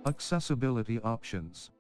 Accessibility options.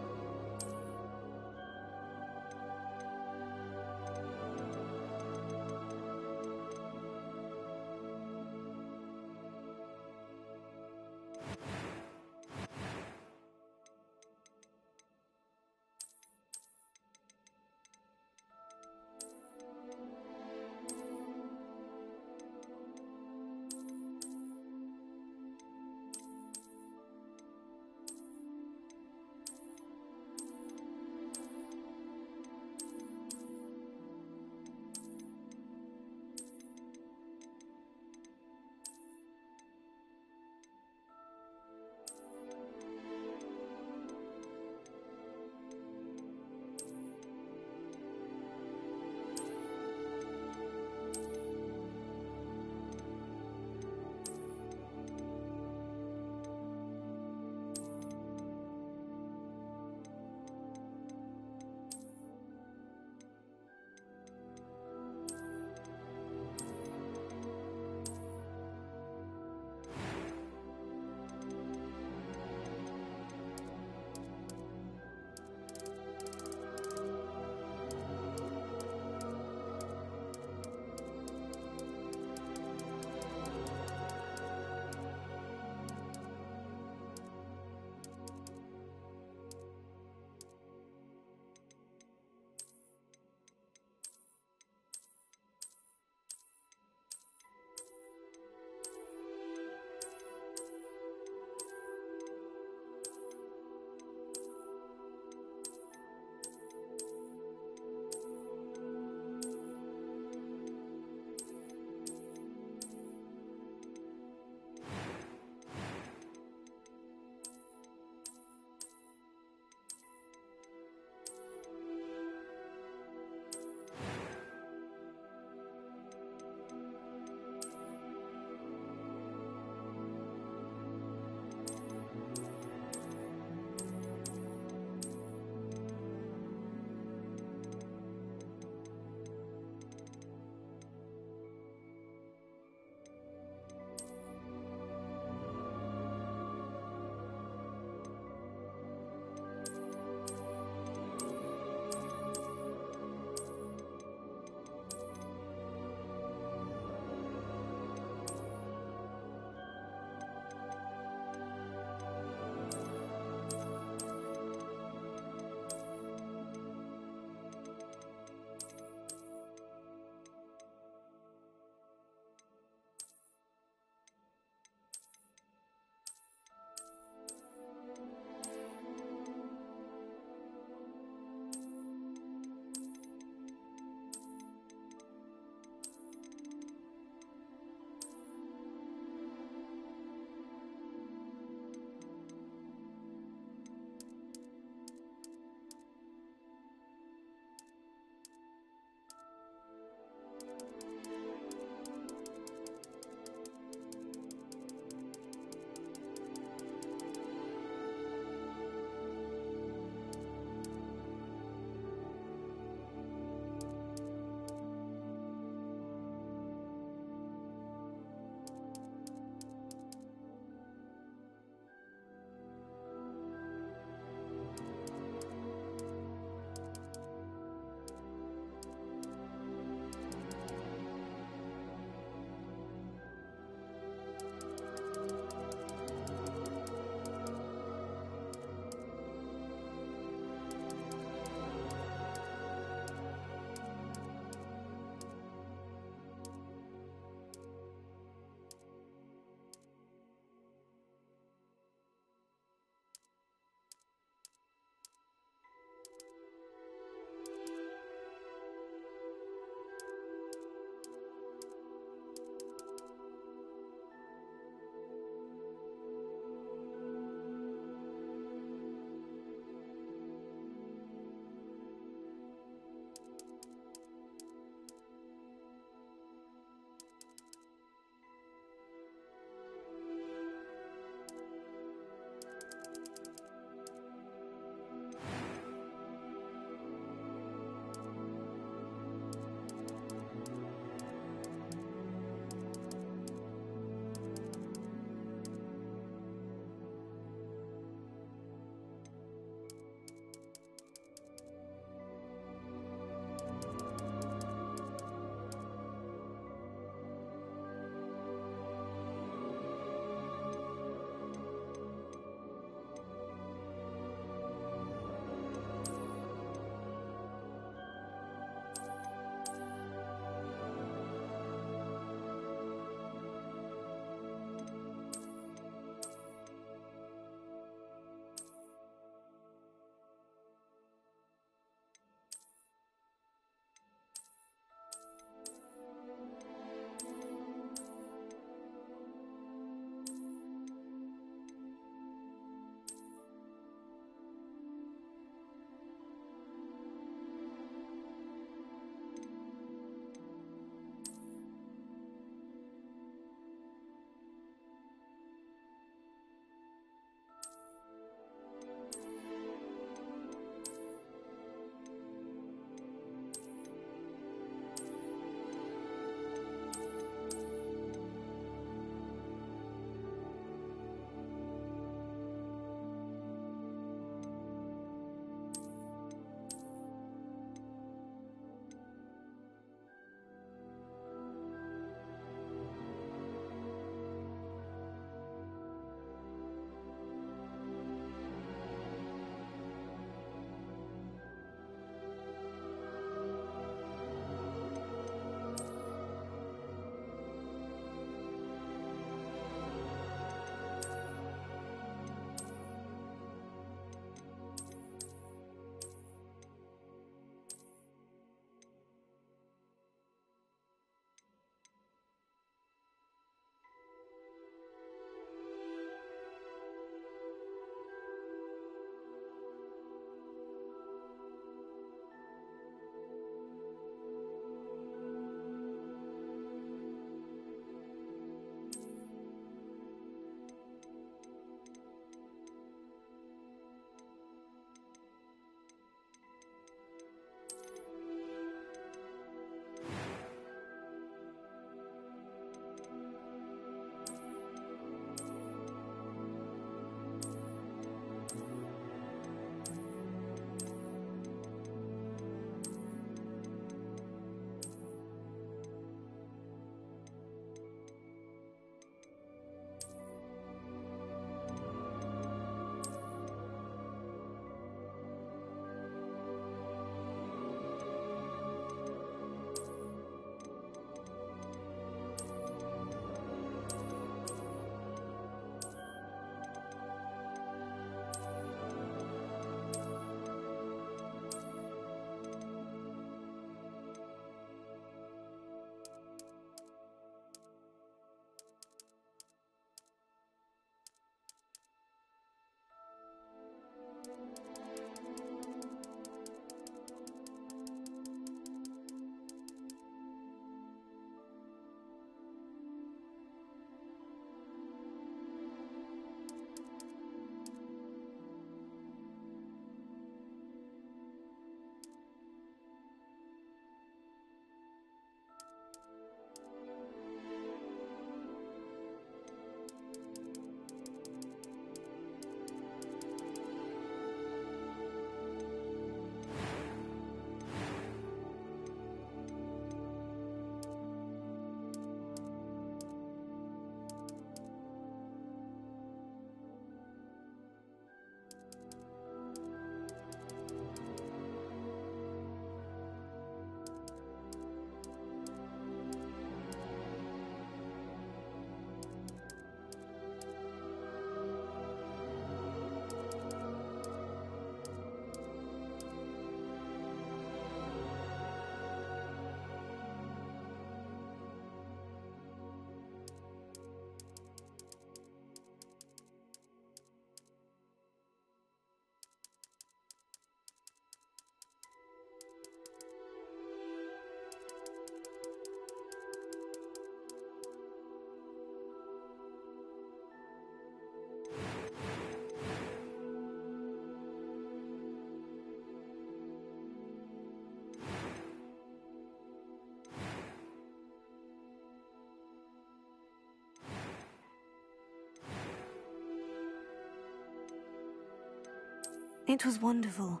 It was wonderful.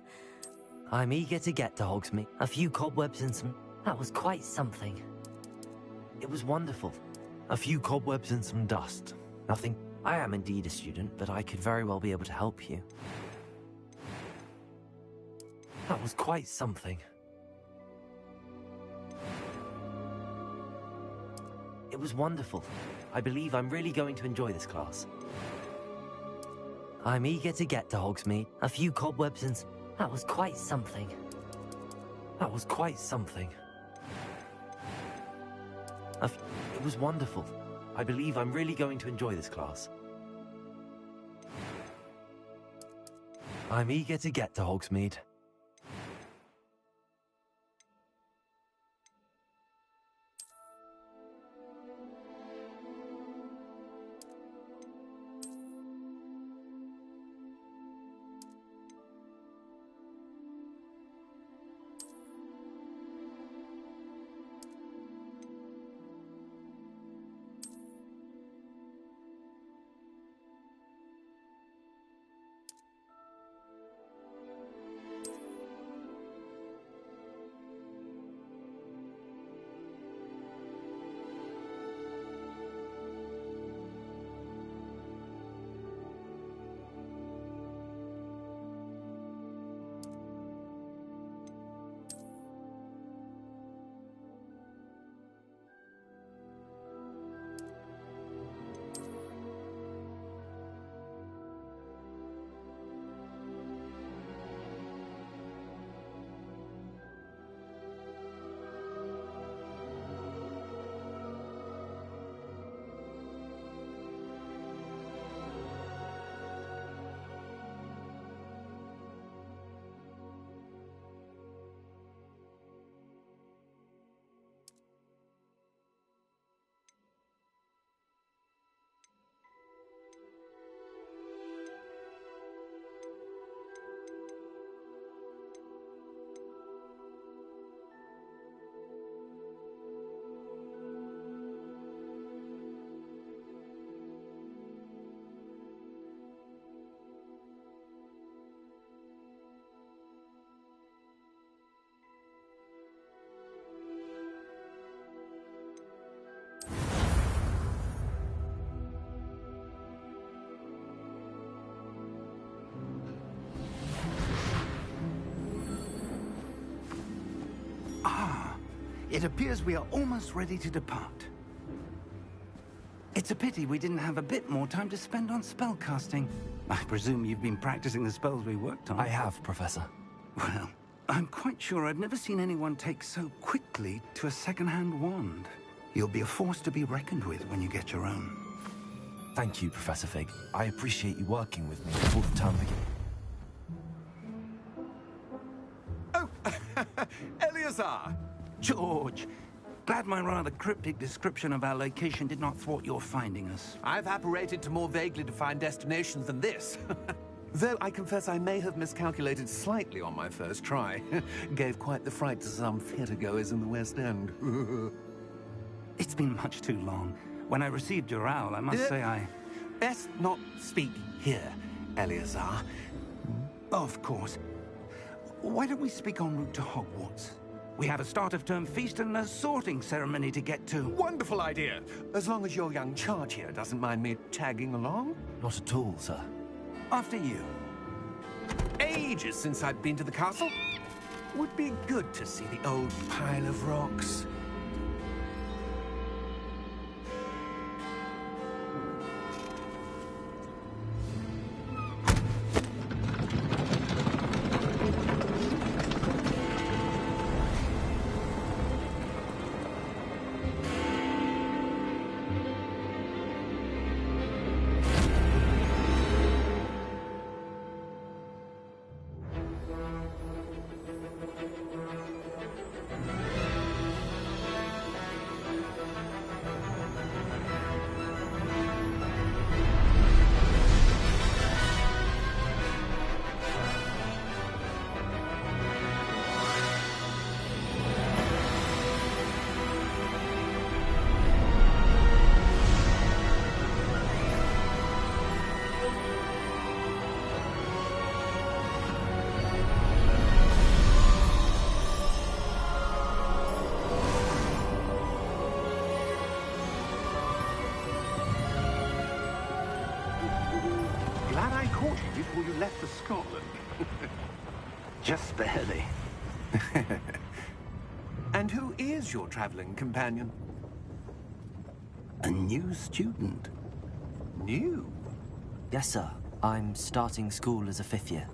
I'm eager to get to Hogsmeade. A few cobwebs and some... That was quite something. It was wonderful. A few cobwebs and some dust. Nothing... I am indeed a student, but I could very well be able to help you. That was quite something. It was wonderful. I believe I'm really going to enjoy this class. I'm eager to get to Hogsmeade. A few cobwebs and... That was quite something. That was quite something. It was wonderful. I believe I'm really going to enjoy this class. I'm eager to get to Hogsmeade. It appears we are almost ready to depart. It's a pity we didn't have a bit more time to spend on spellcasting. I presume you've been practicing the spells we worked on. I have, Professor. Well, I'm quite sure I've never seen anyone take so quickly to a second-hand wand. You'll be a force to be reckoned with when you get your own. Thank you, Professor Fig. I appreciate you working with me before the term begins. Oh, Eleazar! George, glad my rather cryptic description of our location did not thwart your finding us. I've apparated to more vaguely defined destinations than this. Though I confess I may have miscalculated slightly on my first try. Gave quite the fright to some theatre-goers in the West End. It's been much too long. When I received your owl, I must say I... Best not speak here, Eleazar. Of course. Why don't we speak en route to Hogwarts? We have a start-of-term feast and a sorting ceremony to get to. Wonderful idea! As long as your young charge here doesn't mind me tagging along. Not at all, sir. After you. Ages since I've been to the castle. Would be good to see the old pile of rocks. caught you before you left for Scotland. Just barely. And who is your traveling companion? A new student. New? Yes, sir. I'm starting school as a 5th year.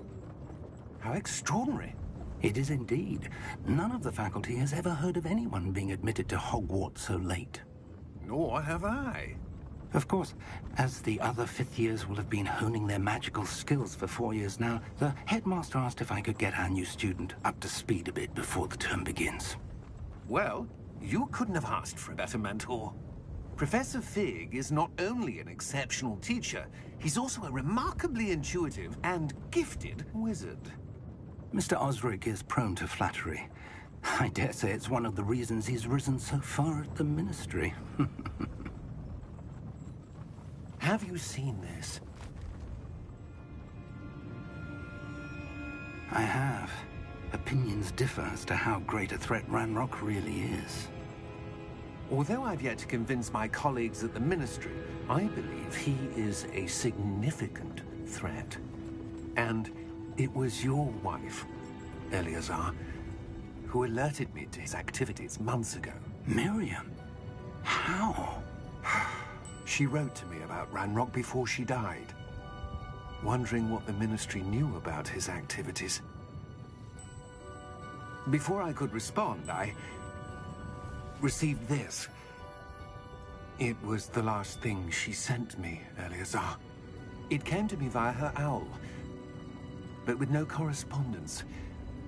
How extraordinary. It is indeed. None of the faculty has ever heard of anyone being admitted to Hogwarts so late. Nor have I. Of course, as the other 5th years will have been honing their magical skills for 4 years now, the headmaster asked if I could get our new student up to speed a bit before the term begins. Well, you couldn't have asked for a better mentor. Professor Fig is not only an exceptional teacher, he's also a remarkably intuitive and gifted wizard. Mr. Osric is prone to flattery. I dare say it's one of the reasons he's risen so far at the Ministry. Have you seen this? I have. Opinions differ as to how great a threat Ranrock really is. Although I've yet to convince my colleagues at the Ministry, I believe he is a significant threat. And it was your wife, Eleazar, who alerted me to his activities months ago. Miriam? How? She wrote to me about Ranrock before she died, wondering what the Ministry knew about his activities. Before I could respond, I received this. It was the last thing she sent me, Eleazar. It came to me via her owl, but with no correspondence.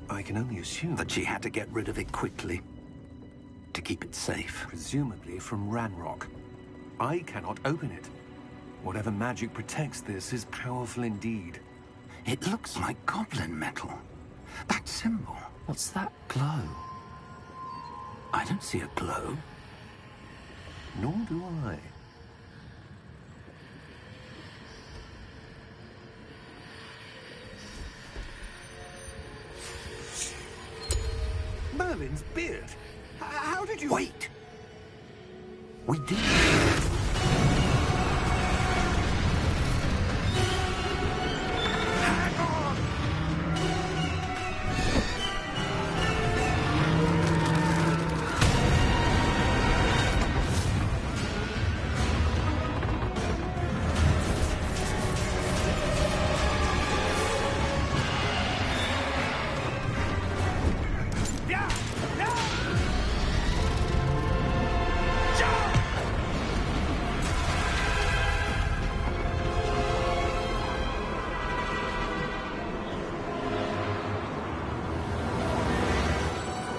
I can only assume That she had to get rid of it quickly, to keep it safe. presumably from Ranrock. I cannot open it. Whatever magic protects this is powerful indeed. It looks like goblin metal. That symbol. What's that glow? I don't see a glow. Nor do I. Merlin's beard. How did you... Wait! We did.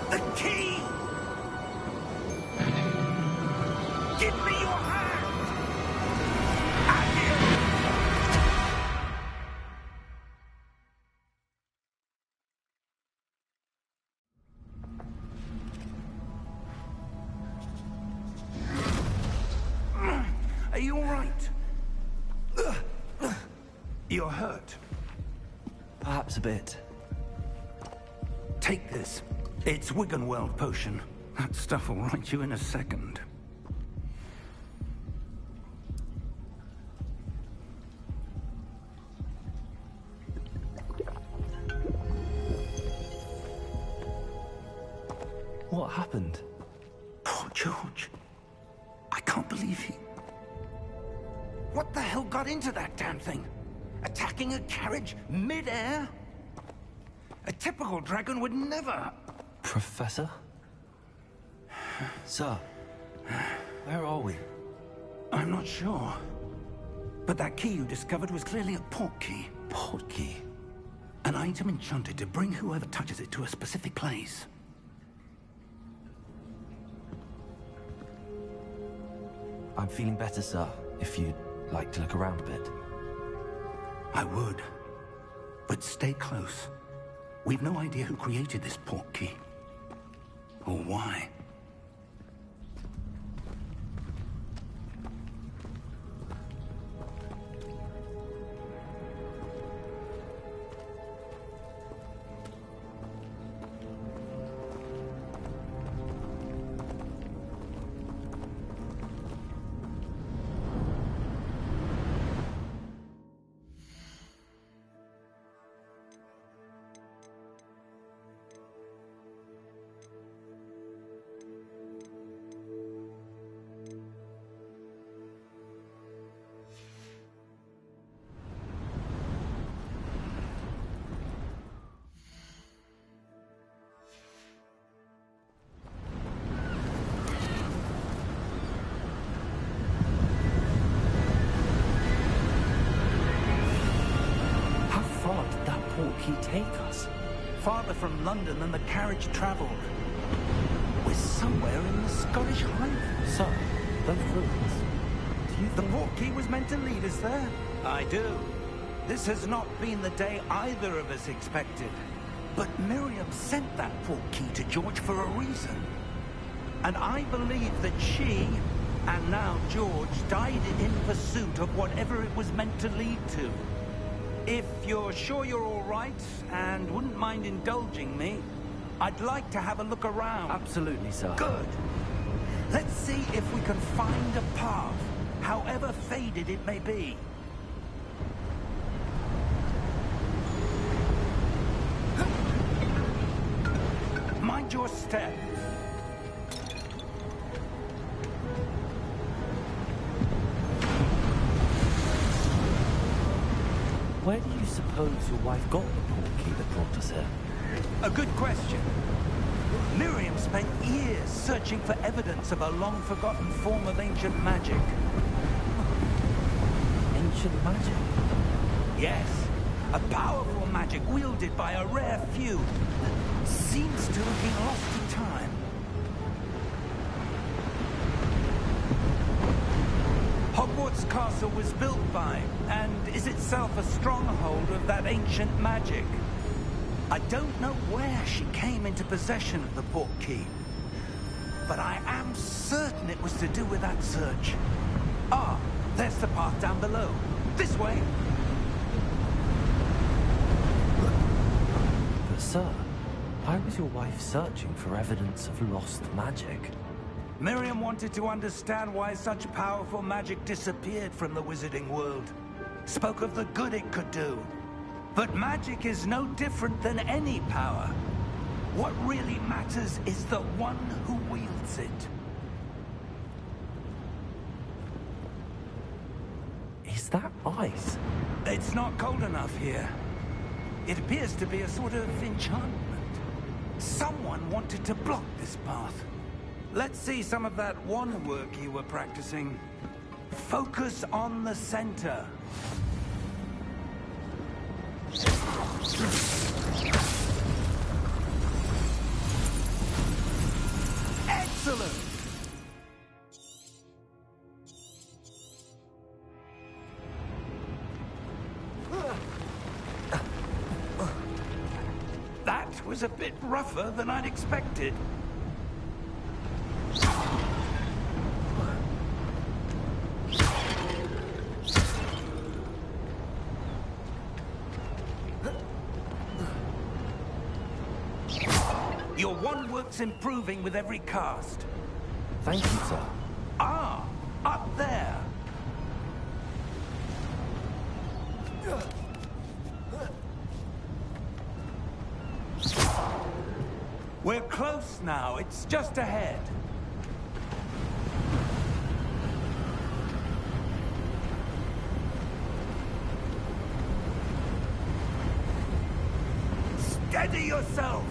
The key! Give me your hand! Are you all right? You're hurt. Perhaps a bit. Take this. It's Wiggenweld potion. That stuff will right you in a second. What happened? Poor George. I can't believe he... What the hell got into that damn thing? Attacking a carriage mid-air? A typical dragon would never... Professor? Sir, where are we? I'm not sure. But that key you discovered was clearly a portkey. Portkey? An item enchanted to bring whoever touches it to a specific place. I'm feeling better, sir, if you'd like to look around a bit. I would. But stay close. We've no idea who created this portkey. Or why. portkey take us? Farther from London than the carriage travelled. We're somewhere in the Scottish Highlands. Sir, those ruins. Do you The think... portkey was meant to lead us there? I do. This has not been the day either of us expected. But Miriam sent that portkey to George for a reason. And I believe that she, and now George, died in pursuit of whatever it was meant to lead to. If you're sure you're all right, and wouldn't mind indulging me, I'd like to have a look around. Absolutely, sir. Good. Let's see if we can find a path, however faded it may be. Mind your step. Where do you suppose your wife got the portkey that brought us here? A good question. Miriam spent years searching for evidence of a long-forgotten form of ancient magic. Ancient magic? Yes, a powerful magic wielded by a rare few that seems to have been lost in time. Hogwarts Castle was built by, and is itself a stronghold of that ancient magic. I don't know where she came into possession of the portkey, but I am certain it was to do with that search. Ah, there's the path down below. This way. But sir, why was your wife searching for evidence of lost magic? Miriam wanted to understand why such powerful magic disappeared from the wizarding world. Spoke of the good it could do. But magic is no different than any power. What really matters is the one who wields it. Is that ice? It's not cold enough here. It appears to be a sort of enchantment. Someone wanted to block this path. Let's see some of that wand work you were practicing. Focus on the center. Excellent! That was a bit rougher than I'd expected. Your wand work's improving with every cast. Thank you, sir. Ah, up there. We're close now. It's just ahead. Steady yourself.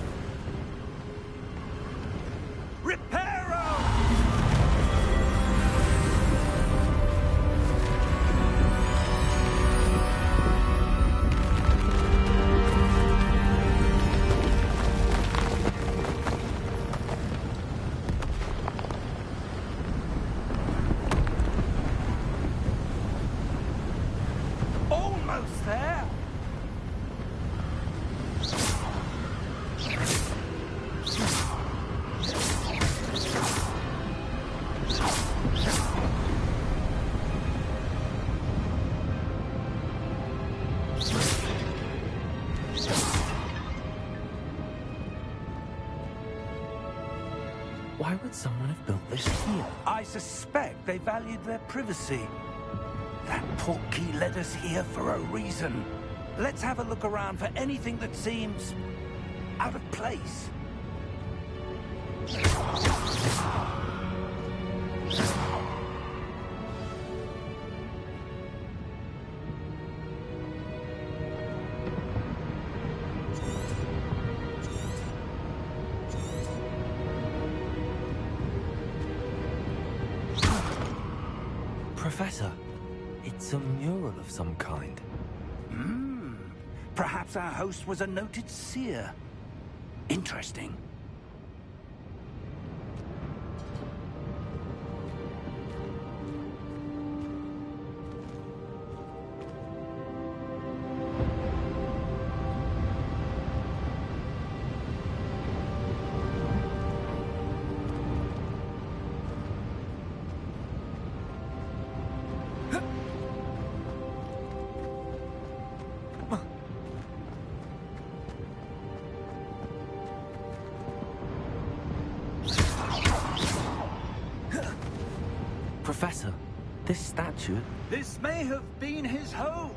Reparo! Almost there. Why would someone have built this here? I suspect they valued their privacy. That portkey led us here for a reason. Let's have a look around for anything that seems out of place. Professor, it's a mural of some kind. Perhaps our host was a noted seer. Interesting. Professor, this statue... This may have been his home.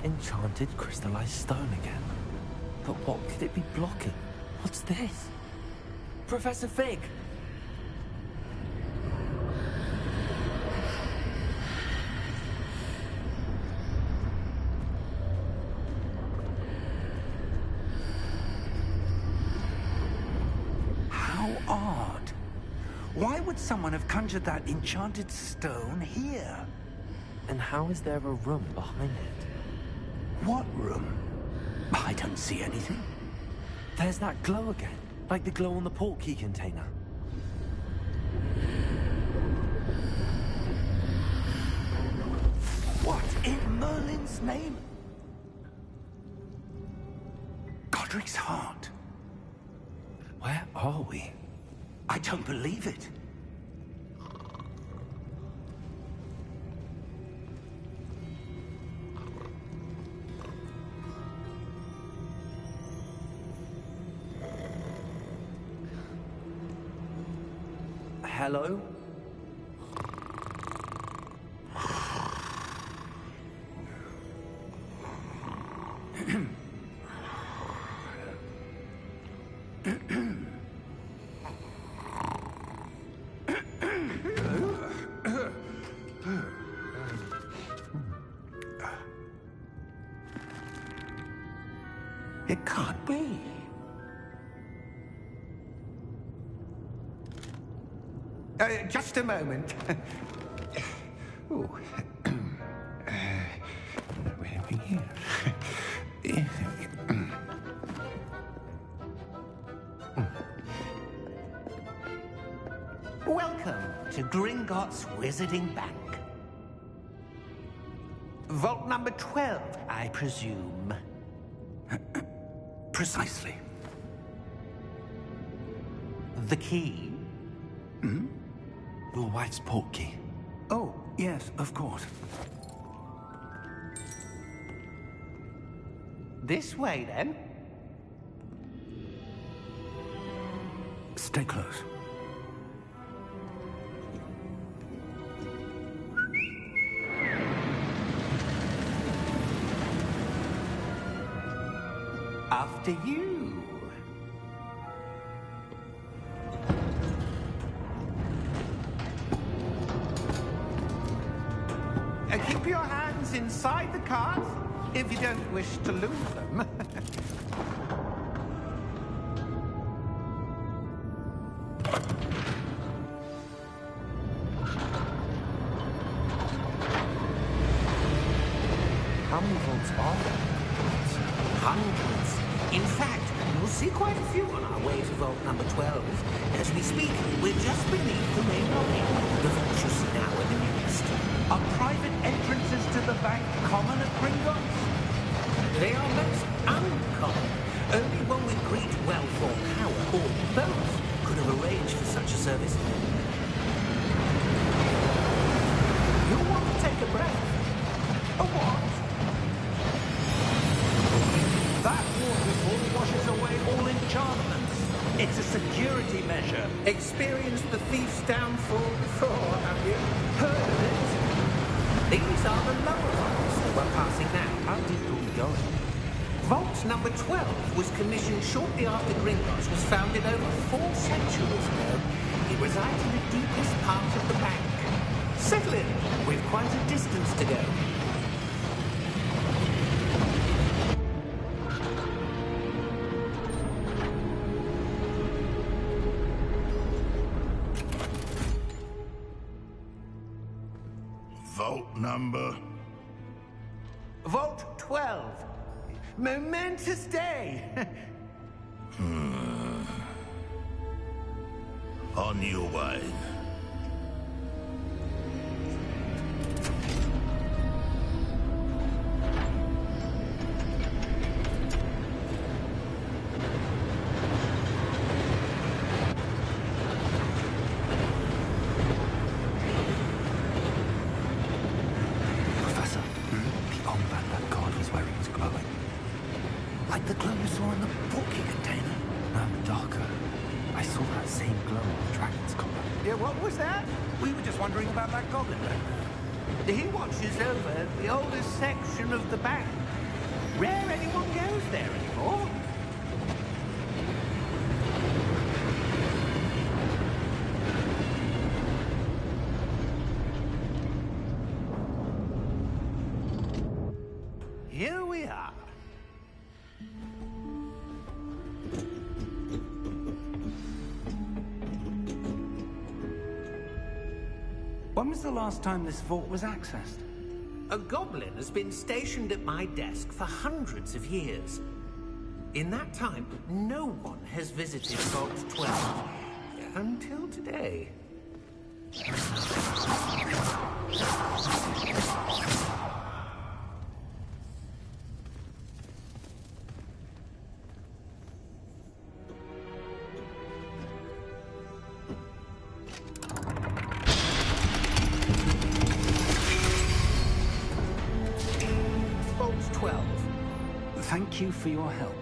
Enchanted crystallized stone again. But what could it be blocking? What's this? Professor Fig! How odd. Why would someone have conjured that enchanted stone here? And how is there a room behind it? What room? I don't see anything. There's that glow again, like the glow on the portkey container. What in Merlin's name? Godric's heart. Where are we? I don't believe it. Hello? It can't be. Just a moment. Ooh. Where are we here? Welcome to Gringotts Wizarding Bank. Vault number 12, I presume. Precisely. The key? Hmm? Your wife's portkey. Oh, yes, of course. This way, then. Stay close. After you. Keep your hands inside the cart if you don't wish to lose them. How many vaults are there? Hundreds. In fact, you'll see quite a few on our way to vault number 12. As we speak, we're just beneath the main lobby. The vaults you see now in the newest. Are private entrances to the bank common at Gringotts? They are most uncommon. Only one with great wealth or power, or both, could have arranged for such a service. You'll want to take a breath. A what? That waterfall washes away all enchantments. It's a security measure. Experienced the thief's downfall before, have you? Heard of it? These are the lower vaults that we're passing now. How deep are we going? Vault number 12 was commissioned shortly after Gringotts was founded over 4 centuries ago. It resides in the deepest part of the bank. Settle in. We've quite a distance to go. Vault number? Vault 12. Momentous day. On your way. Professor, the armband that guard was wearing was glowing. Like the glow you saw in the porky container. No, darker. I saw that same glow on the dragon's collar. Yeah, what was that? We were just wondering about that goblin back there. He watches over the oldest section of the bank. Rare anyone goes there anymore. Here we are. When was the last time this vault was accessed? A goblin has been stationed at my desk for hundreds of years. In that time, no one has visited Vault 12. Until today. Vault 12. Thank you for your help.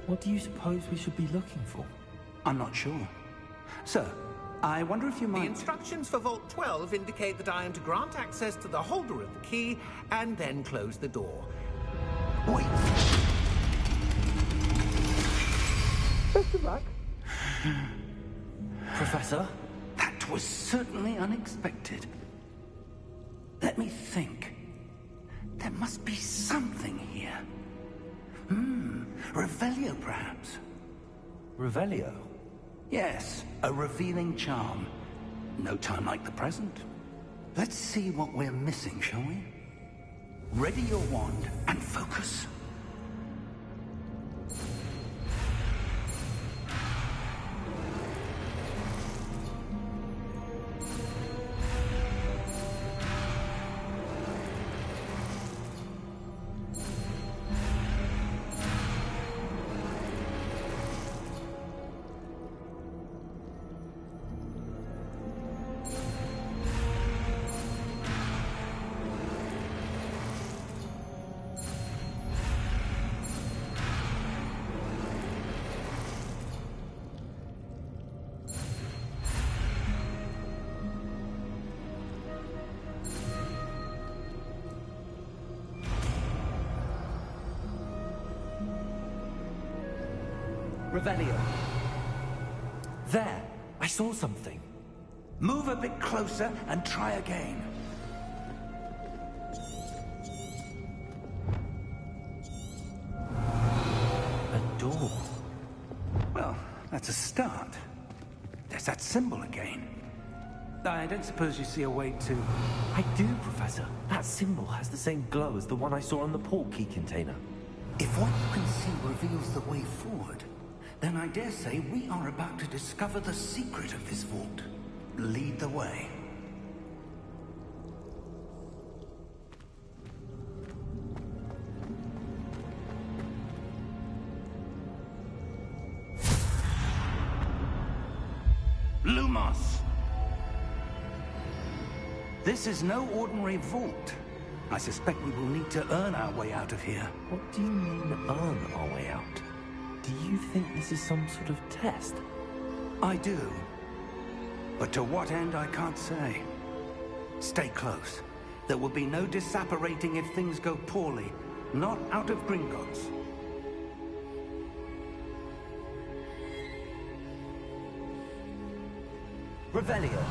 What do you suppose we should be looking for? I'm not sure. Sir, I wonder if you The might... instructions for Vault 12 indicate that I am to grant access to the holder of the key and then close the door. Wait. Best of luck. Professor? That was certainly unexpected. Let me think. There must be something here. Revelio, perhaps. Revelio? Yes, a revealing charm. No time like the present. Let's see what we're missing, shall we? Ready your wand and focus. Revelio. There! I saw something. Move a bit closer and try again. A door. Well, that's a start. There's that symbol again. I don't suppose you see a way to... I do, Professor. That symbol has the same glow as the one I saw on the port key container. If what you can see reveals the way forward, then I dare say we are about to discover the secret of this vault. Lead the way. Lumos! This is no ordinary vault. I suspect we will need to earn our way out of here. What do you mean, earn our way out? Do you think this is some sort of test? I do. But to what end, I can't say. Stay close. There will be no disapparating if things go poorly. Not out of Gringotts. Revelio.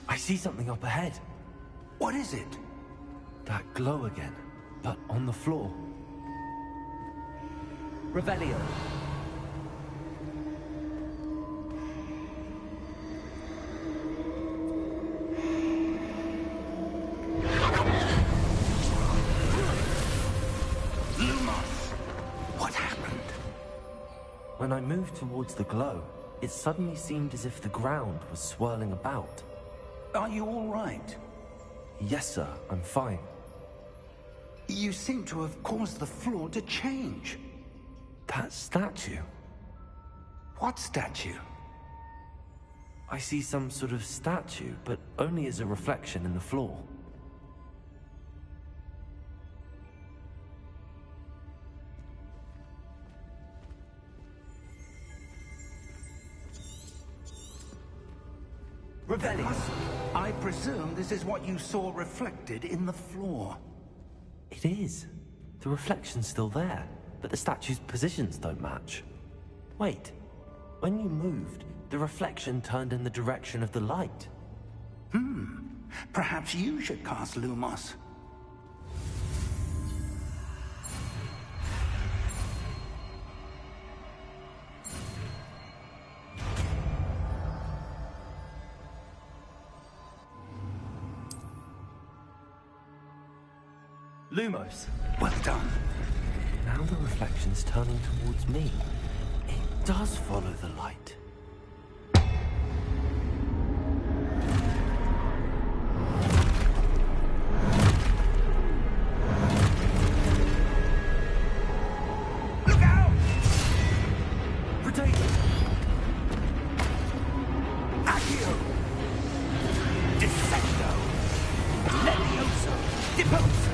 I see something up ahead. What is it? That glow again, but on the floor. Revelio. What happened? When I moved towards the glow, it suddenly seemed as if the ground was swirling about. Are you all right? Yes, sir, I'm fine. You seem to have caused the floor to change. That statue? What statue? I see some sort of statue, but only as a reflection in the floor. Revelio. I presume this is what you saw reflected in the floor. It is. The reflection's still there, but the statue's positions don't match. Wait. When you moved, the reflection turned in the direction of the light. Perhaps you should cast Lumos. Lumos. Well done. Now the reflection's turning towards me. It does follow the light. Look out! Potato! Accio! Descendo! Levioso! Deposo!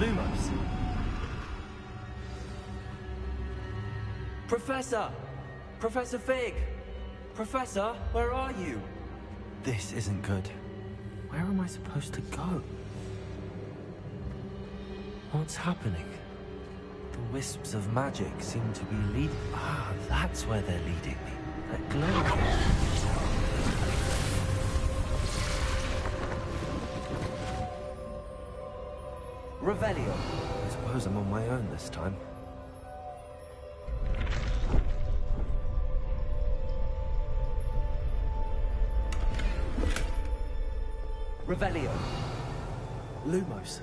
Lumos. Professor! Professor Fig! Professor, where are you? This isn't good. Where am I supposed to go? What's happening? The wisps of magic seem to be leading... Ah, that's where they're leading me. That glow. Revelio. I suppose I'm on my own this time. Revelio. Lumos.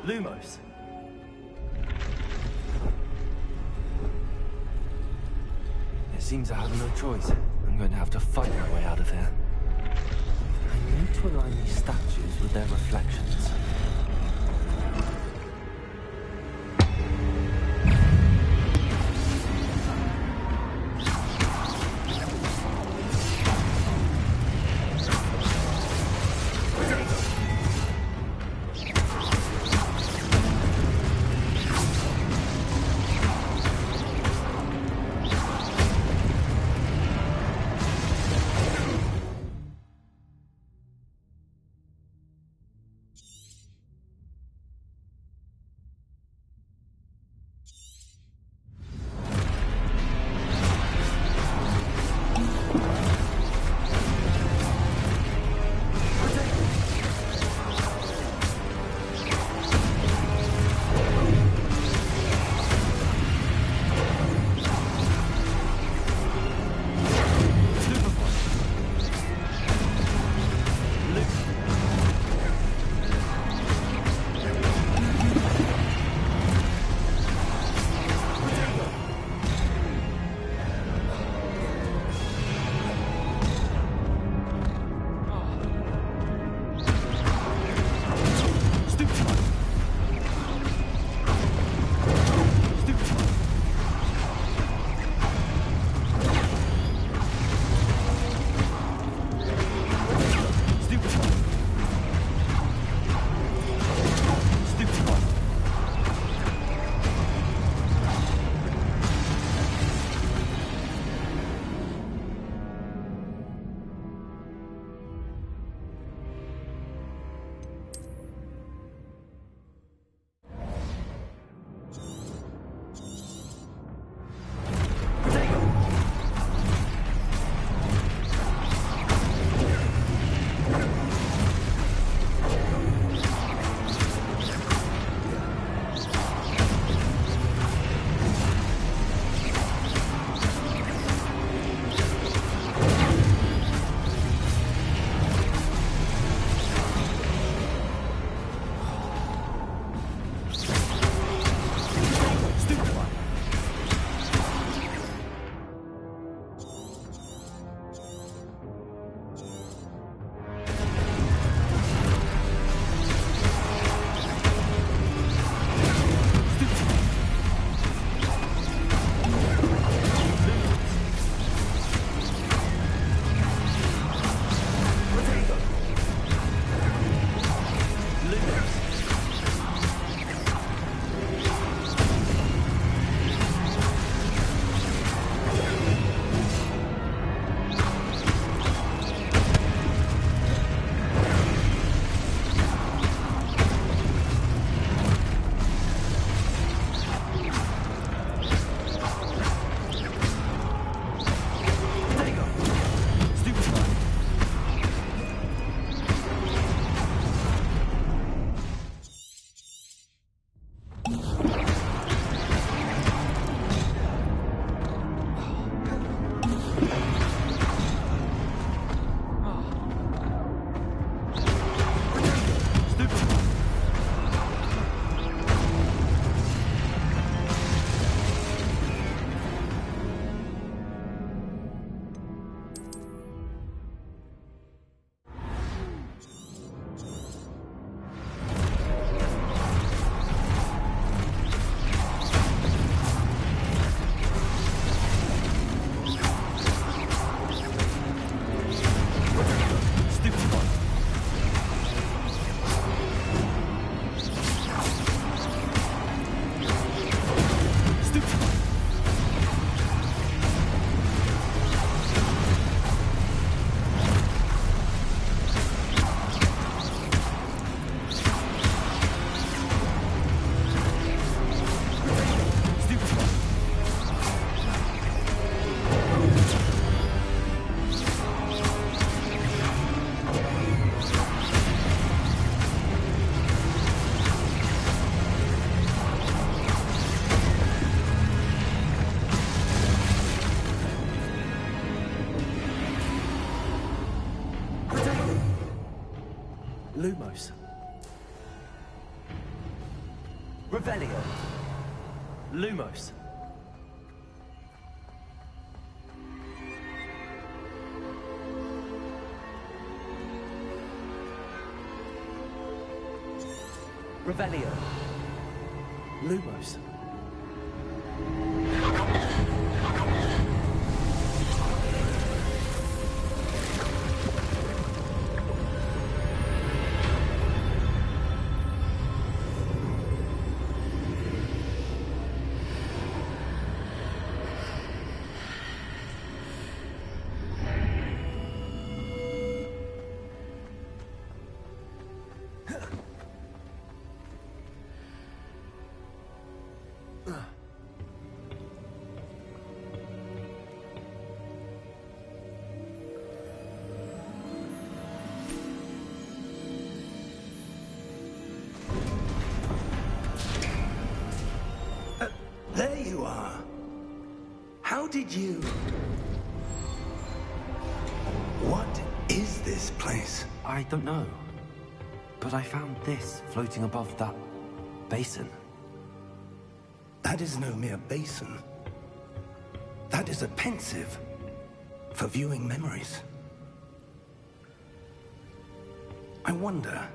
Lumos. seem to have no choice. I'm going to have to fight my way out of here. I need to align these statues with their reflections. Lumos. Revelio. Lumos. Revelio. Lumos. There you are. How did you... What is this place? I don't know. But I found this floating above that basin. That is no mere basin. That is a pensive for viewing memories. I wonder...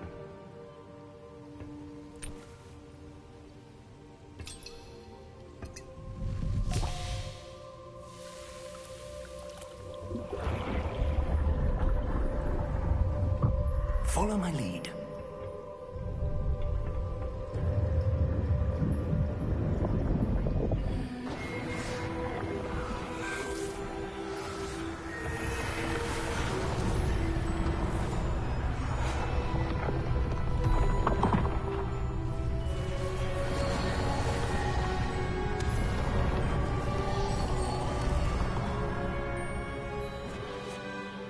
Follow my lead.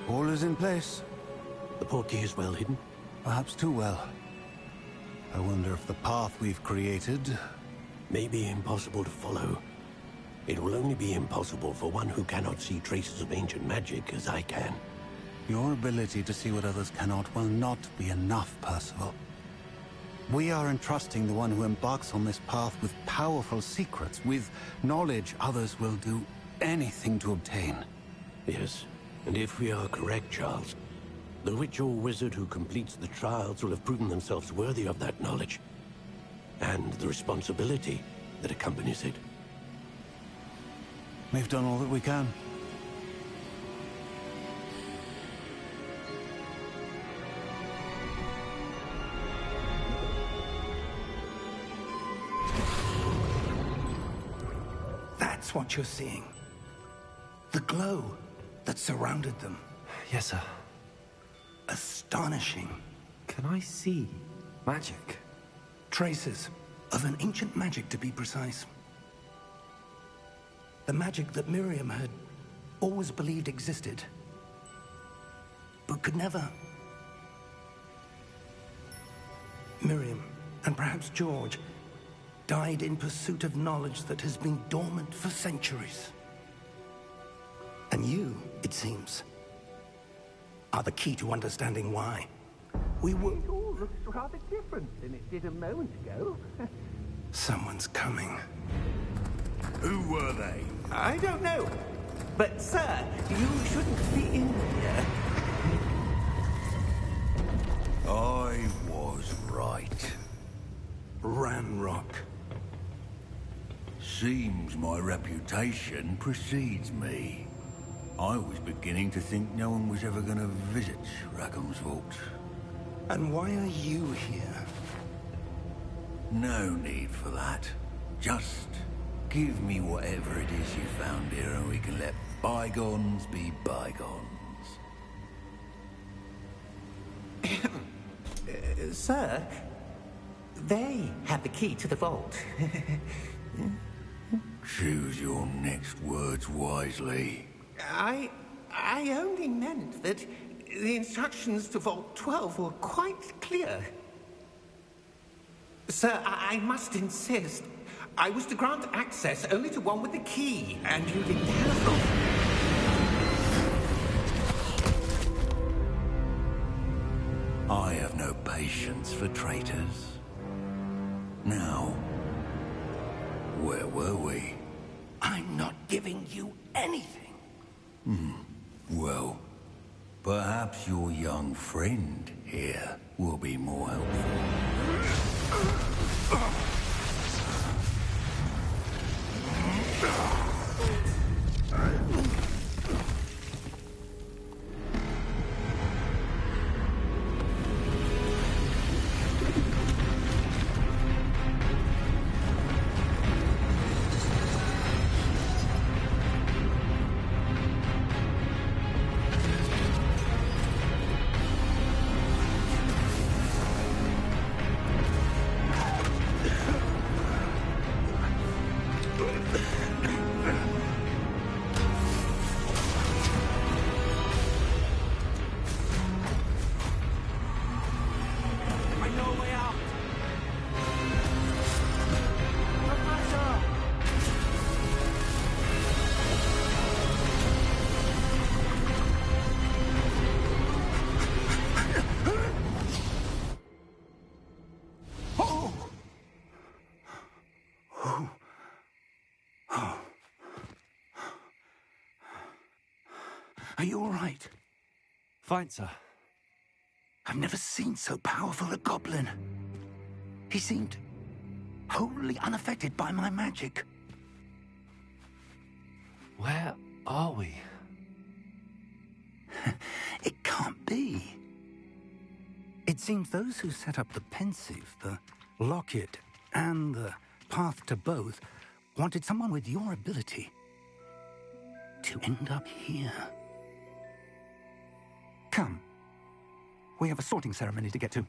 All is in place. The portkey is well hidden. Perhaps too well. I wonder if the path we've created... May be impossible to follow. It will only be impossible for one who cannot see traces of ancient magic as I can. Your ability to see what others cannot will not be enough, Percival. We are entrusting the one who embarks on this path with powerful secrets, with knowledge others will do anything to obtain. Yes, and if we are correct, Charles, the witch or wizard who completes the trials will have proven themselves worthy of that knowledge, and the responsibility that accompanies it. We've done all that we can. That's what you're seeing. The glow that surrounded them. Yes, sir. Astonishing. Can I see magic? Traces of an ancient magic, to be precise. The magic that Miriam had always believed existed, but could never. Miriam, and perhaps George, died in pursuit of knowledge that has been dormant for centuries. And you, it seems, are the key to understanding why. It all looks rather different than it did a moment ago. Someone's coming. Who were they? I don't know. But, sir, you shouldn't be in here. I was right. Ranrock. Seems my reputation precedes me. I was beginning to think no one was ever going to visit Rackham's vault. And why are you here? No need for that. Just give me whatever it is you found here and we can let bygones be bygones. Sir, they have the key to the vault. Choose your next words wisely. I only meant that the instructions to Vault 12 were quite clear. Sir, I must insist. I was to grant access only to one with the key, and you didn't have them. I have no patience for traitors. Now, where were we? I'm not giving you anything. Well, perhaps your young friend here will be more helpful. Are you all right? Fine, sir. I've never seen so powerful a goblin. He seemed wholly unaffected by my magic. Where are we? It can't be. It seems those who set up the pensive, the locket, and the path to both wanted someone with your ability to end up here. Come. We have a sorting ceremony to get to.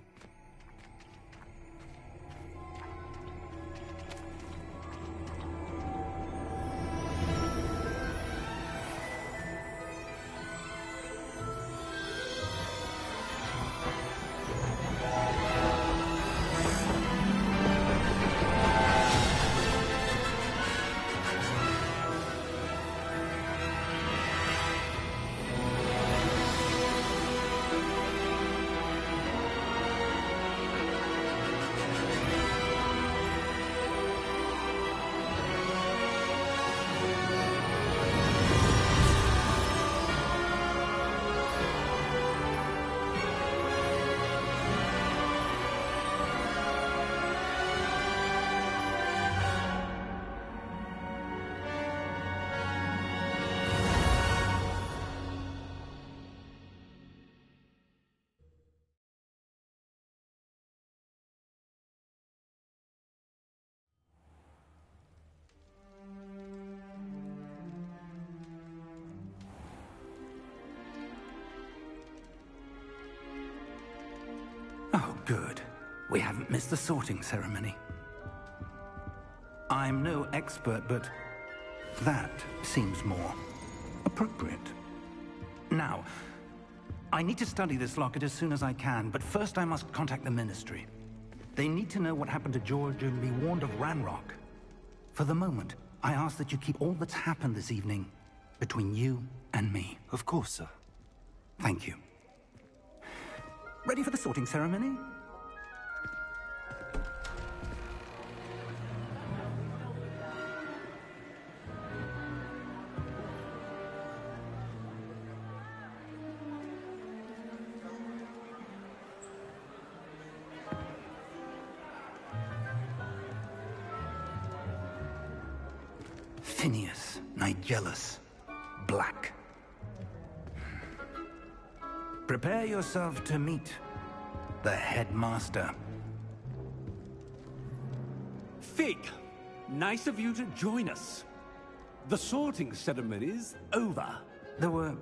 Oh, good. We haven't missed the sorting ceremony. I'm no expert, but that seems more appropriate. Now, I need to study this locket as soon as I can, but first I must contact the Ministry. They need to know what happened to George and be warned of Ranrock. For the moment, I ask that you keep all that's happened this evening between you and me. Of course, sir. Thank you. Ready for the sorting ceremony? Phineas, Nigellus, Black. Prepare yourself to meet the headmaster. Fig, nice of you to join us. The sorting ceremony's over. There were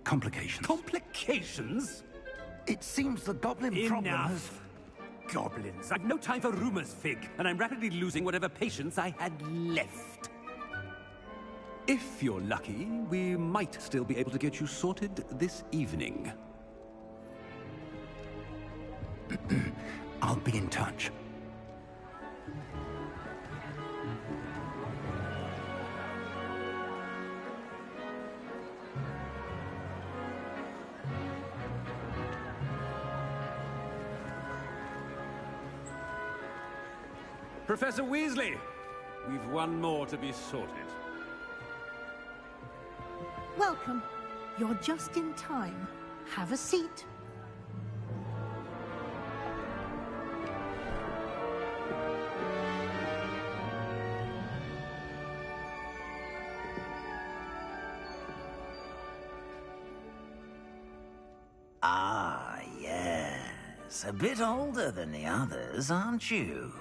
complications. Complications? It seems the goblin problem has... Enough. Goblins. I've no time for rumors, Fig, and I'm rapidly losing whatever patience I had left. If you're lucky, we might still be able to get you sorted this evening. I'll be in touch. Professor Weasley, we've one more to be sorted. Welcome. You're just in time. Have a seat. Yes, a bit older than the others, aren't you?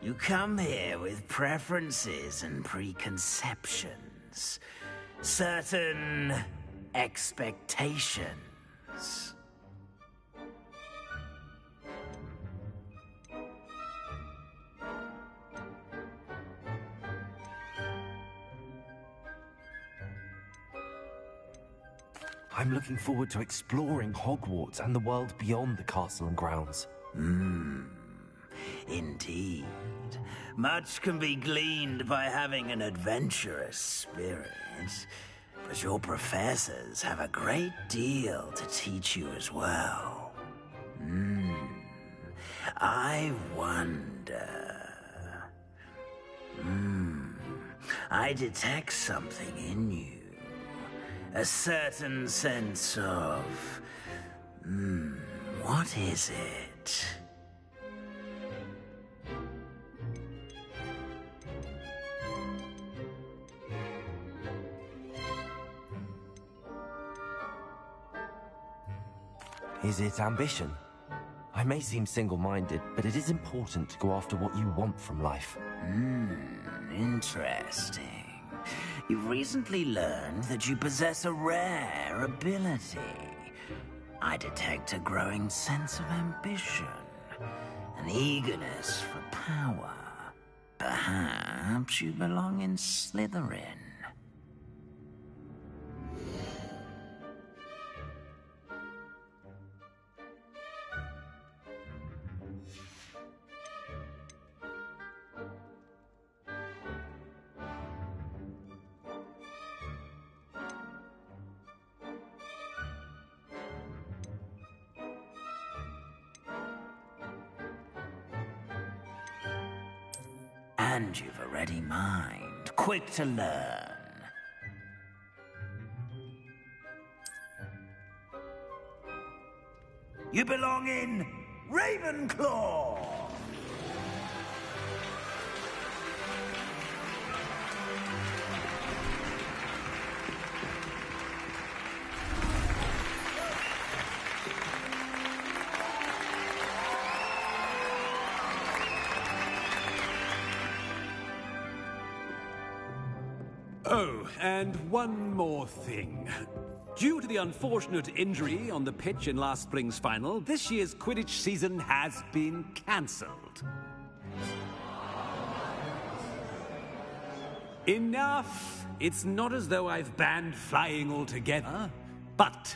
You come here with preferences and preconceptions. Certain expectations. I'm looking forward to exploring Hogwarts and the world beyond the castle and grounds. Indeed. Much can be gleaned by having an adventurous spirit. But your professors have a great deal to teach you as well. I wonder... I detect something in you. A certain sense of... what is it? Is it ambition? I may seem single-minded, but it is important to go after what you want from life. Interesting. You've recently learned that you possess a rare ability. I detect a growing sense of ambition, an eagerness for power. Perhaps you belong in Slytherin. And you've a ready mind, quick to learn. You belong in Ravenclaw! Oh, and one more thing. Due to the unfortunate injury on the pitch in last spring's final, this year's Quidditch season has been cancelled. Enough! It's not as though I've banned flying altogether. But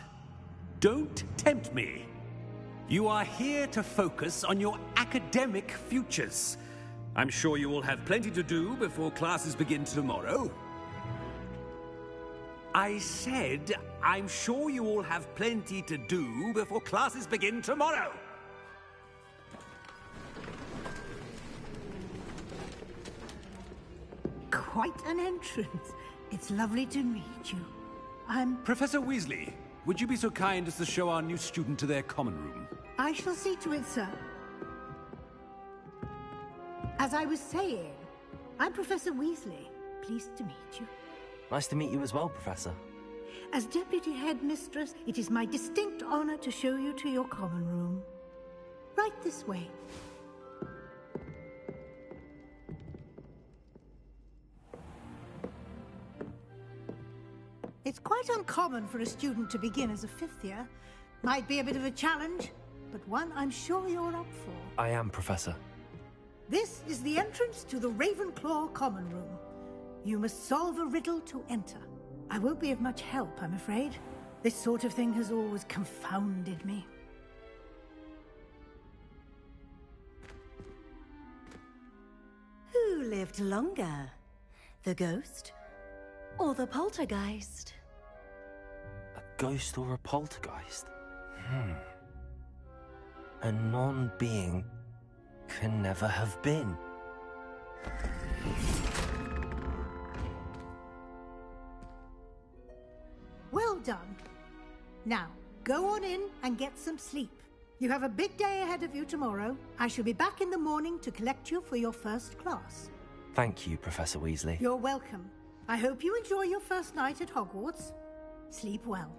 don't tempt me. You are here to focus on your academic futures. I'm sure you will have plenty to do before classes begin tomorrow. I said, I'm sure you all have plenty to do before classes begin tomorrow. Quite an entrance. It's lovely to meet you. I'm... Professor Weasley, would you be so kind as to show our new student to their common room? I shall see to it, sir. As I was saying, I'm Professor Weasley. Pleased to meet you. Nice to meet you as well, Professor. As Deputy Headmistress, it is my distinct honor to show you to your common room. Right this way. It's quite uncommon for a student to begin as a fifth year. Might be a bit of a challenge, but one I'm sure you're up for. I am, Professor. This is the entrance to the Ravenclaw common room. You must solve a riddle to enter. I won't be of much help, I'm afraid. This sort of thing has always confounded me. Who lived longer? The ghost or the poltergeist? A ghost or a poltergeist? A non-being can never have been. Well done. Now, go on in and get some sleep. You have a big day ahead of you tomorrow. I shall be back in the morning to collect you for your first class. Thank you, Professor Weasley. You're welcome. I hope you enjoy your first night at Hogwarts. Sleep well.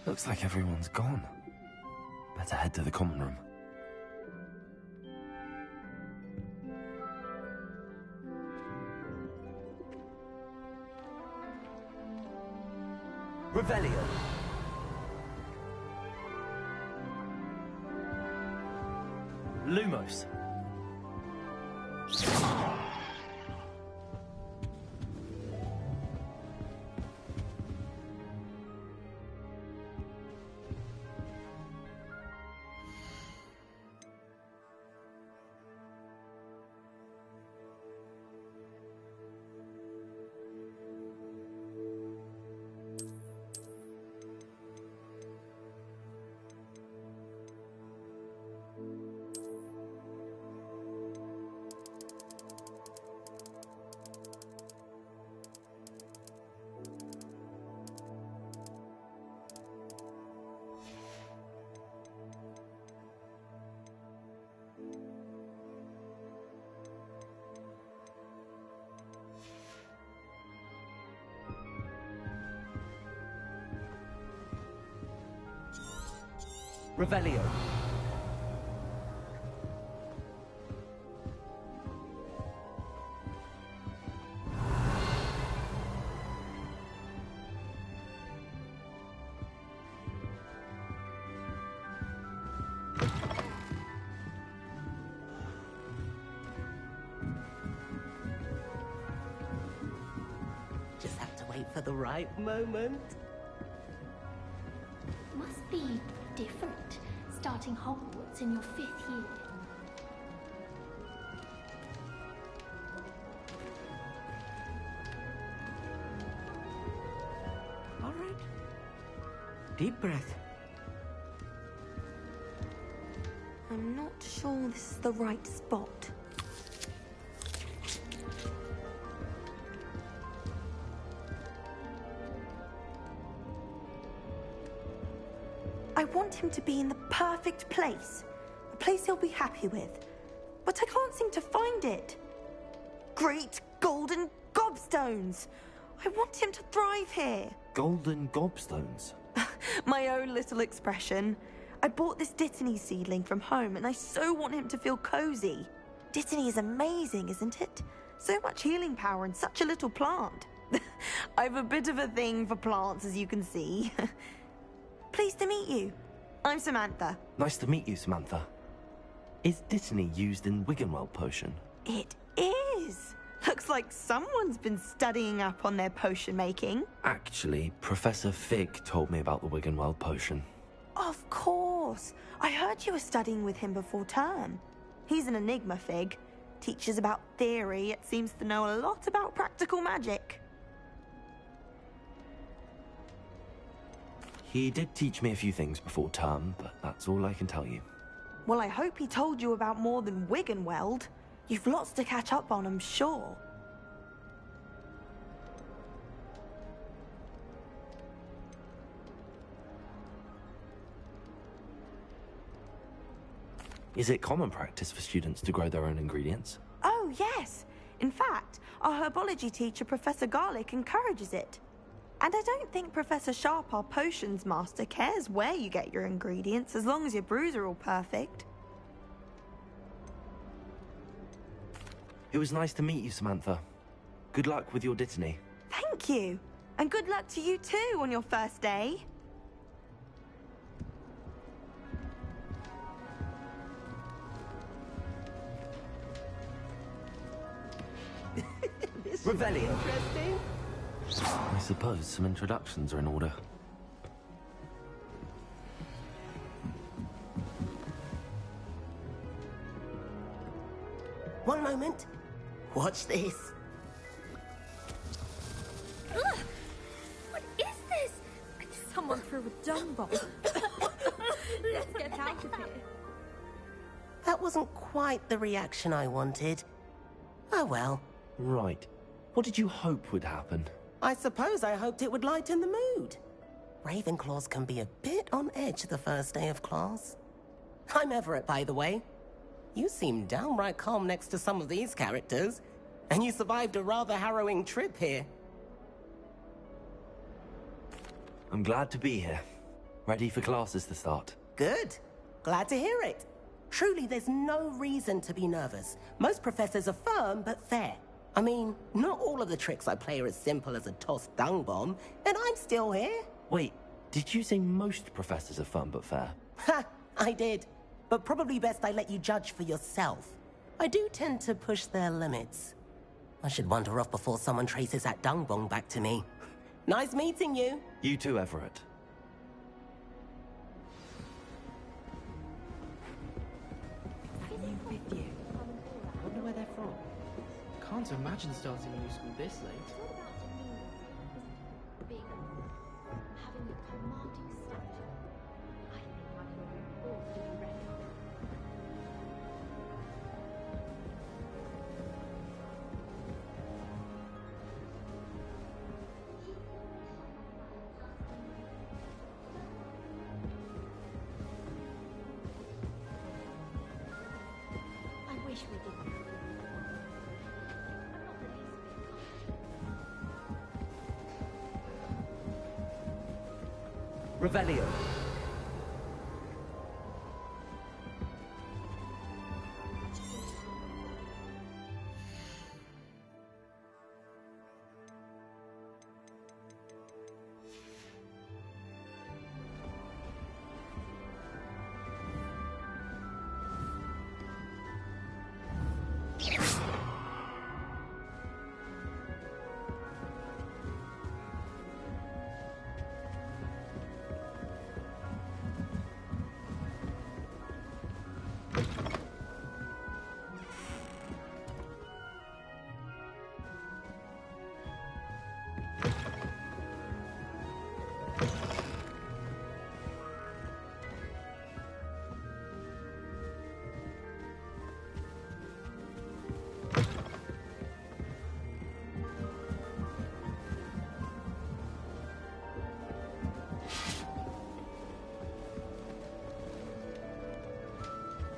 Looks like everyone's gone. Better head to the common room. Revelio. Lumos. Revelio. Just have to wait for the right moment. Must be different, starting Hogwarts in your 5th year. All right. Deep breath. I'm not sure this is the right spot. I want him to be in the perfect place. A place he'll be happy with. But I can't seem to find it. Great golden gobstones! I want him to thrive here. Golden gobstones? My own little expression. I bought this Dittany seedling from home and I so want him to feel cozy. Dittany is amazing, isn't it? So much healing power in such a little plant. I've a bit of a thing for plants, as you can see. Pleased to meet you. I'm Samantha. Nice to meet you, Samantha. Is Dittany used in Wiggenweld potion? It is. Looks like someone's been studying up on their potion making. Actually, Professor Fig told me about the Wiggenweld potion. Of course. I heard you were studying with him before term. He's an enigma, Fig. Teaches about theory, yet seems to know a lot about practical magic. He did teach me a few things before term, but that's all I can tell you. Well, I hope he told you about more than Wiggenweld. You've lots to catch up on, I'm sure. Is it common practice for students to grow their own ingredients? Oh, yes. In fact, our herbology teacher, Professor Garlick, encourages it. And I don't think Professor Sharp, our potions master, cares where you get your ingredients, as long as your brews are all perfect. It was nice to meet you, Samantha. Good luck with your Dittany. Thank you. And good luck to you too on your first day. Revelio. Interesting. I suppose some introductions are in order. One moment. Watch this. Ugh! What is this? Someone threw a dung bomb. Let's get out of here. That wasn't quite the reaction I wanted. Oh well. Right. What did you hope would happen? I suppose I hoped it would lighten the mood. Ravenclaws can be a bit on edge the first day of class. I'm Everett, by the way. You seem downright calm next to some of these characters, and you survived a rather harrowing trip here. I'm glad to be here. Ready for classes to start. Good. Glad to hear it. Truly, there's no reason to be nervous. Most professors are firm but fair. I mean, not all of the tricks I play are as simple as a tossed dung bomb, and I'm still here. Wait, did you say most professors are fun but fair? Ha! I did. But probably best I let you judge for yourself. I do tend to push their limits. I should wander off before someone traces that dung bomb back to me. Nice meeting you. You too, Everett. I wonder where they're from. Can't imagine starting new school this late. Having a commanding stature. I think my home ought to be recognized. I wish we didn't. Revelio.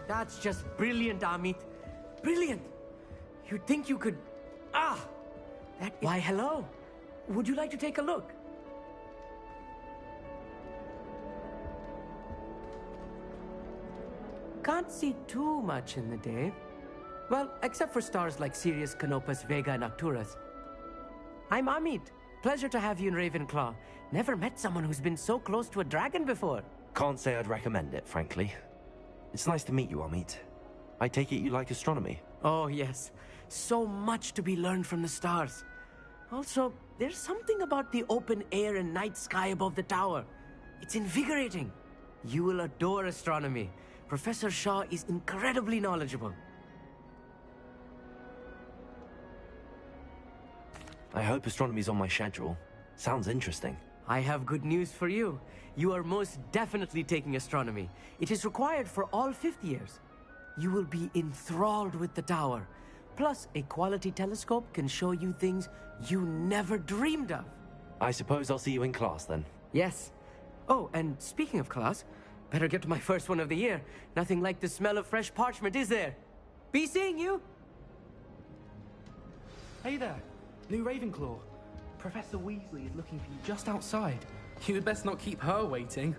That's just brilliant, Amit. Brilliant! You'd think you could... Ah! Why, hello. Would you like to take a look? Can't see too much in the day. Well, except for stars like Sirius, Canopus, Vega, and Arcturus. I'm Amit. Pleasure to have you in Ravenclaw. Never met someone who's been so close to a dragon before. Can't say I'd recommend it, frankly. It's nice to meet you, Amit. I take it you like astronomy? Oh, yes. So much to be learned from the stars. Also, there's something about the open air and night sky above the tower. It's invigorating. You will adore astronomy. Professor Shaw is incredibly knowledgeable. I hope astronomy's on my schedule. Sounds interesting. I have good news for you. You are most definitely taking astronomy. It is required for all fifth years. You will be enthralled with the tower. Plus, a quality telescope can show you things you never dreamed of. I suppose I'll see you in class then. Yes. Oh, and speaking of class, better get to my first one of the year. Nothing like the smell of fresh parchment, is there? Be seeing you! Hey there, new Ravenclaw. Professor Weasley is looking for you just outside. You had best not keep her waiting.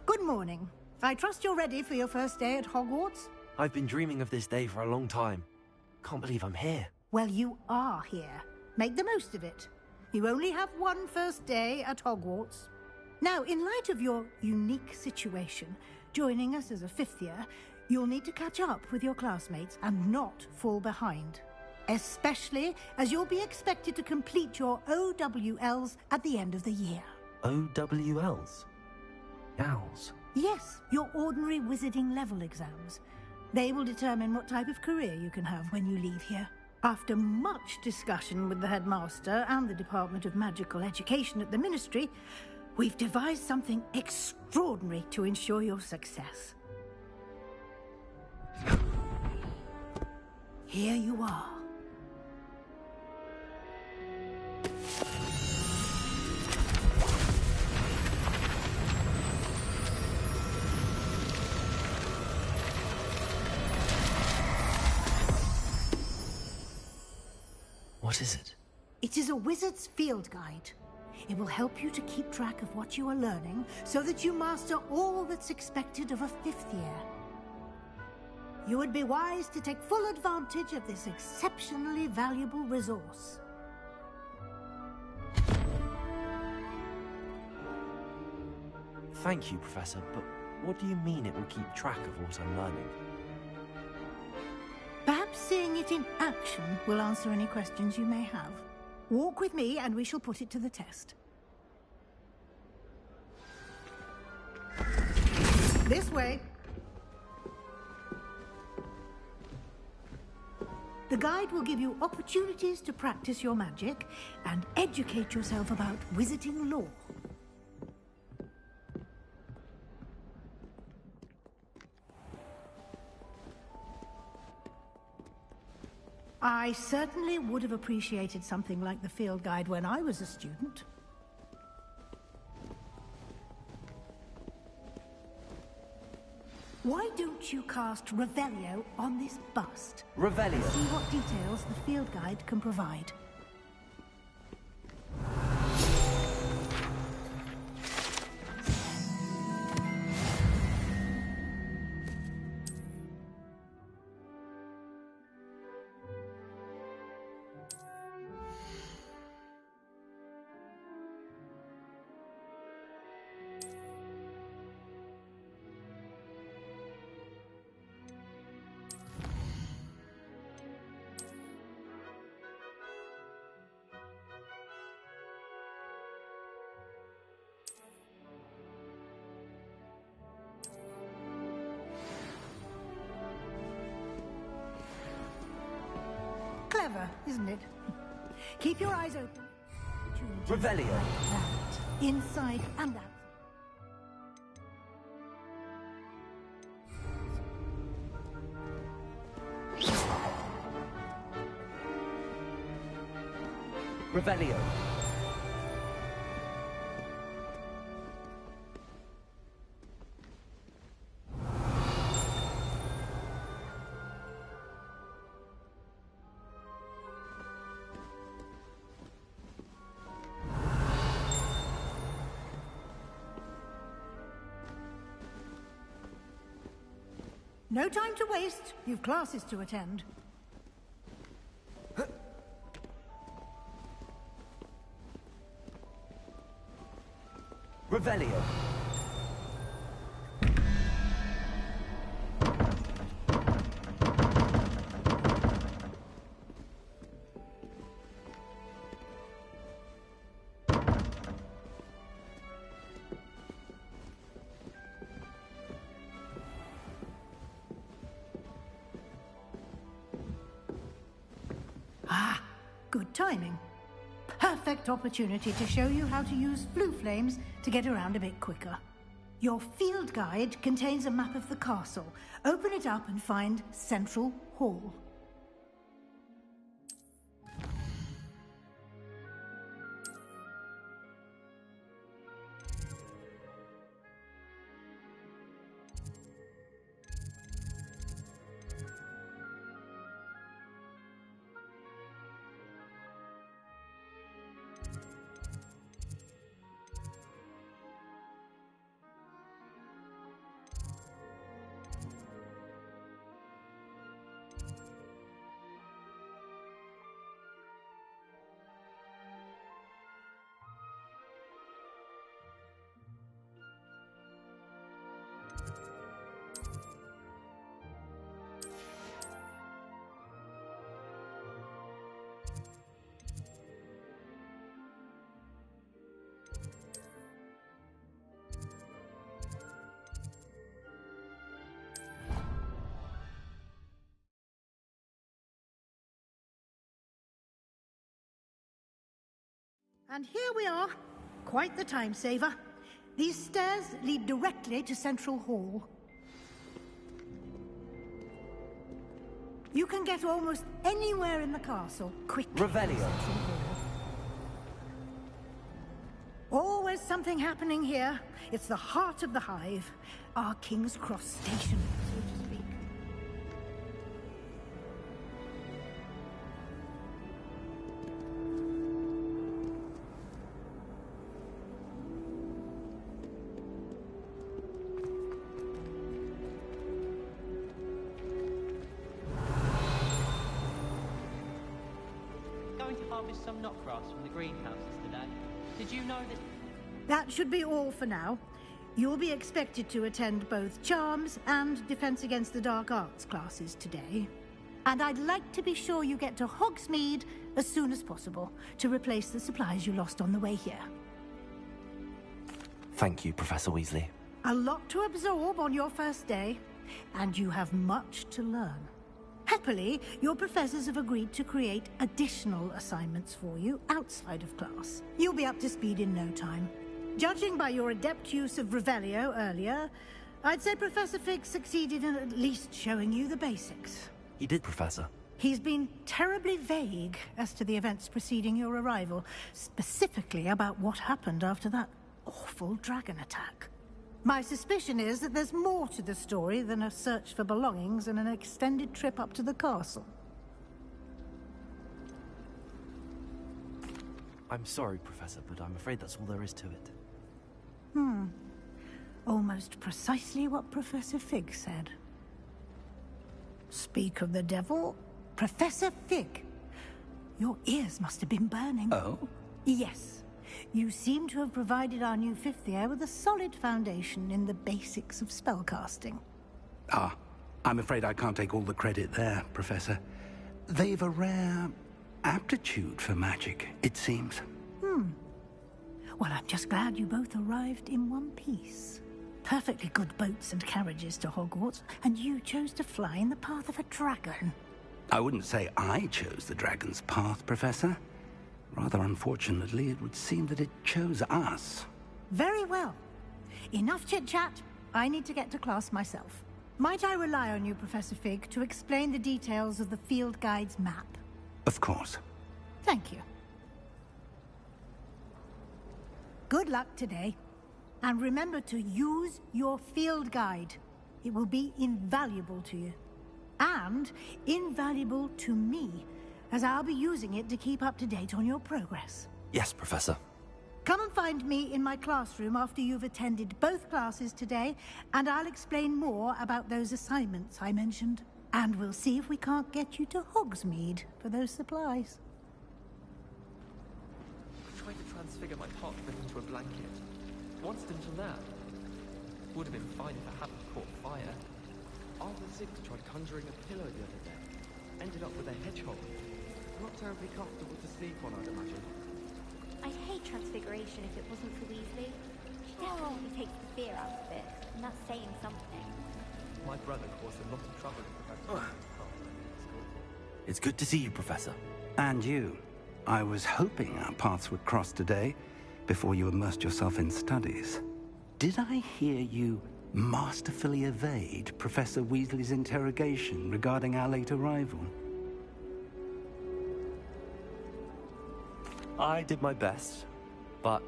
Good morning. I trust you're ready for your first day at Hogwarts? I've been dreaming of this day for a long time. Can't believe I'm here. Well, you are here. Make the most of it. You only have one first day at Hogwarts. Now, in light of your unique situation, joining us as a fifth year, you'll need to catch up with your classmates and not fall behind. Especially as you'll be expected to complete your OWLs at the end of the year. OWLs? Owls? Yes, your ordinary wizarding level exams. They will determine what type of career you can have when you leave here. After much discussion with the headmaster and the Department of Magical Education at the Ministry, We've devised something extraordinary to ensure your success. Here you are. What is it? It is a wizard's field guide. It will help you to keep track of what you are learning so that you master all that's expected of a 5th year. You would be wise to take full advantage of this exceptionally valuable resource. Thank you, Professor, but what do you mean it will keep track of what I'm learning? Perhaps seeing it in action will answer any questions you may have. Walk with me and we shall put it to the test. This way. The guide will give you opportunities to practice your magic and educate yourself about wizarding lore. I certainly would have appreciated something like the field guide when I was a student. Why don't you cast Revelio on this bust? Revelio? See what details the field guide can provide. Clever, isn't it? Keep your eyes open. Revelio. Like that, inside and out. Revelio. No time to waste. You've classes to attend. Revelio. Ah, good timing. Perfect opportunity to show you how to use blue flames to get around a bit quicker. Your field guide contains a map of the castle. Open it up and find Central Hall. And here we are. Quite the time saver. These stairs lead directly to Central Hall. You can get almost anywhere in the castle quickly. Revelio. Always something happening here. It's the heart of the hive. Our King's Cross station, so to speak. Going to harvest some knotgrass from the greenhouses today. Did you know that... That should be all for now. You'll be expected to attend both Charms and Defense Against the Dark Arts classes today. And I'd like to be sure you get to Hogsmeade as soon as possible to replace the supplies you lost on the way here. Thank you, Professor Weasley. A lot to absorb on your first day, and you have much to learn. Happily, your professors have agreed to create additional assignments for you outside of class. You'll be up to speed in no time. Judging by your adept use of Revelio earlier, I'd say Professor Fig succeeded in at least showing you the basics. He did, Professor. He's been terribly vague as to the events preceding your arrival, specifically about what happened after that awful dragon attack. My suspicion is that there's more to the story than a search for belongings and an extended trip up to the castle. I'm sorry, Professor, but I'm afraid that's all there is to it. Almost precisely what Professor Fig said. Speak of the devil, Professor Fig. Your ears must have been burning. Oh? Yes. You seem to have provided our new fifth year with a solid foundation in the basics of spellcasting. Ah, I'm afraid I can't take all the credit there, Professor. They've a rare aptitude for magic, it seems. Well, I'm just glad you both arrived in one piece. Perfectly good boats and carriages to Hogwarts, and you chose to fly in the path of a dragon. I wouldn't say I chose the dragon's path, Professor. Rather unfortunately, it would seem that it chose us. Very well. Enough chit-chat. I need to get to class myself. Might I rely on you, Professor Fig, to explain the details of the field guide's map? Of course. Thank you. Good luck today. And remember to use your field guide. It will be invaluable to you. And invaluable to me, as I'll be using it to keep up to date on your progress. Yes, Professor. Come and find me in my classroom after you've attended both classes today, and I'll explain more about those assignments I mentioned. And we'll see if we can't get you to Hogsmeade for those supplies. I tried to transfigure my parchment into a blanket. Once until now. Would have been fine if it hadn't caught fire. Arthur Six tried conjuring a pillow the other day. Ended up with a hedgehog. Not terribly comfortable to sleep on, I'd imagine. I'd hate transfiguration if it wasn't for Weasley. She definitely takes the fear out of it, and that's saying something. My brother caused a lot of trouble in Professor. It's good to see you, Professor. And you. I was hoping our paths would cross today, before you immersed yourself in studies. Did I hear you masterfully evade Professor Weasley's interrogation regarding our late arrival? I did my best, but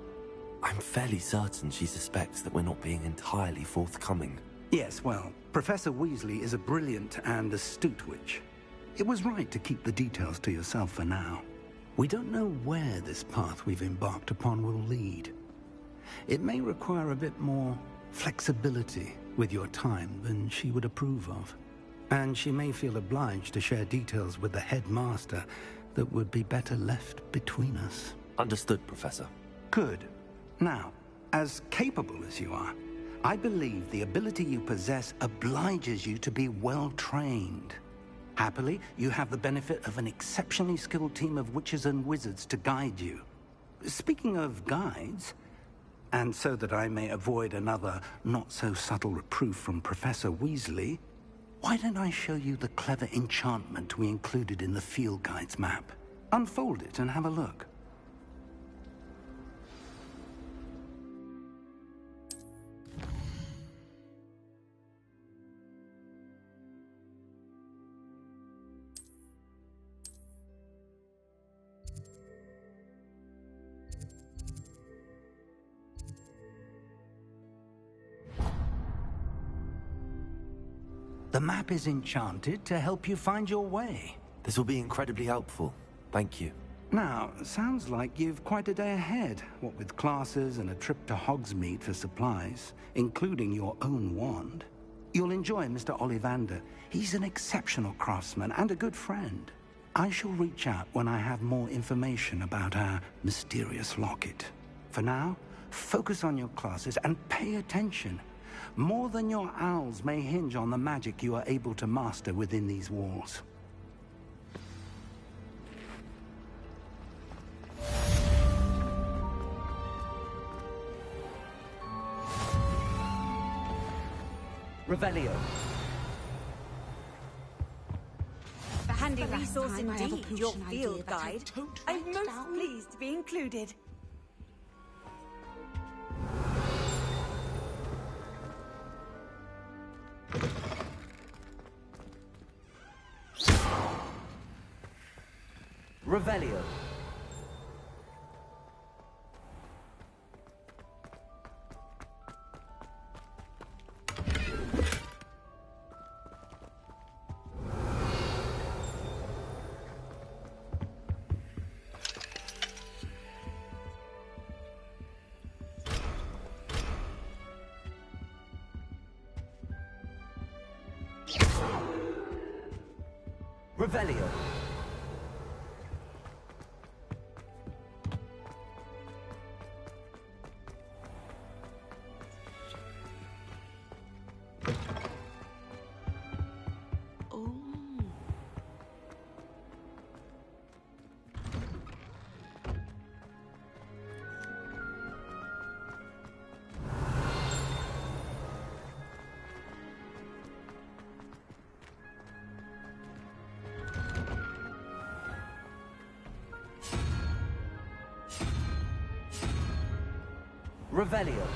I'm fairly certain she suspects that we're not being entirely forthcoming. Yes, well, Professor Weasley is a brilliant and astute witch. It was right to keep the details to yourself for now. We don't know where this path we've embarked upon will lead. It may require a bit more flexibility with your time than she would approve of. And she may feel obliged to share details with the headmaster that would be better left between us. Understood, Professor. Good. Now, as capable as you are, I believe the ability you possess obliges you to be well-trained. Happily, you have the benefit of an exceptionally skilled team of witches and wizards to guide you. Speaking of guides, and so that I may avoid another not-so-subtle reproof from Professor Weasley, why don't I show you the clever enchantment we included in the field guide's map? Unfold it and have a look. The map is enchanted to help you find your way. This will be incredibly helpful. Thank you. Now, sounds like you've quite a day ahead, what with classes and a trip to Hogsmeade for supplies, including your own wand. You'll enjoy Mr. Ollivander. He's an exceptional craftsman and a good friend. I shall reach out when I have more information about our mysterious locket. For now, focus on your classes and pay attention. More than your owls may hinge on the magic you are able to master within these walls. Revelio. A handy resource indeed, your field guide. I'm most pleased to be included. Revelio. Revelio. Revelio.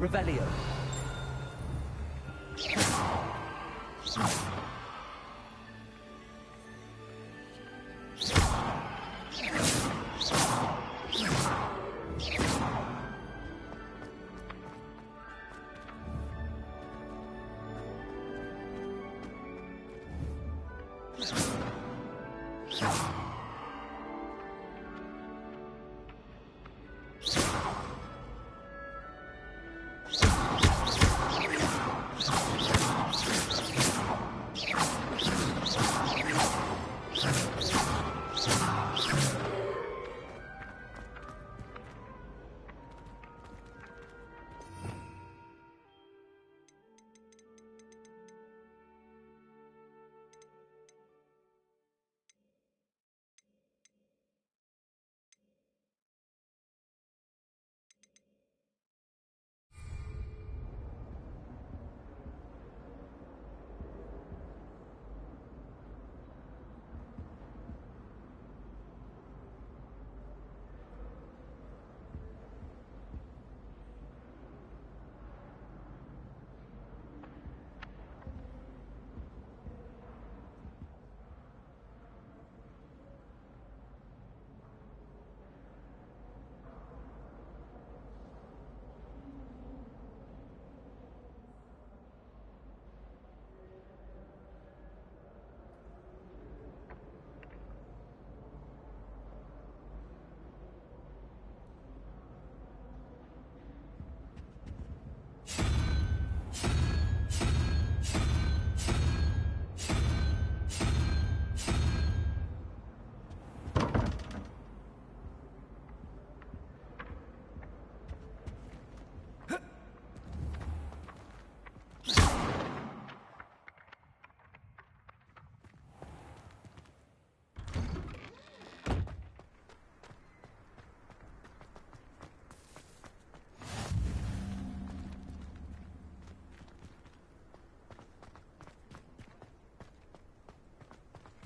Revelio.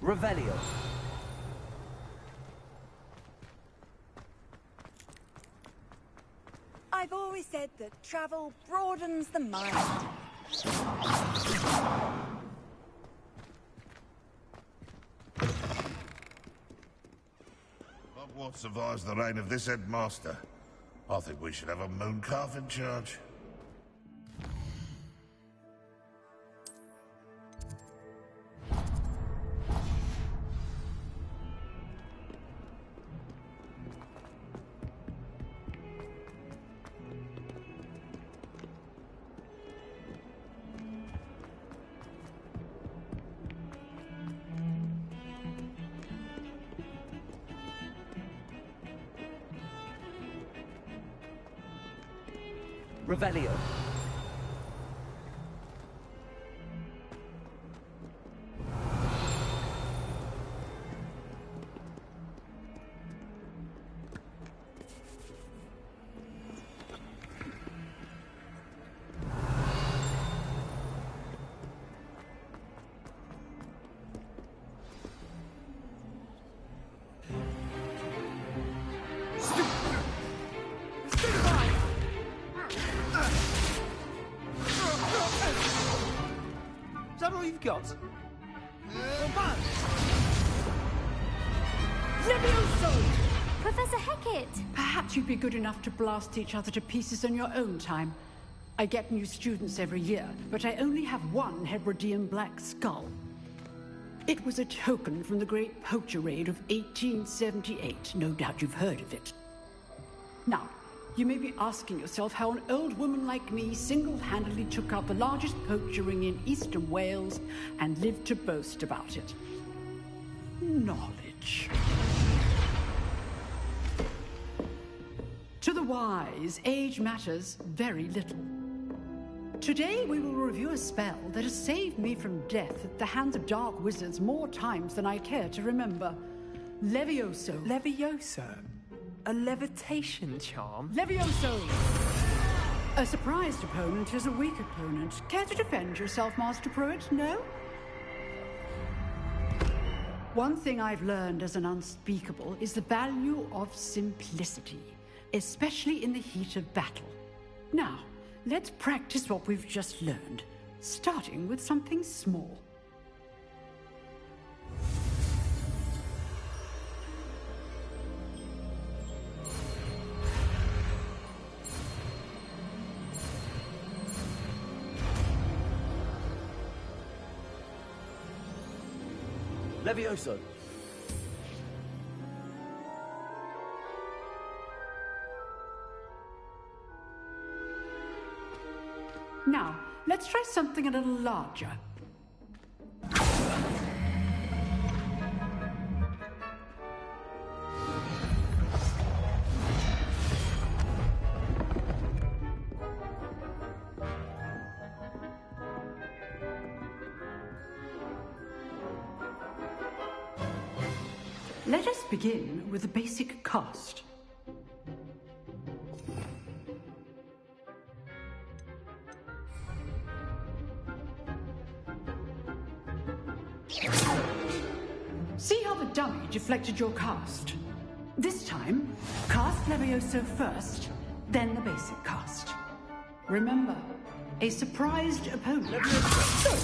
Revelio. I've always said that travel broadens the mind. Hogwarts survives the reign of this headmaster. I think we should have a mooncalf in charge. Revelio. Is that all you've got? Levioso! Professor Hecat! Perhaps you'd be good enough to blast each other to pieces on your own time. I get new students every year, but I only have one Hebridean black skull. It was a token from the Great Poacher Raid of 1878. No doubt you've heard of it. Now, you may be asking yourself how an old woman like me single-handedly took out the largest poacher ring in eastern Wales and lived to boast about it. Knowledge. To the wise, age matters very little. Today we will review a spell that has saved me from death at the hands of dark wizards more times than I care to remember. Levioso. Levioso? A levitation charm? Levioso! A surprised opponent is a weak opponent. Care to defend yourself, Master Pruitt? No? One thing I've learned as an unspeakable is the value of simplicity, especially in the heat of battle. Now, let's practice what we've just learned, starting with something small. Levioso. Now, let's try something a little larger. Let us begin with the basic cast. See how the dummy deflected your cast? This time, cast Levioso first, then the basic cast. Remember, a surprised opponent. Good.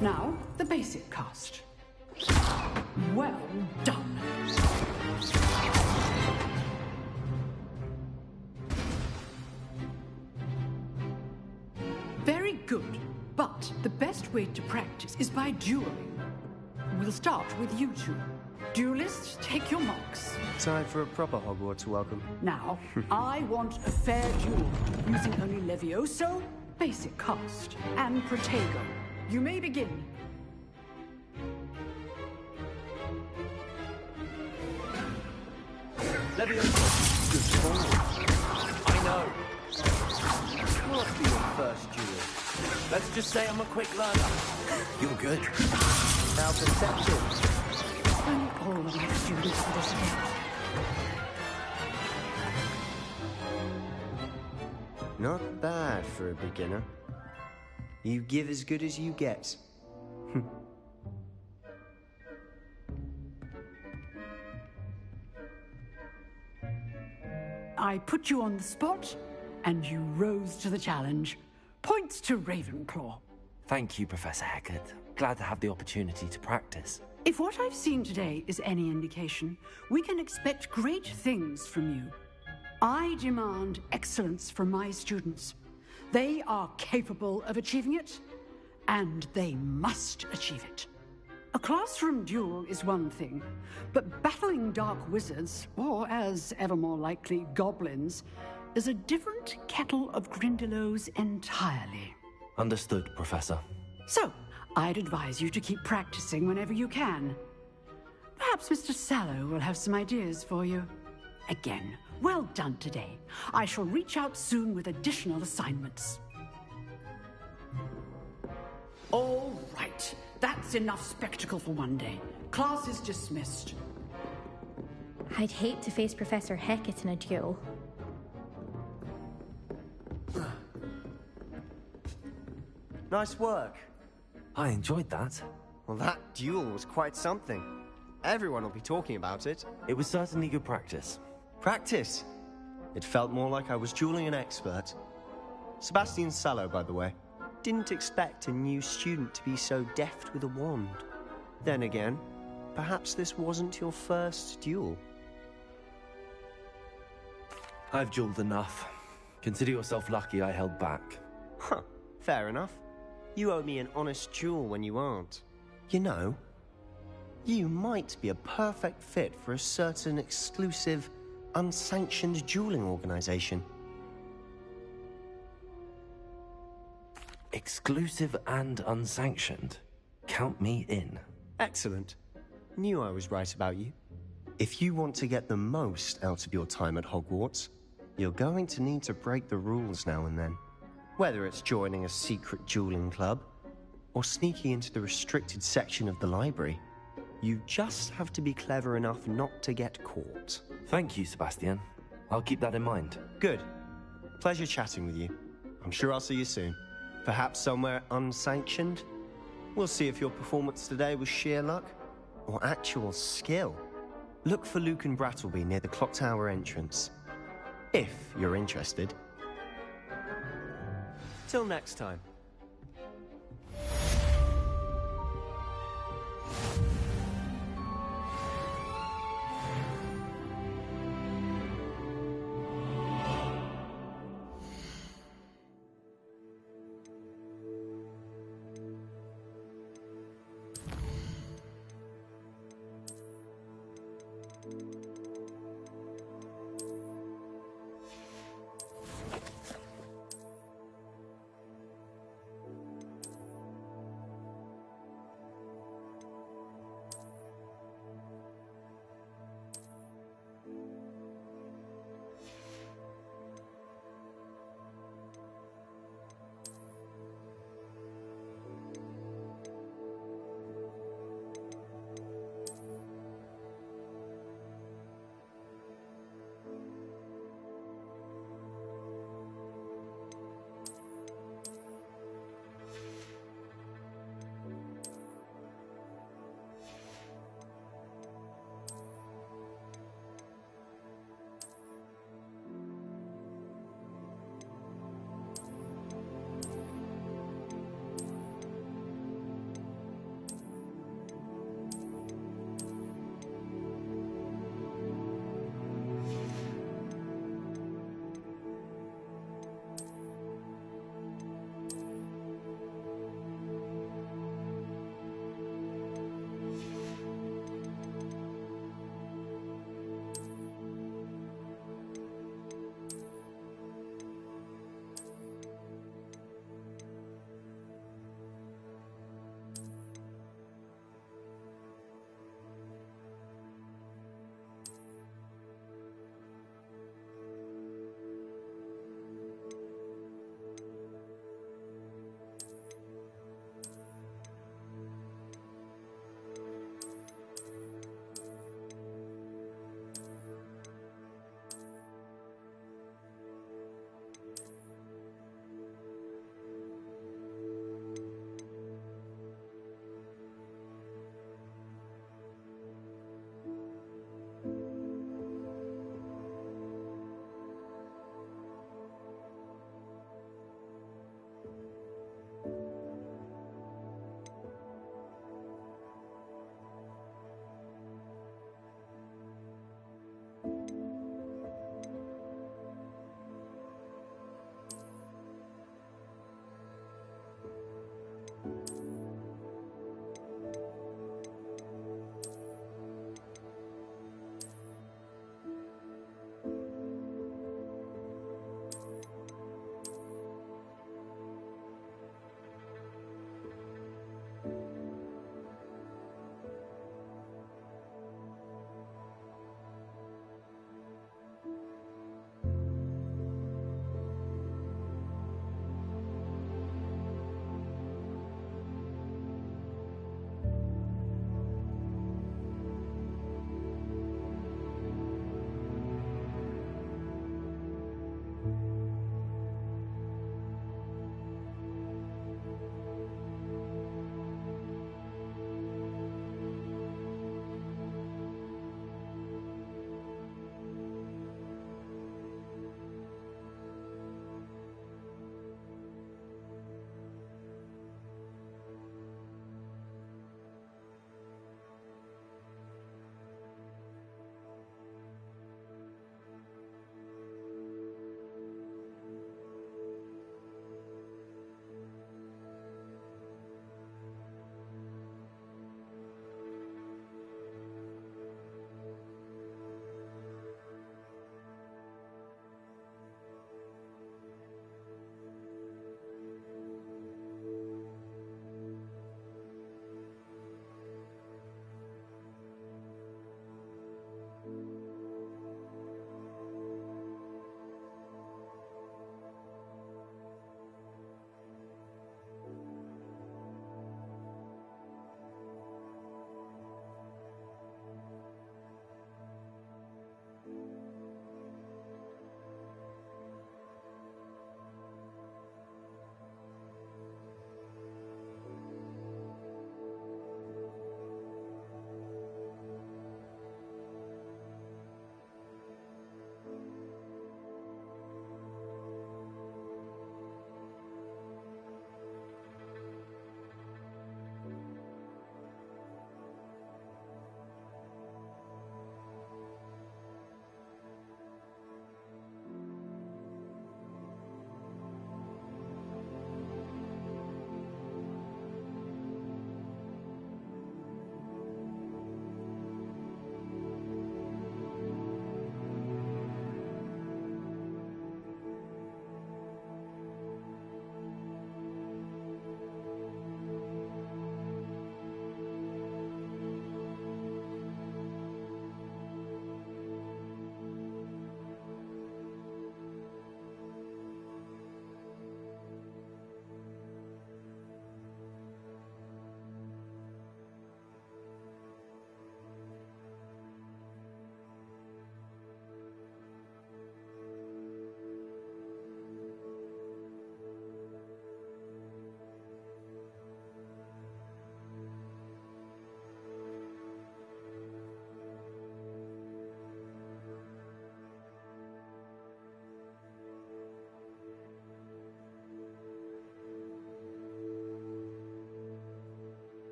Now, the basic cast. Well done. Very good, but the best way to practice is by dueling. We'll start with you two. Duelists, take your marks. Time for a proper Hogwarts welcome. Now, I want a fair duel, using only Levioso, basic cast, and Protego. You may begin. Levioso. Good call. I know. Must be your first duel. Let's just say I'm a quick learner. You're good. Now perception. Only all of my students for this event. Not bad for a beginner. You give as good as you get. I put you on the spot, and you rose to the challenge. Points to Ravenclaw. Thank you, Professor Hecat. Glad to have the opportunity to practice. If what I've seen today is any indication, we can expect great things from you. I demand excellence from my students. They are capable of achieving it, and they must achieve it. A classroom duel is one thing, but battling dark wizards, or as ever more likely, goblins, is a different kettle of Grindylows entirely. Understood, Professor. So, I'd advise you to keep practicing whenever you can. Perhaps Mr. Sallow will have some ideas for you. Again, well done today. I shall reach out soon with additional assignments. All right. That's enough spectacle for one day. Class is dismissed. I'd hate to face Professor Hecat in a duel. Nice work. I enjoyed that. Well, that duel was quite something. Everyone will be talking about it. It was certainly good practice. Practice? It felt more like I was dueling an expert. Sebastian Sallow, by the way. Didn't expect a new student to be so deft with a wand. Then again, perhaps this wasn't your first duel. I've dueled enough. Consider yourself lucky I held back. Huh, fair enough. You owe me an honest duel when you aren't. You know, you might be a perfect fit for a certain exclusive, unsanctioned dueling organization. Exclusive and unsanctioned. Count me in. Excellent. Knew I was right about you. If you want to get the most out of your time at Hogwarts, you're going to need to break the rules now and then. Whether it's joining a secret dueling club, or sneaking into the restricted section of the library, you just have to be clever enough not to get caught. Thank you, Sebastian. I'll keep that in mind. Good. Pleasure chatting with you. I'm sure I'll see you soon. Perhaps somewhere unsanctioned? We'll see if your performance today was sheer luck or actual skill. Look for Luke and Brattleby near the clock tower entrance. If you're interested. Till next time.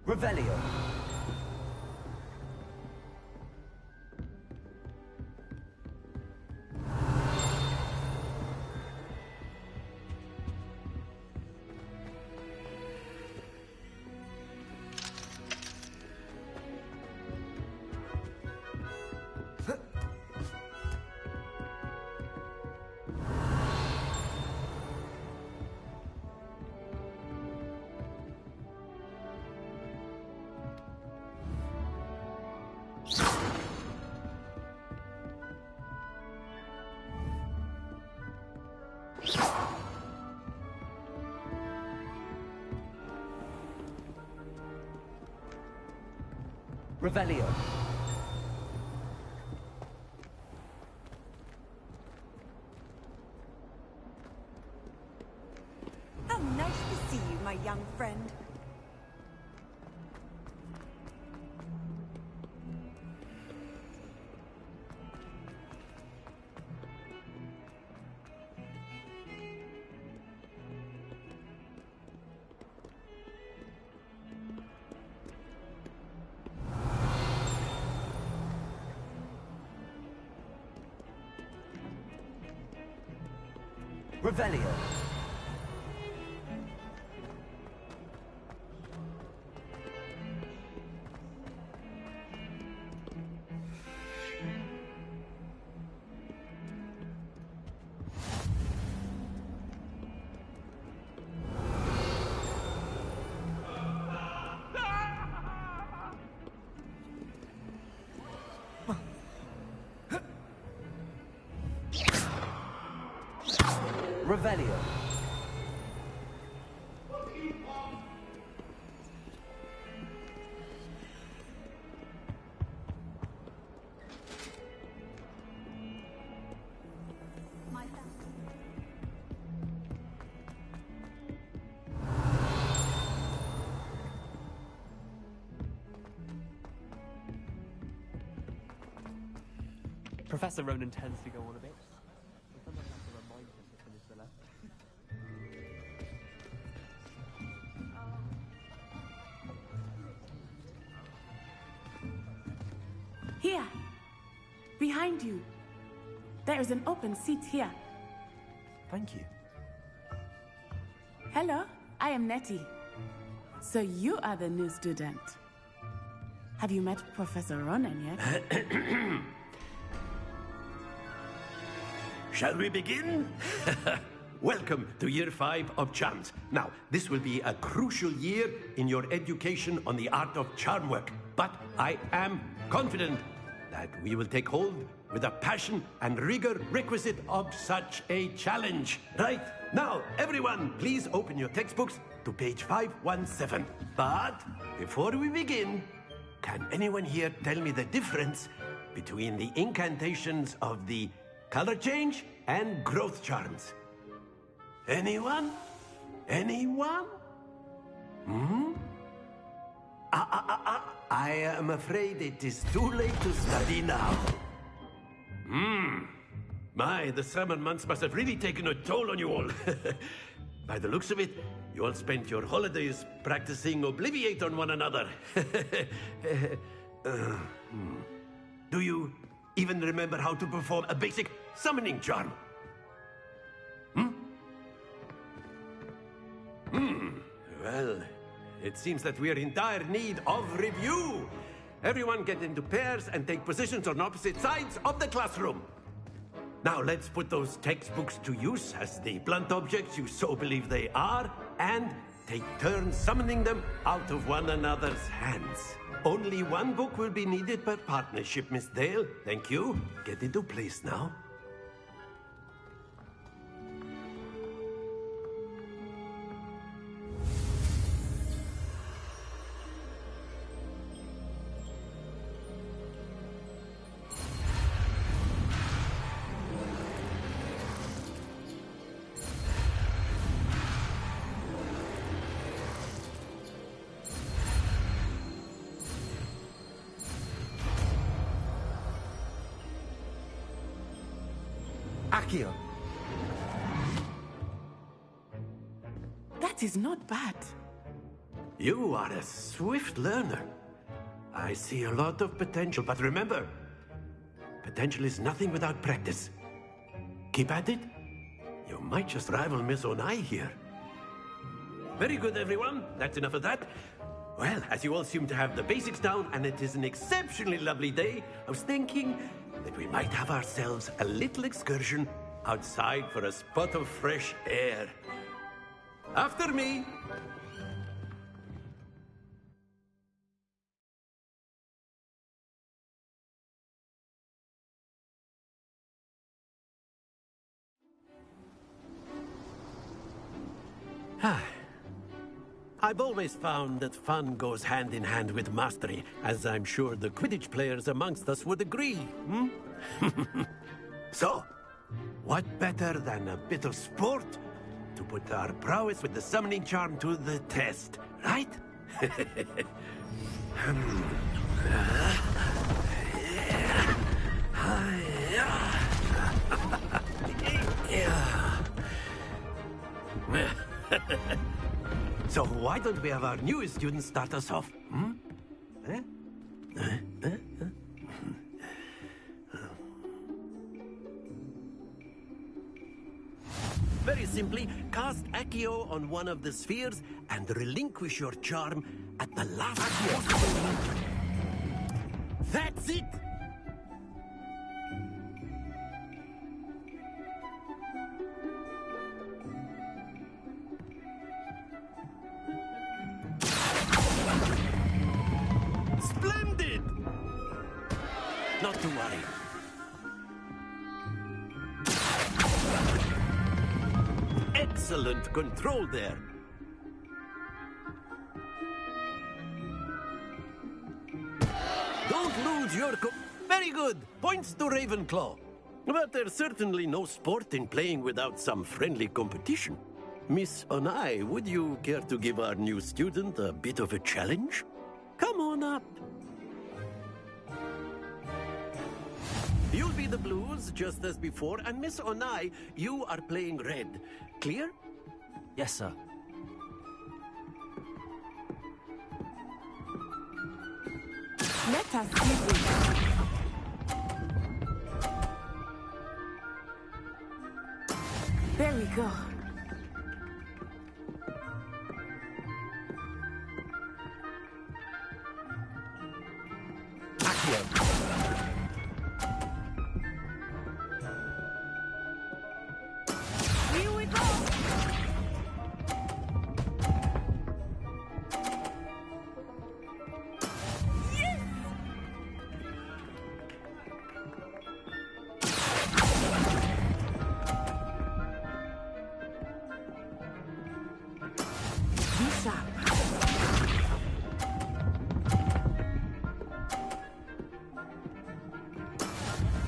Revelio. Revelio. How nice to see you, my young friend. Revelio. Revelio. Professor Ronan tends to go on a bit. But someone has to remind him to finish the lesson. Here, behind you. There is an open seat here. Thank you. Hello, I am Nettie. So you are the new student. Have you met Professor Ronan yet? Shall we begin? Welcome to Year 5 of Charms. Now, this will be a crucial year in your education on the art of charm work. But I am confident that we will take hold with the passion and rigor requisite of such a challenge. Right, now, everyone, please open your textbooks to page 517. But before we begin, can anyone here tell me the difference between the incantations of the color change and growth charms? Anyone? Anyone? I am afraid it is too late to study now. My, the summer months must have really taken a toll on you all. By the looks of it, you all spent your holidays practicing Obliviate on one another. Do you even remember how to perform a basic summoning charm? Well, it seems that we are in dire need of review. Everyone get into pairs and take positions on opposite sides of the classroom. Now let's put those textbooks to use as the blunt objects you so believe they are, and take turns summoning them out of one another's hands. Only one book will be needed per partnership, Miss Dale. Thank you. Get into place now. Accio. That is not bad. You are a swift learner. I see a lot of potential, but remember, potential is nothing without practice. Keep at it. You might just rival Miss Onai here. Very good, everyone. That's enough of that. Well, as you all seem to have the basics down, and it is an exceptionally lovely day, I was thinking that we might have ourselves a little excursion outside for a spot of fresh air. After me. I've always found that fun goes hand in hand with mastery, as I'm sure the Quidditch players amongst us would agree, hmm? So, what better than a bit of sport to put our prowess with the summoning charm to the test, right? So why don't we have our newest student start us off? Hmm? Very simply, cast Accio on one of the spheres and relinquish your charm at the last possible moment. That's it! Splendid! Not to worry. Excellent control there. Don't lose your Very good. Points to Ravenclaw. But there's certainly no sport in playing without some friendly competition. Miss Onai, would you care to give our new student a bit of a challenge? Come on up. You'll be the blues, just as before, and Miss Onai, you are playing red. Clear? Yes, sir. Let us begin. There we go. Here we go!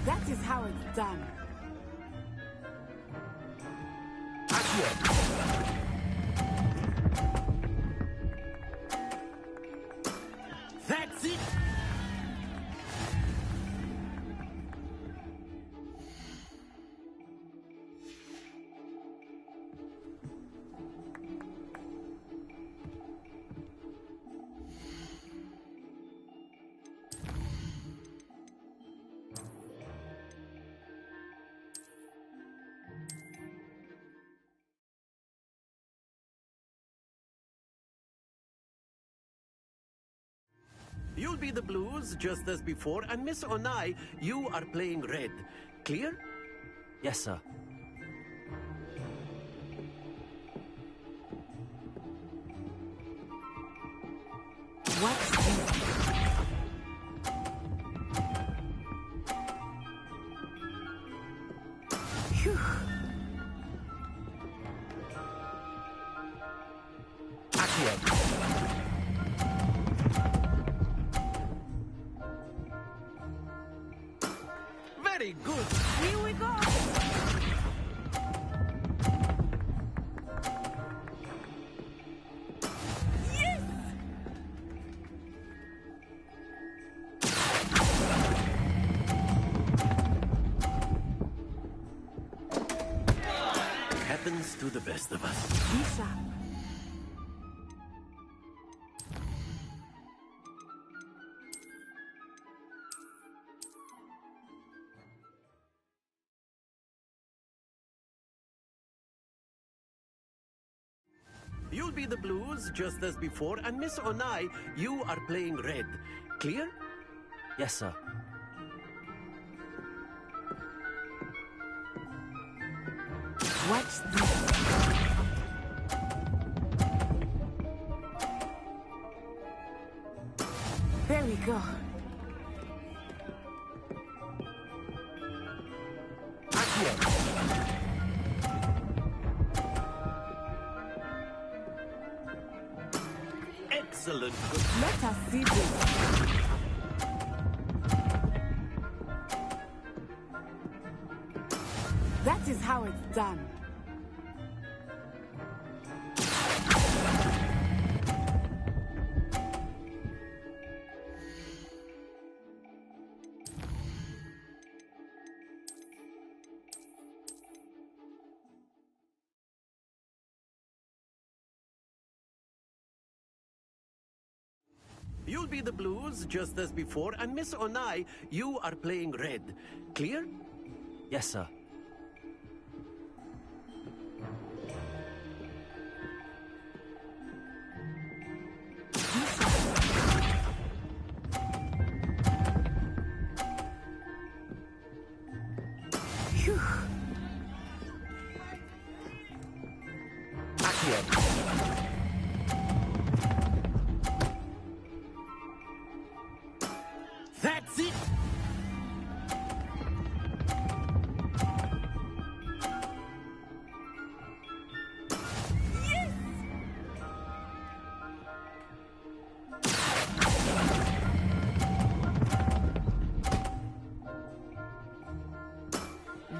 That is how it's done. That's it! You'll be the blues, just as before, and Miss Onai, you are playing red. Clear? Yes, sir. What's this? Phew. Very good. Here we go! Yes! Happens to the best of us. Be sharp. You'll be the blues, just as before, and Miss Onai, you are playing red. Clear? Yes, sir. Watch this. There we go. Excellent. Let us see this. That is how it's done. You'll be the blues, just as before, and Miss Onai, you are playing red. Clear? Yes, sir. That's it! Yes!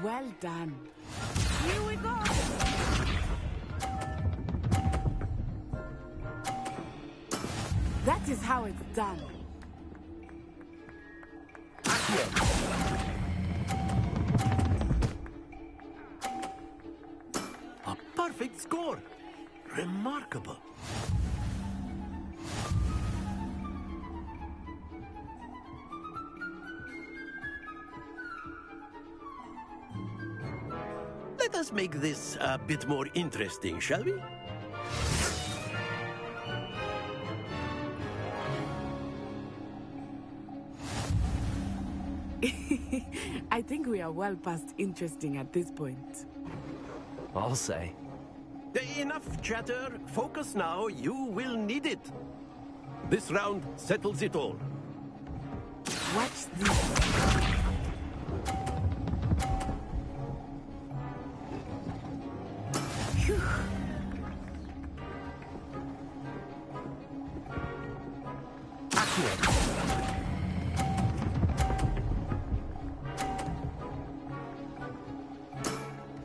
Well done. Here we go. That is how it's done. A perfect score. Remarkable. Let us make this a bit more interesting, shall we? I think we are well past interesting at this point. I'll say. Enough chatter. Focus now. You will need it. This round settles it all. Watch this.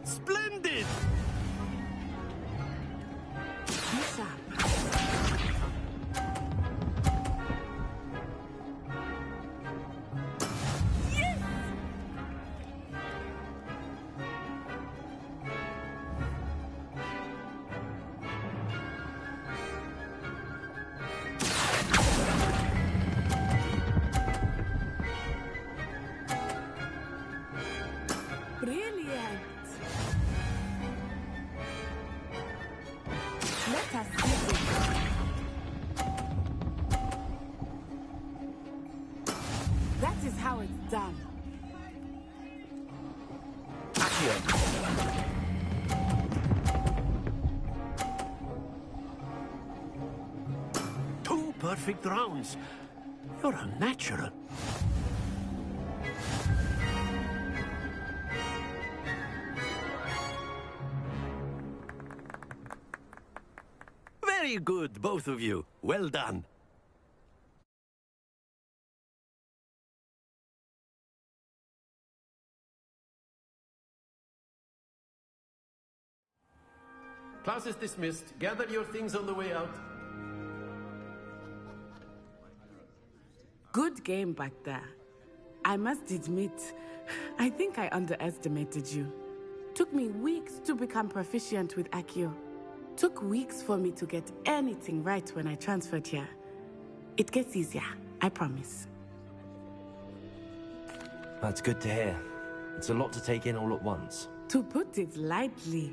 Splendid! Brilliant! Let us see this. That is how it's done. Two perfect rounds. You're a natural. Very good, both of you. Well done. Class is dismissed. Gather your things on the way out. Good game back there. I must admit, I think I underestimated you. Took me weeks to become proficient with Accio. Took weeks for me to get anything right when I transferred here. It gets easier, I promise. That's good to hear. It's a lot to take in all at once. To put it lightly,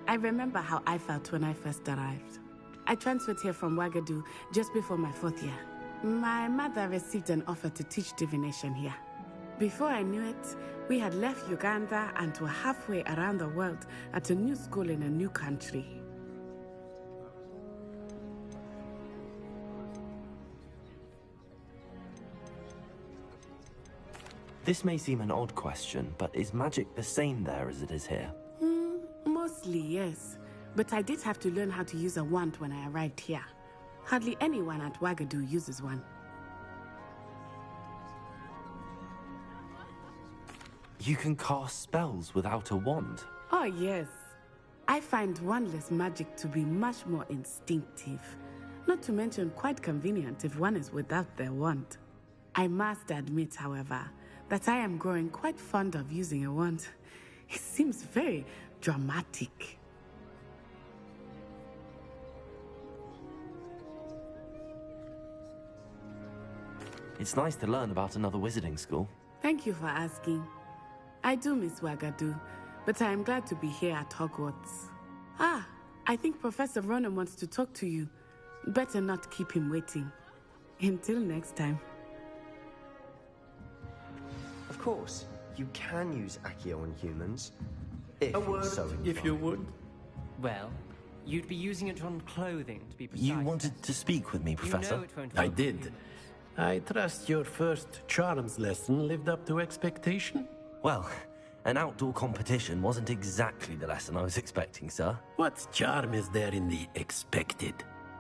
I remember how I felt when I first arrived. I transferred here from Wagadu just before my 4th year. My mother received an offer to teach divination here. Before I knew it, we had left Uganda and were halfway around the world at a new school in a new country. This may seem an odd question, but is magic the same there as it is here? Mostly, yes. But I did have to learn how to use a wand when I arrived here. Hardly anyone at Wagadu uses one. You can cast spells without a wand? Oh, yes. I find wandless magic to be much more instinctive. Not to mention quite convenient if one is without their wand. I must admit, however, that I am growing quite fond of using a wand. It seems very dramatic. It's nice to learn about another wizarding school. Thank you for asking. I do miss Wagadu, but I am glad to be here at Hogwarts. Ah, I think Professor Ronan wants to talk to you. Better not keep him waiting. Until next time. Of course, you can use Accio on humans. If A word, it's so if you would. Well, you'd be using it on clothing, to be precise. You wanted to speak with me, Professor? You know it won't I work. did. I trust your first charms lesson lived up to expectation? Well, an outdoor competition wasn't exactly the lesson I was expecting, sir. What charm is there in the expected?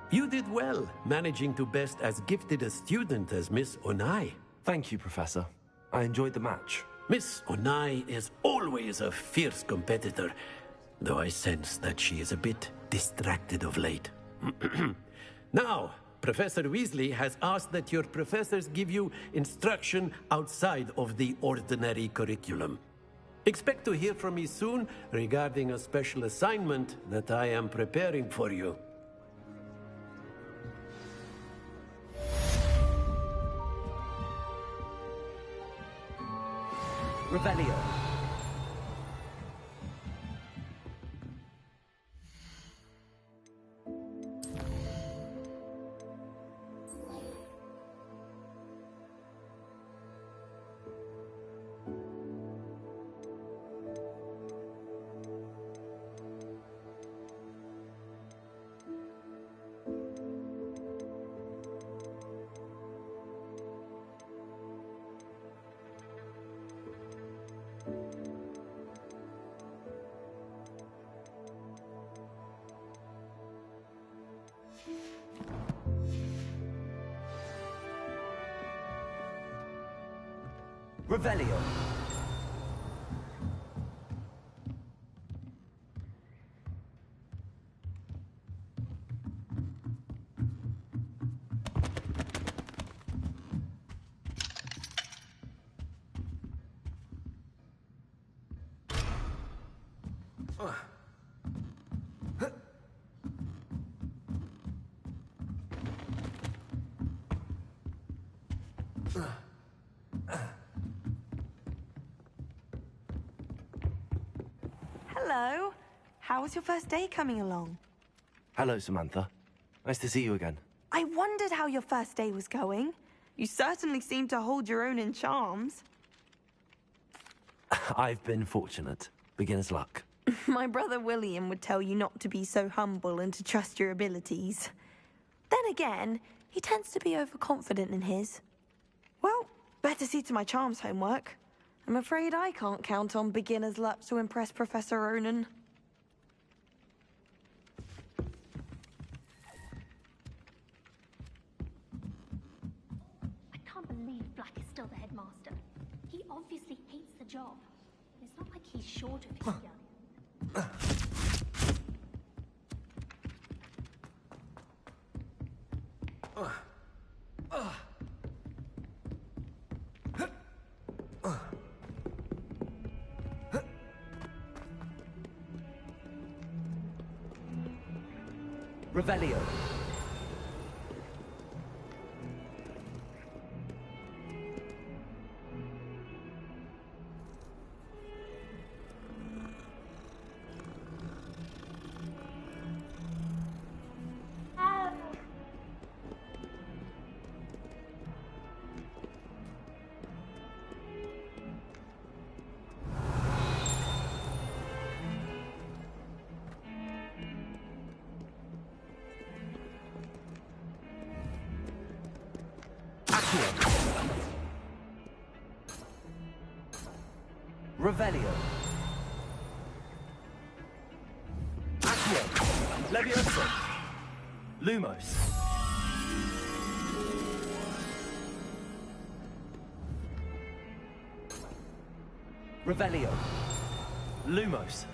You did well, managing to best as gifted a student as Miss Onai. Thank you, Professor. I enjoyed the match. Miss Onai is always a fierce competitor, though I sense that she is a bit distracted of late. Now, Professor Weasley has asked that your professors give you instruction outside of the ordinary curriculum. Expect to hear from me soon regarding a special assignment that I am preparing for you. Revelio. Revelio. Hello. How was your first day coming along? Hello, Samantha. Nice to see you again. I wondered how your first day was going. You certainly seem to hold your own in charms. I've been fortunate. Beginner's luck. My brother William would tell you not to be so humble and to trust your abilities. Then again, he tends to be overconfident in his. Well, better see to my charms homework. I'm afraid I can't count on beginner's luck to impress Professor Ronan. I can't believe Black is still the headmaster. He obviously hates the job. It's not like he's short of his young. Revelio. Accio. Revelio. Accio. Levioso. Lumos. Revelio. Lumos.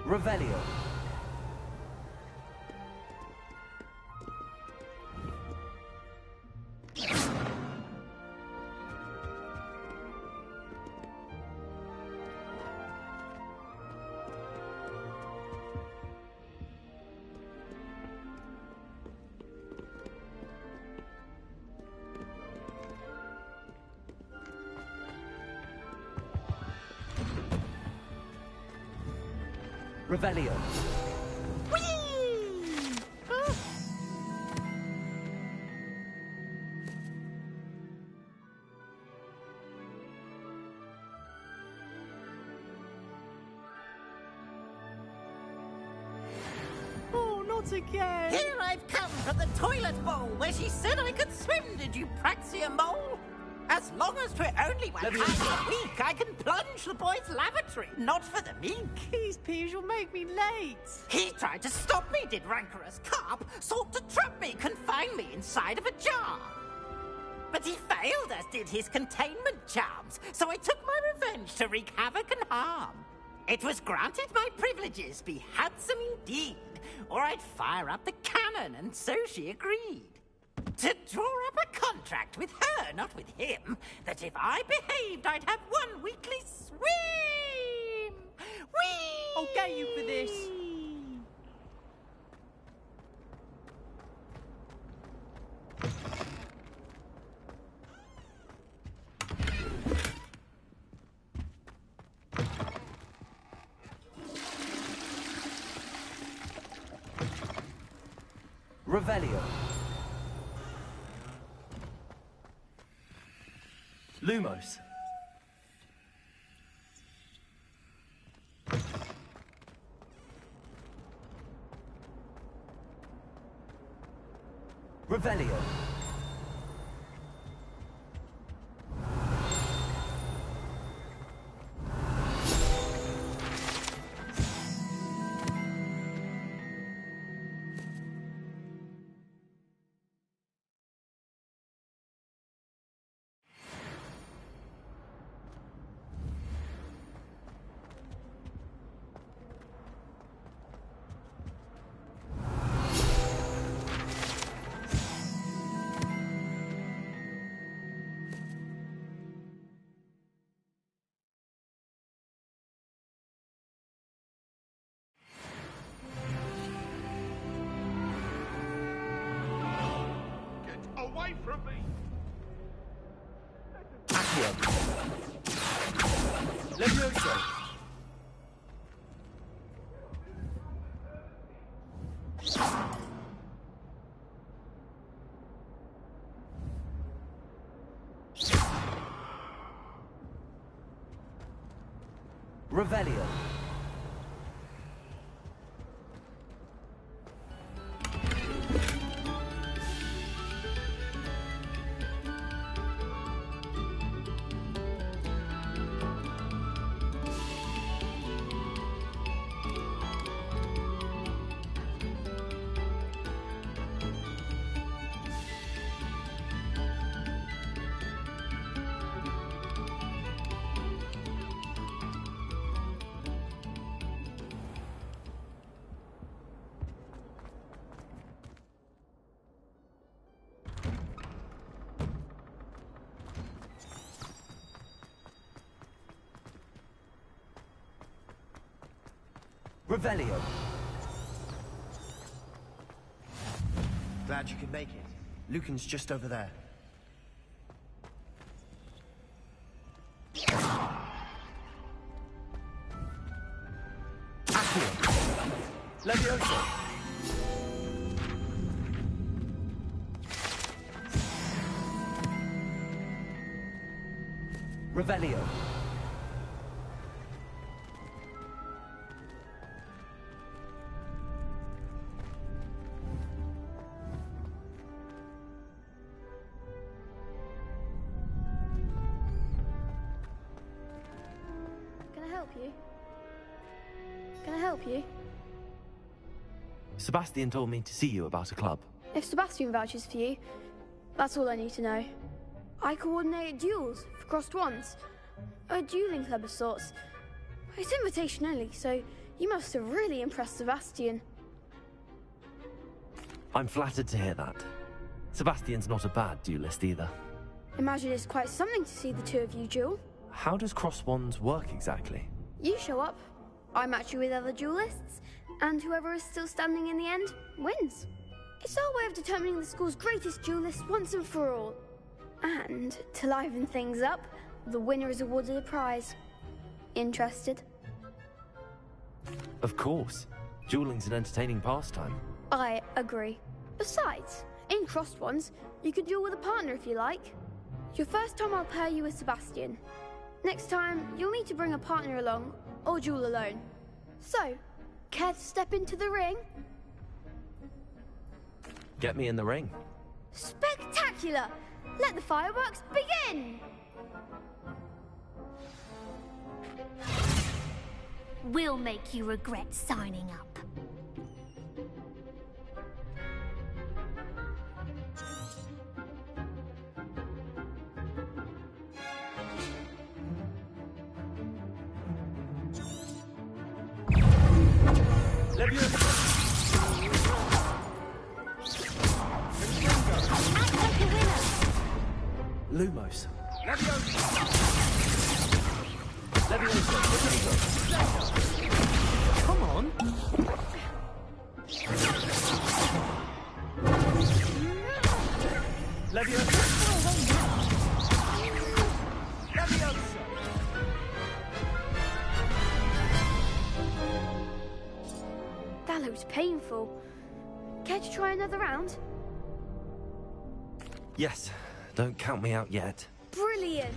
Revelio. Revelio. Oh, not again! Here I've come from the toilet bowl where she said I could swim, did you praxia mole? As long as 'twere only one time a week, I can plunge the boy's lavatory, not for the meek. Please, Peeves, you'll make me late. He tried to stop me, did rancorous carp, sought to trap me, confine me inside of a jar. But he failed, as did his containment charms, so I took my revenge to wreak havoc and harm. It was granted my privileges be handsome indeed, or I'd fire up the cannon, and so she agreed. To draw up a contract with her, not with him, that if I behaved, I'd have one weekly swim! Whee! I'll get you for this. Revelio. Lumos. Revelio. Away from me! Accio. Levioso. Revelio. Revelio. Glad you could make it. Lucan's just over there. Accio. Levioso. Revelio. Can I help you? Sebastian told me to see you about a club. If Sebastian vouches for you, that's all I need to know. I coordinate duels for crossed wands. A dueling club of sorts. It's invitation only, so you must have really impressed Sebastian. I'm flattered to hear that. Sebastian's not a bad duelist either. Imagine it's quite something to see the two of you duel. How does cross wands work exactly? You show up, I match you with other duelists, and whoever is still standing in the end wins. It's our way of determining the school's greatest duelist once and for all. And to liven things up, the winner is awarded a prize. Interested? Of course. Dueling's an entertaining pastime. I agree. Besides, in crossed ones, you can duel with a partner if you like. Your first time I'll pair you with Sebastian. Next time, you'll need to bring a partner along, or duel alone. So, care to step into the ring? Get me in the ring. Spectacular! Let the fireworks begin! We'll make you regret signing up. Lumos. Come on. That looks painful. Care to try another round? Yes, don't count me out yet. Brilliant!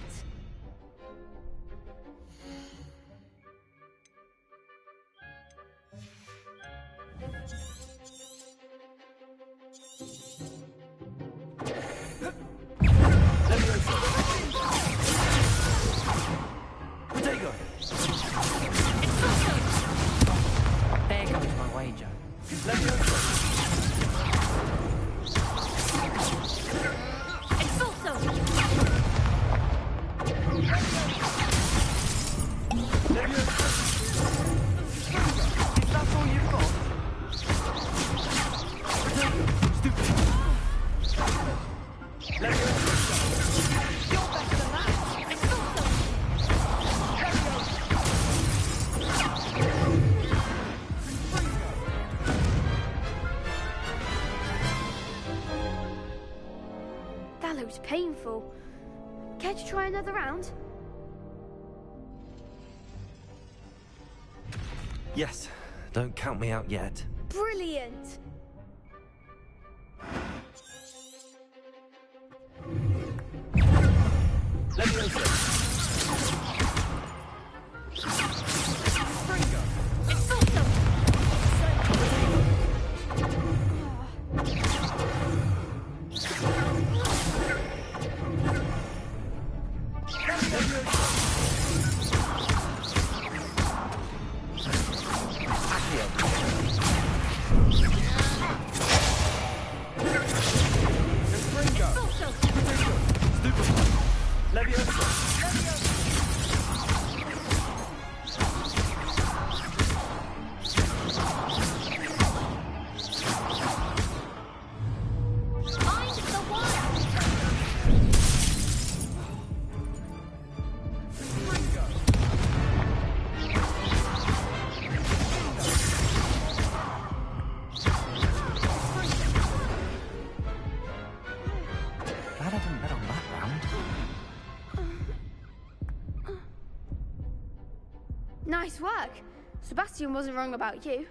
There goes my wager. That looks painful. Care to try another round? Yes, don't count me out yet. Brilliant! Bastion wasn't wrong about you.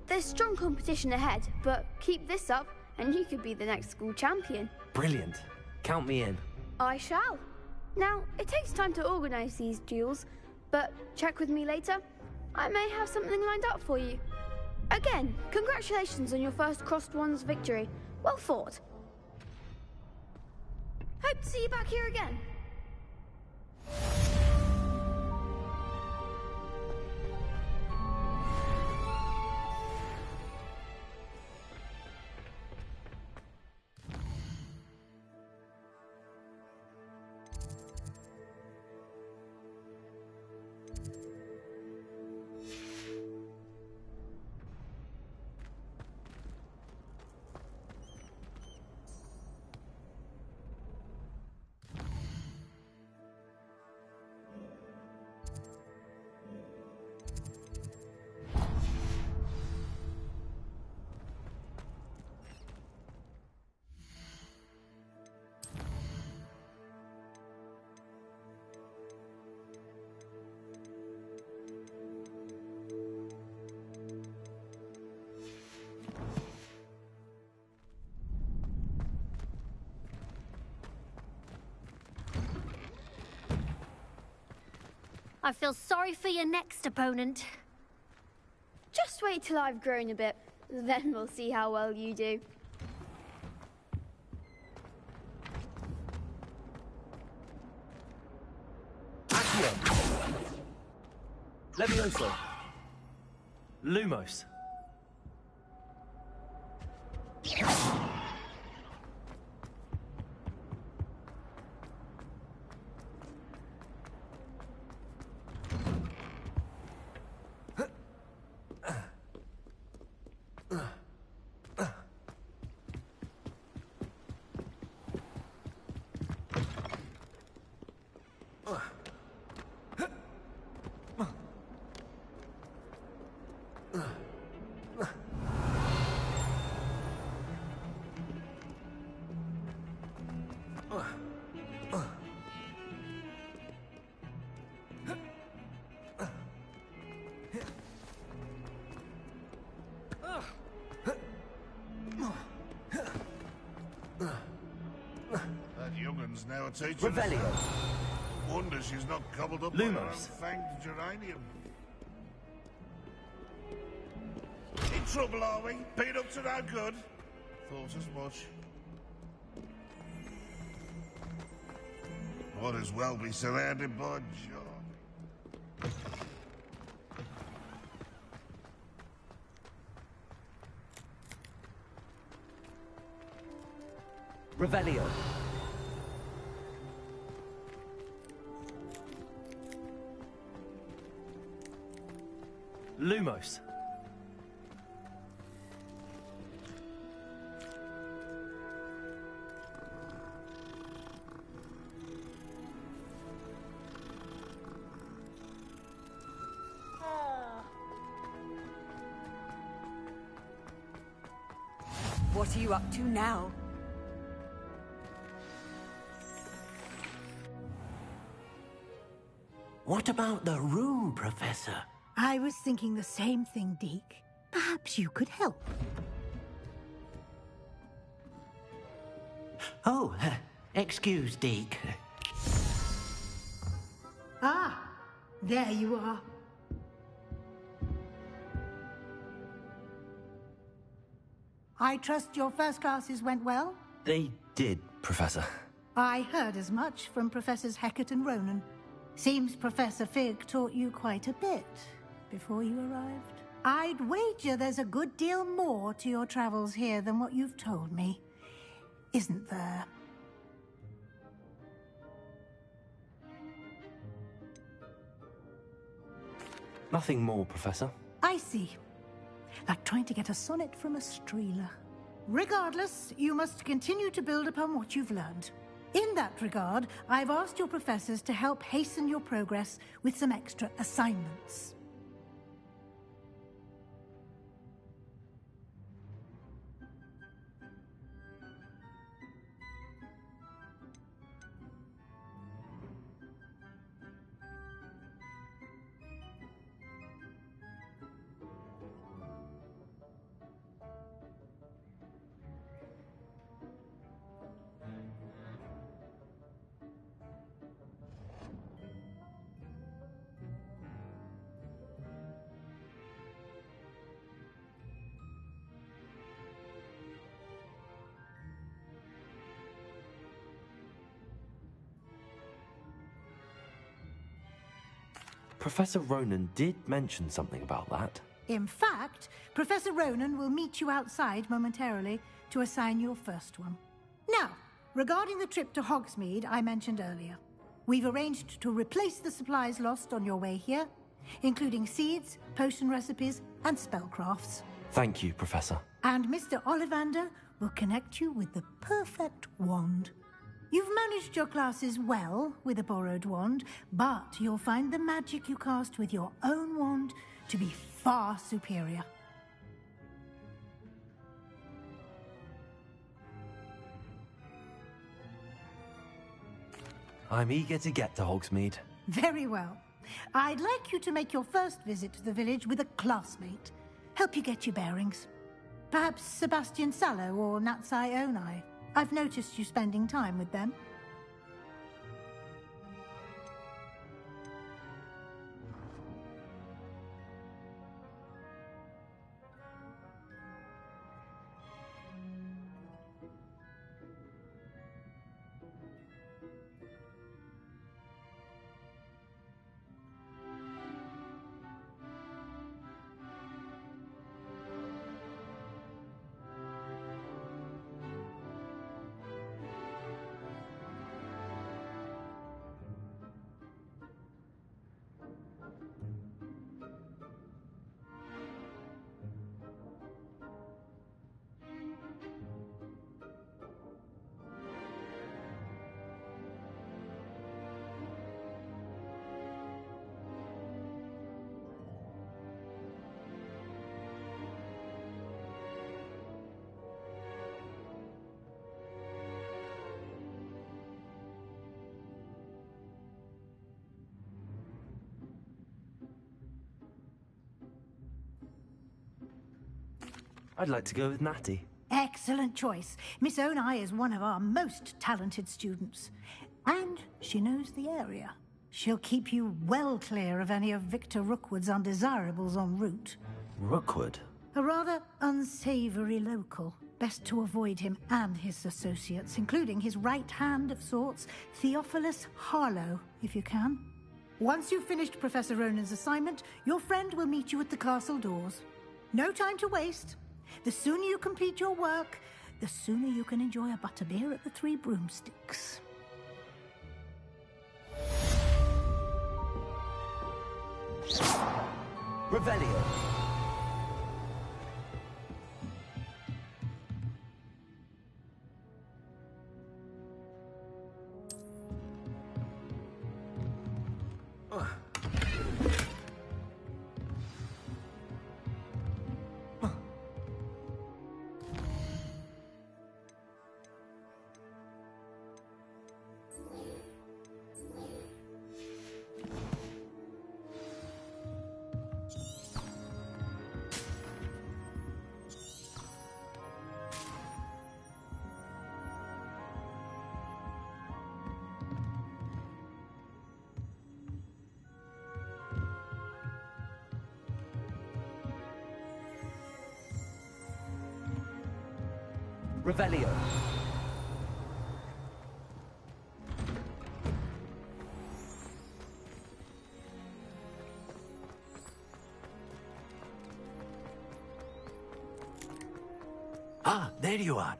There's strong competition ahead, but keep this up and you could be the next school champion. Brilliant. Count me in. I shall. Now, it takes time to organise these duels, but check with me later. I may have something lined up for you. Again, congratulations on your first Crossed Wands victory. Well fought. Hope to see you back here again. I feel sorry for your next opponent. Just wait till I've grown a bit, then we'll see how well you do. Accio. Levioso. Lumos. Now a teacher. Revelio. Wonder she's not cobbled up Lumos. by her fanged geranium. In trouble, are we? Peanuts are no good. Thought as much. Might as well be surrounded by joy. Revelio. Lumos. What are you up to now? What about the room, Professor? I was thinking the same thing, Deke. Perhaps you could help. Oh, excuse, Deke. Ah, there you are. I trust your first classes went well? They did, Professor. I heard as much from Professors Hecat and Ronan. Seems Professor Fig taught you quite a bit before you arrived. I'd wager there's a good deal more to your travels here than what you've told me. Isn't there? Nothing more, Professor. I see. Like trying to get a sonnet from a streeler. Regardless, you must continue to build upon what you've learned. In that regard, I've asked your professors to help hasten your progress with some extra assignments. Professor Ronan did mention something about that. In fact, Professor Ronan will meet you outside momentarily to assign your first one. Now, regarding the trip to Hogsmeade I mentioned earlier, we've arranged to replace the supplies lost on your way here, including seeds, potion recipes, and spellcrafts. Thank you, Professor. And Mr. Ollivander will connect you with the perfect wand. You've managed your classes well with a borrowed wand, but you'll find the magic you cast with your own wand to be far superior. I'm eager to get to Hogsmeade. Very well. I'd like you to make your first visit to the village with a classmate. Help you get your bearings. Perhaps Sebastian Sallow or Natsai Onai. I've noticed you spending time with them. I'd like to go with Natty. Excellent choice. Miss Onai is one of our most talented students. And she knows the area. She'll keep you well clear of any of Victor Rookwood's undesirables en route. Rookwood? A rather unsavory local. Best to avoid him and his associates, including his right hand of sorts, Theophilus Harlow, if you can. Once you've finished Professor Ronan's assignment, your friend will meet you at the castle doors. No time to waste. The sooner you complete your work, the sooner you can enjoy a butterbeer at the Three Broomsticks. Revelio. Revelio. Ah, there you are.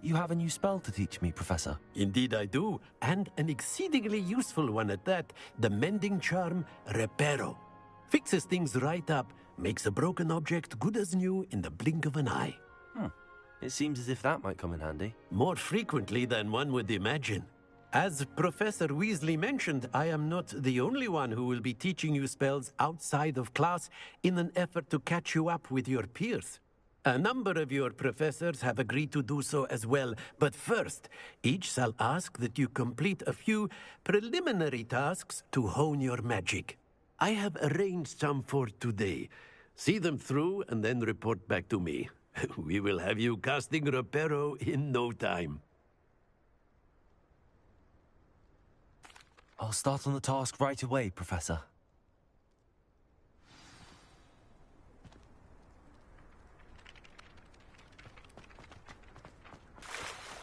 You have a new spell to teach me, Professor. Indeed I do, and an exceedingly useful one at that. The mending charm, Reparo. Fixes things right up, makes a broken object good as new in the blink of an eye. It seems as if that might come in handy. More frequently than one would imagine. As Professor Weasley mentioned, I am not the only one who will be teaching you spells outside of class in an effort to catch you up with your peers. A number of your professors have agreed to do so as well, but first, each shall ask that you complete a few preliminary tasks to hone your magic. I have arranged some for today. See them through and then report back to me. We will have you casting Reparo in no time. I'll start on the task right away, Professor.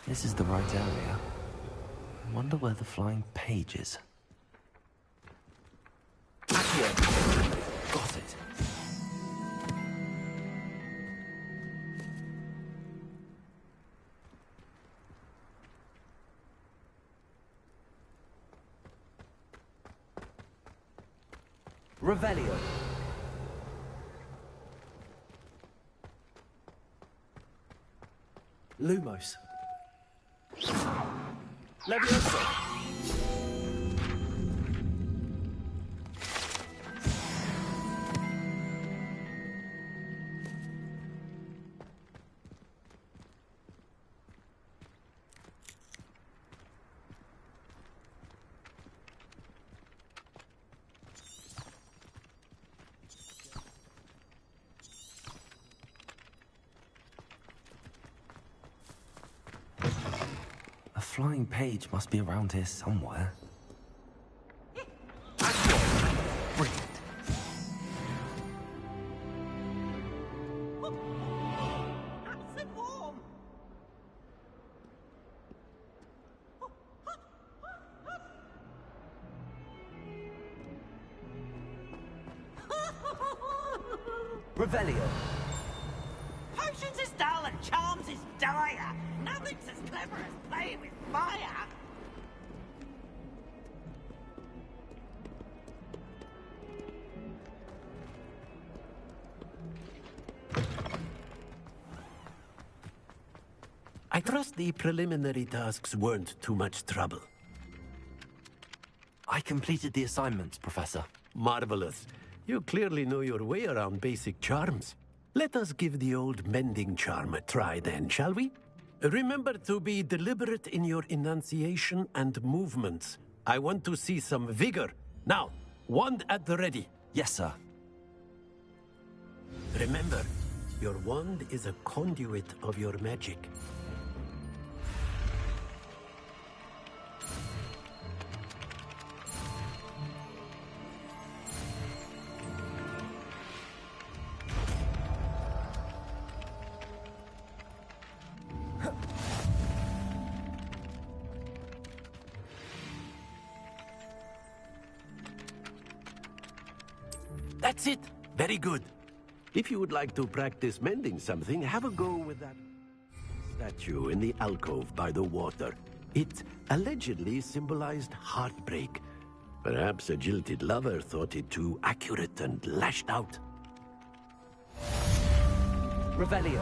This is the right area. I wonder where the flying page is. Accio! Revelio. Lumos. Levioso. A flying page must be around here somewhere. Brilliant. Revelio. Potions is dull and charms is dire. Nothing's as clever as playing with fire. I trust the preliminary tasks weren't too much trouble. I completed the assignments, Professor. Marvelous. You clearly know your way around basic charms. Let us give the old mending charm a try then, shall we? Remember to be deliberate in your enunciation and movements. I want to see some vigor. Now, wand at the ready. Yes, sir. Remember, your wand is a conduit of your magic. That's it. Very good. If you would like to practice mending something, have a go with that statue in the alcove by the water. It allegedly symbolized heartbreak. Perhaps a jilted lover thought it too accurate and lashed out. Revelio.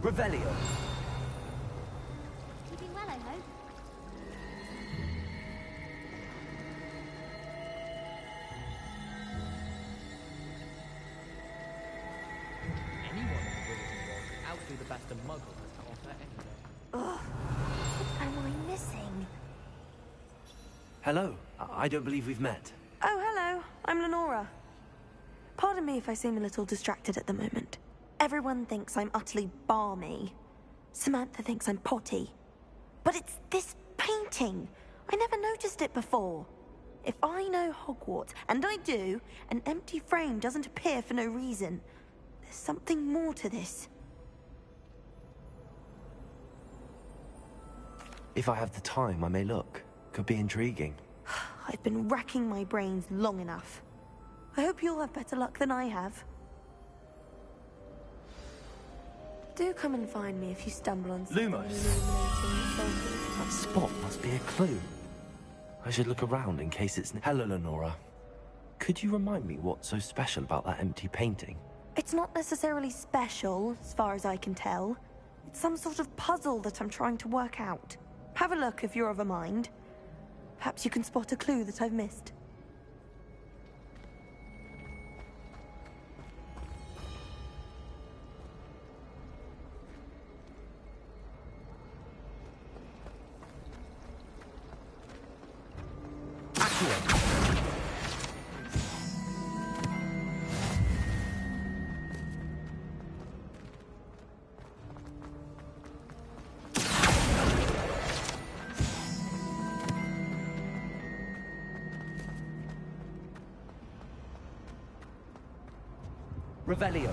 Revelio. Keeping well, I hope. Anyone in the Wizarding World can outdo the best a muggle has to offer any day. Ugh. What am I missing? Hello. I don't believe we've met. Oh, hello. I'm Lenora. Pardon me if I seem a little distracted at the moment. Everyone thinks I'm utterly balmy. Samantha thinks I'm potty. But it's this painting. I never noticed it before. If I know Hogwarts, and I do, an empty frame doesn't appear for no reason. There's something more to this. If I have the time, I may look. Could be intriguing. I've been racking my brains long enough. I hope you'll have better luck than I have. Do come and find me if you stumble on something Lumos. illuminating. That spot must be a clue. I should look around in case it's... Hello, Lenora. Could you remind me what's so special about that empty painting? It's not necessarily special, as far as I can tell. It's some sort of puzzle that I'm trying to work out. Have a look if you're of a mind. Perhaps you can spot a clue that I've missed. Revelio.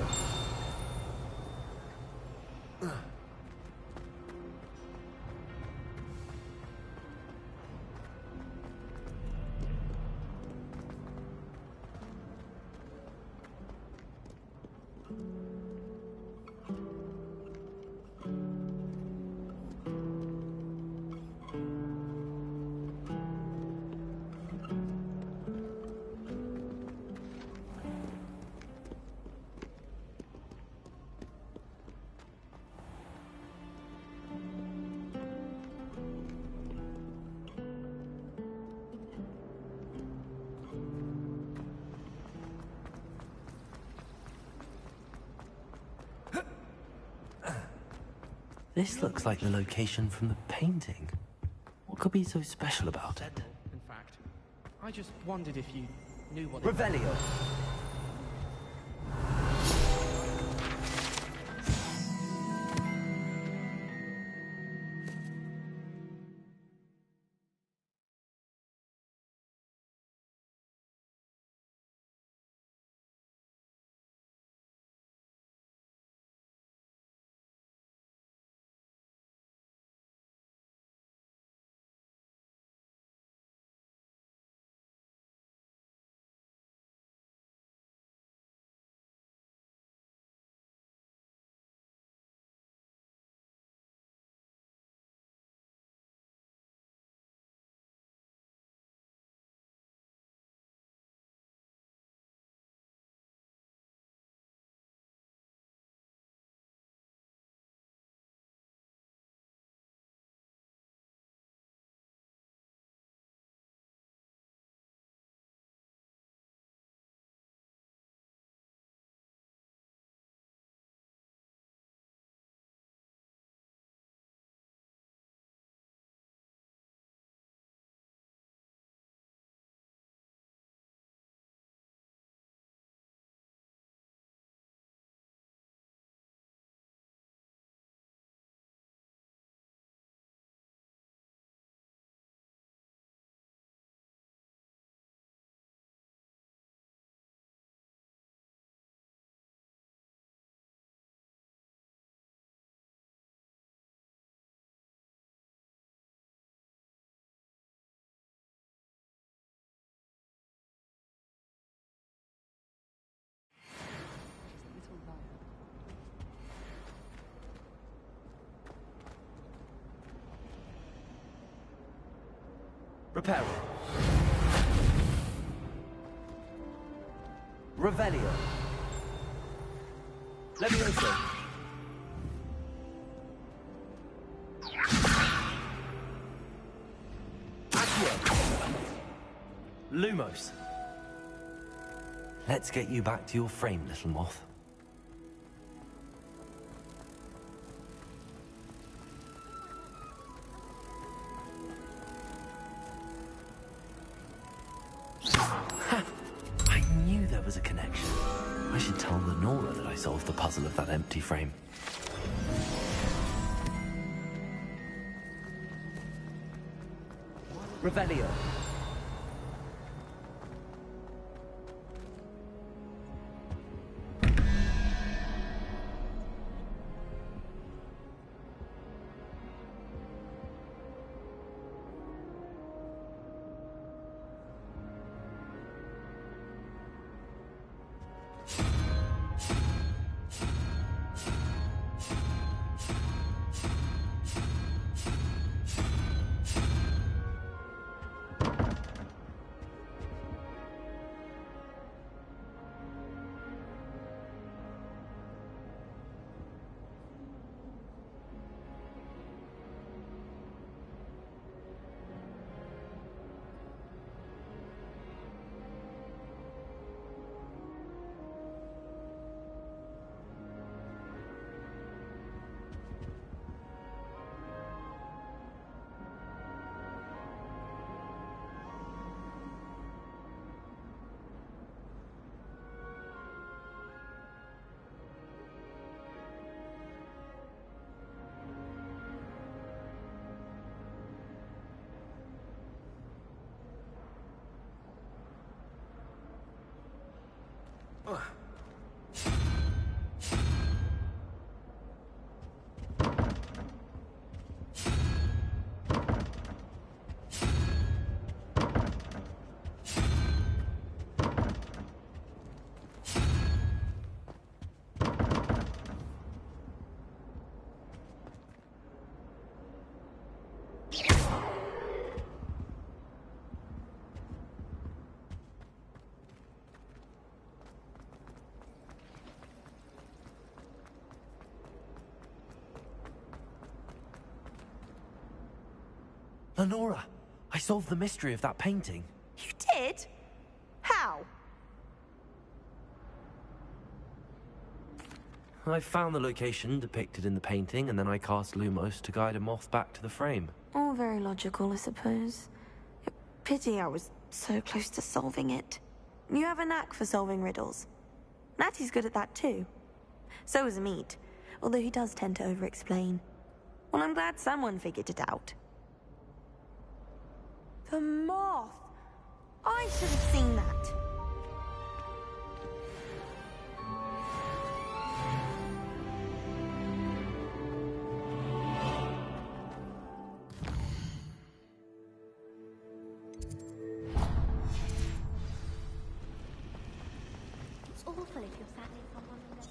This looks like the location from the painting. What could be so special about it? In fact, I just wondered if you knew what Revelio. Reparo. Revelio. Levioso. Accio. Lumos. Let's get you back to your frame, little moth. I knew there was a connection. I should tell Lenora that I solved the puzzle of that empty frame. Revelio. Lenora, I solved the mystery of that painting. You did? How? I found the location depicted in the painting, and then I cast Lumos to guide a moth back to the frame. All very logical, I suppose. Pity I was so close to solving it. You have a knack for solving riddles. Natty's good at that too. So is Meat, although he does tend to over-explain. Well, I'm glad someone figured it out. The moth! I should have seen that. It's awful if you're sat near someone and they're...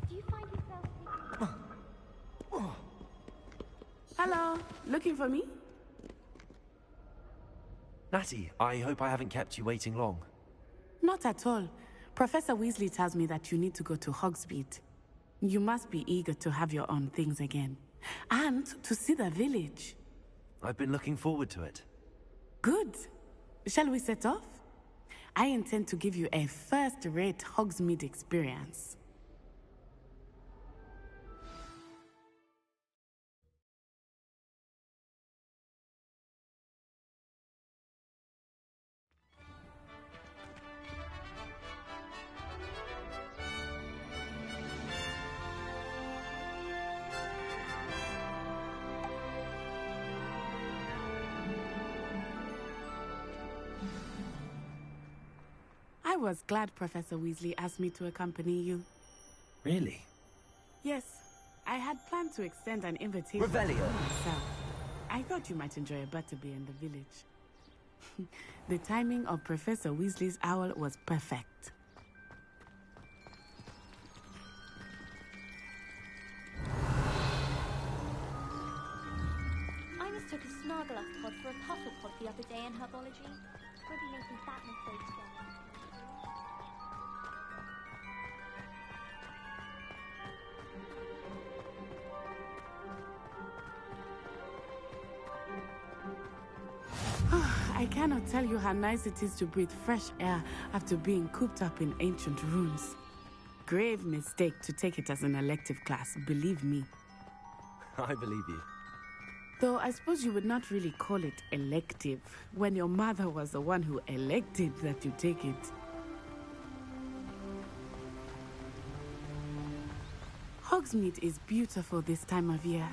Do you find yourself thinking... Hello, looking for me? Natty, I hope I haven't kept you waiting long. Not at all. Professor Weasley tells me that you need to go to Hogsmeade. You must be eager to have your own things again. And to see the village. I've been looking forward to it. Good. Shall we set off? I intend to give you a first-rate Hogsmeade experience. I was glad Professor Weasley asked me to accompany you. Really? Yes, I had planned to extend an invitation Revelio. to myself. I thought you might enjoy a butterbeer in the village. The timing of Professor Weasley's owl was perfect. I mistook a Snargaluff pod for a Pufflepod the other day in herbology. Won't be making that mistake again. I cannot tell you how nice it is to breathe fresh air after being cooped up in ancient rooms. Grave mistake to take it as an elective class, believe me. I believe you. Though I suppose you would not really call it elective, when your mother was the one who elected that you take it. Hogsmeade is beautiful this time of year.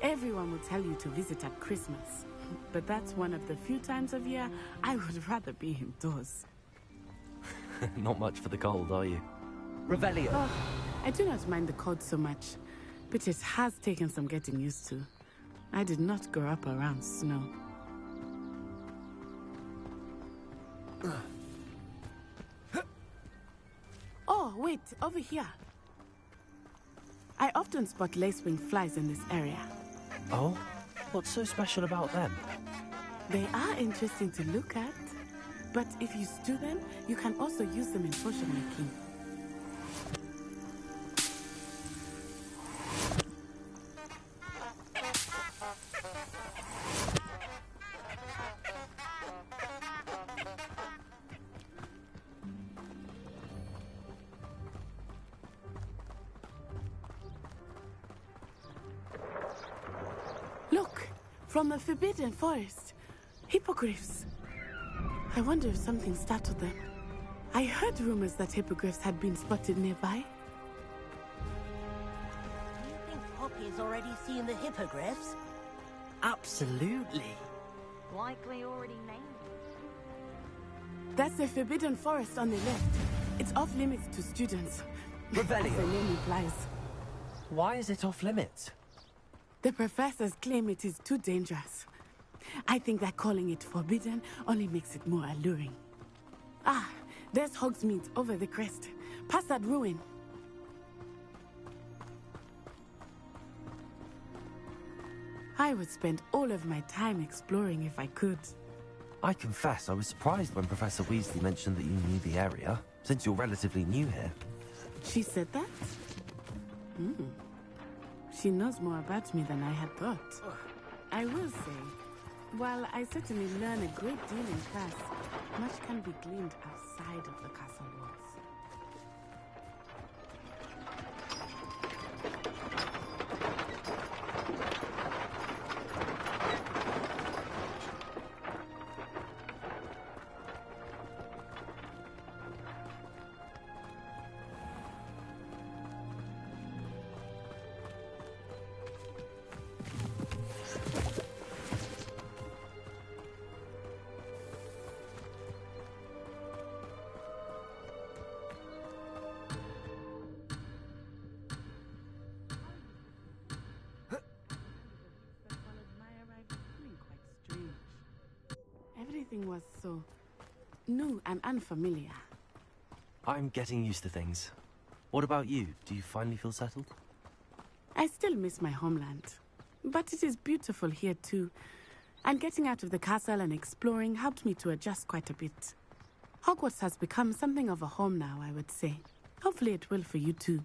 Everyone will tell you to visit at Christmas. But that's one of the few times of year I would rather be indoors. Not much for the cold, are you? Revelio. Oh, I do not mind the cold so much, but it has taken some getting used to. I did not grow up around snow. Oh, wait, over here. I often spot lacewing flies in this area. Oh? What's so special about them? They are interesting to look at, but if you stew them, you can also use them in potion making. Look, from the Forbidden Forest. Hippogriffs. I wonder if something startled them. I heard rumors that hippogriffs had been spotted nearby. Do you think Poppy's already seen the hippogriffs? Absolutely. Likely already named. That's the Forbidden Forest on the left. It's off limits to students. Revelio. As the name implies. Why is it off limits? The professors claim it is too dangerous. I think that calling it forbidden only makes it more alluring. Ah, there's Hogsmeade over the crest. Past that ruin. I would spend all of my time exploring if I could. I confess I was surprised when Professor Weasley mentioned that you knew the area, since you're relatively new here. She said that? She knows more about me than I had thought. I will say, while I certainly learn a great deal in class, much can be gleaned outside of the castle walls. Everything was so new and unfamiliar. I'm getting used to things. What about you? Do you finally feel settled? I still miss my homeland, but it is beautiful here too. And getting out of the castle and exploring helped me to adjust quite a bit. Hogwarts has become something of a home now, I would say. Hopefully it will for you too.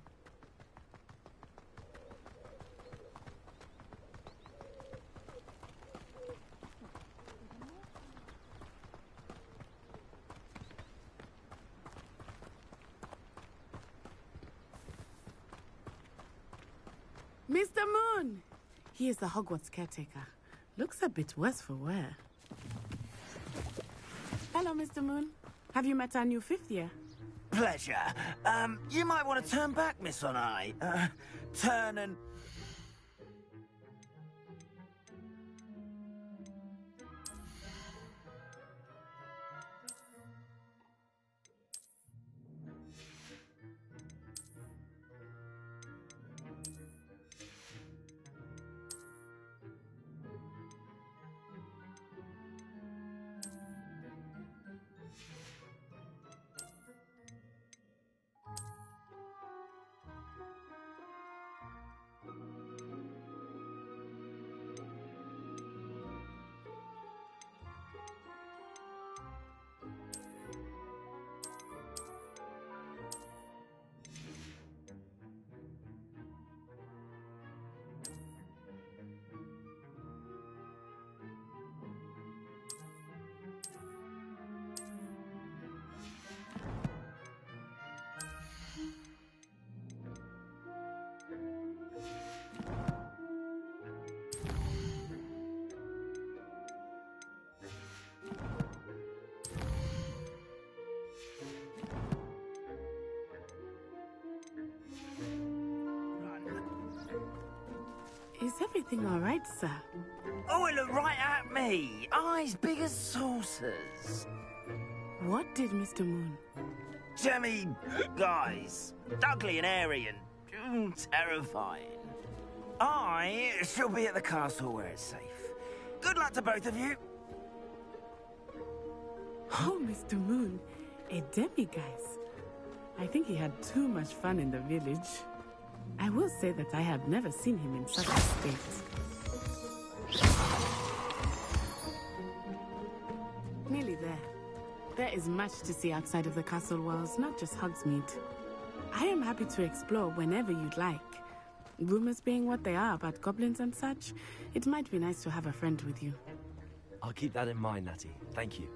Mr. Moon! He is the Hogwarts caretaker. Looks a bit worse for wear. Hello, Mr. Moon. Have you met our new fifth year? Pleasure. You might want to turn back, Miss Onai. Turn and... Is everything all right, sir? Oh, it looked right at me. Eyes big as saucers. What did Mr. Moon? Jemmy, guys. Ugly and airy and terrifying. I shall be at the castle where it's safe. Good luck to both of you. Oh, Mr. Moon, a demiguise. I think he had too much fun in the village. I will say that I have never seen him in such a state. Nearly there. There is much to see outside of the castle walls, not just Hogsmeade. I am happy to explore whenever you'd like. Rumors being what they are about goblins and such, it might be nice to have a friend with you. I'll keep that in mind, Natty. Thank you.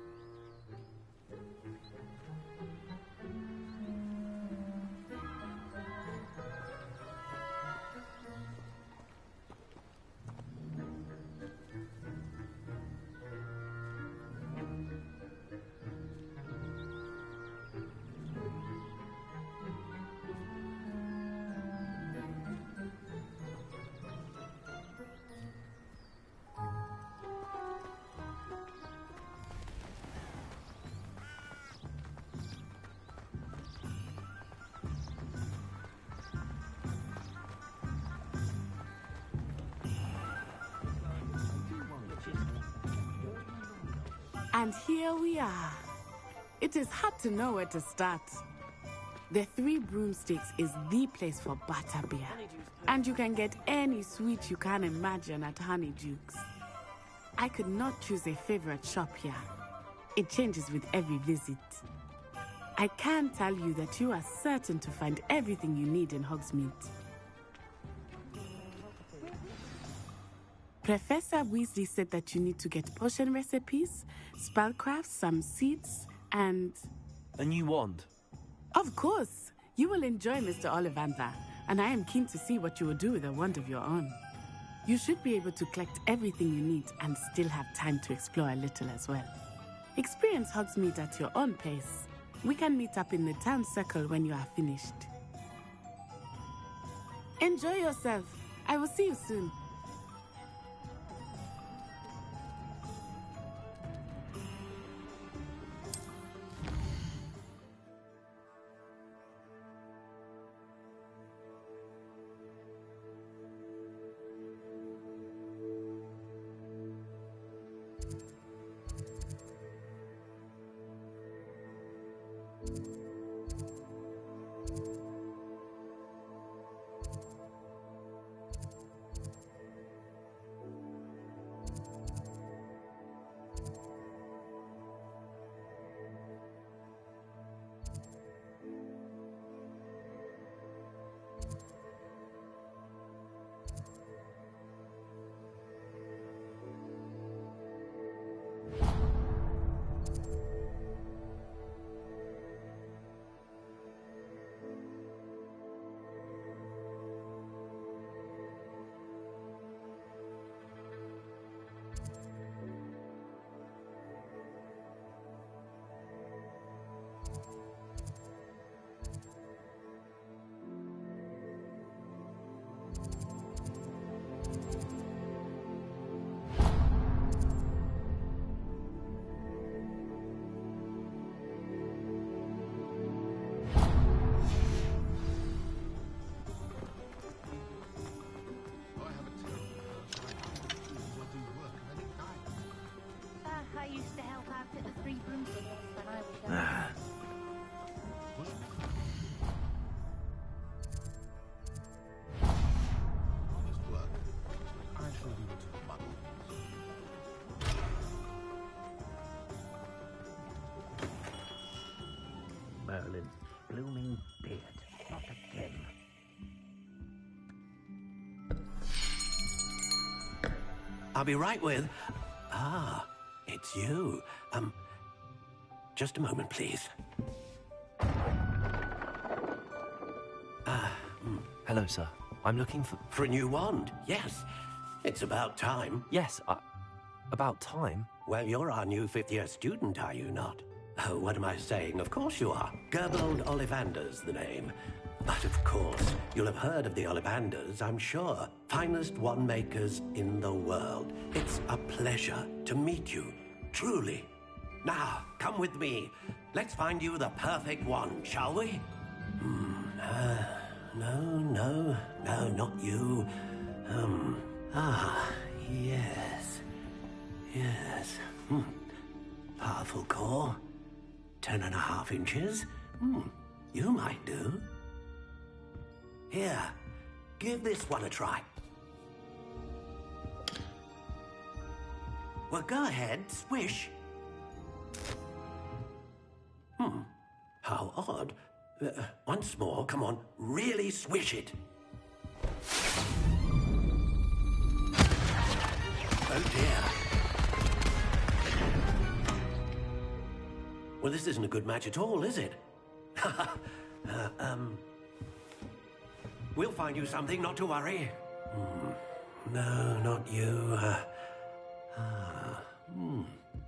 And here we are. It is hard to know where to start. The Three Broomsticks is the place for butterbeer. And you can get any sweet you can imagine at Honeyduke's. I could not choose a favorite shop here. It changes with every visit. I can tell you that you are certain to find everything you need in Hogsmeade. Professor Weasley said that you need to get potion recipes, spellcrafts, some seeds, and... A new wand? Of course! You will enjoy Mr. Ollivander, and I am keen to see what you will do with a wand of your own. You should be able to collect everything you need and still have time to explore a little as well. Experience Hogsmeade at your own pace. We can meet up in the town circle when you are finished. Enjoy yourself. I will see you soon. I used to help out at the Three Broomsticks when I was young. Merlin's blooming beard. Not again. I'll be right with... Ah, it's you. Just a moment, please. Hello, sir. I'm looking for... For a new wand, yes. It's about time. Yes, about time? Well, you're our new fifth-year student, are you not? Oh, what am I saying? Of course you are. Gerbold Ollivander's the name. But of course, you'll have heard of the Ollivanders, I'm sure. Finest wand makers in the world. It's a pleasure to meet you, truly. Now, come with me. Let's find you the perfect wand, shall we? No, not you. Yes. Powerful core. 10.5 inches. You might do. Here, give this one a try. Well, go ahead, swish. How odd. Once more, come on, really swish it. Oh dear. Well, this isn't a good match at all, is it? We'll find you something, not to worry. No, not you.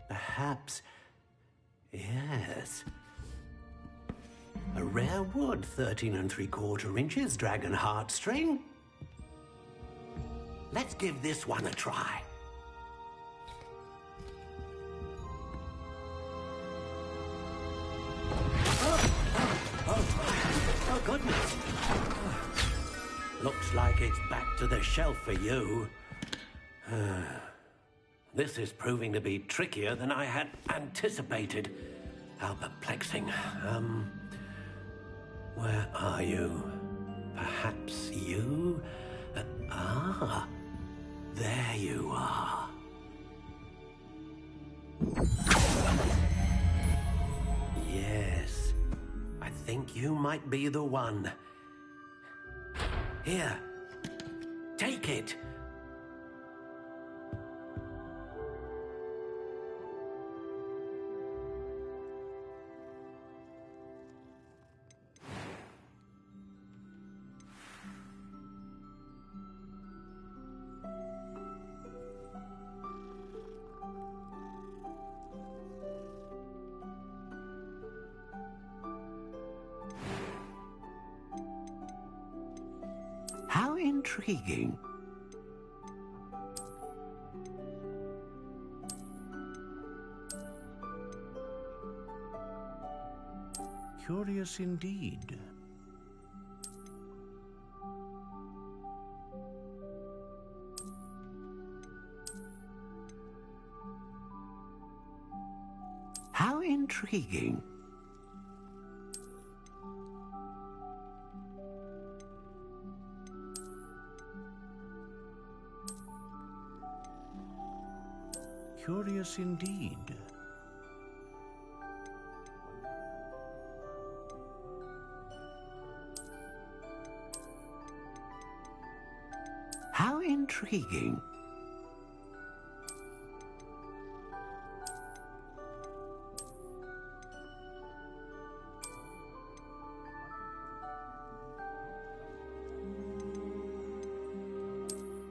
Perhaps... Yes. A rare wood, 13 3/4 inches, dragon heartstring. Let's give this one a try. Oh, goodness. Looks like it's back to the shelf for you. This is proving to be trickier than I had anticipated. How perplexing. Where are you? Perhaps you? There you are. think you might be the one. Here, take it. How intriguing. Curious indeed. How intriguing. Curious indeed. How intriguing.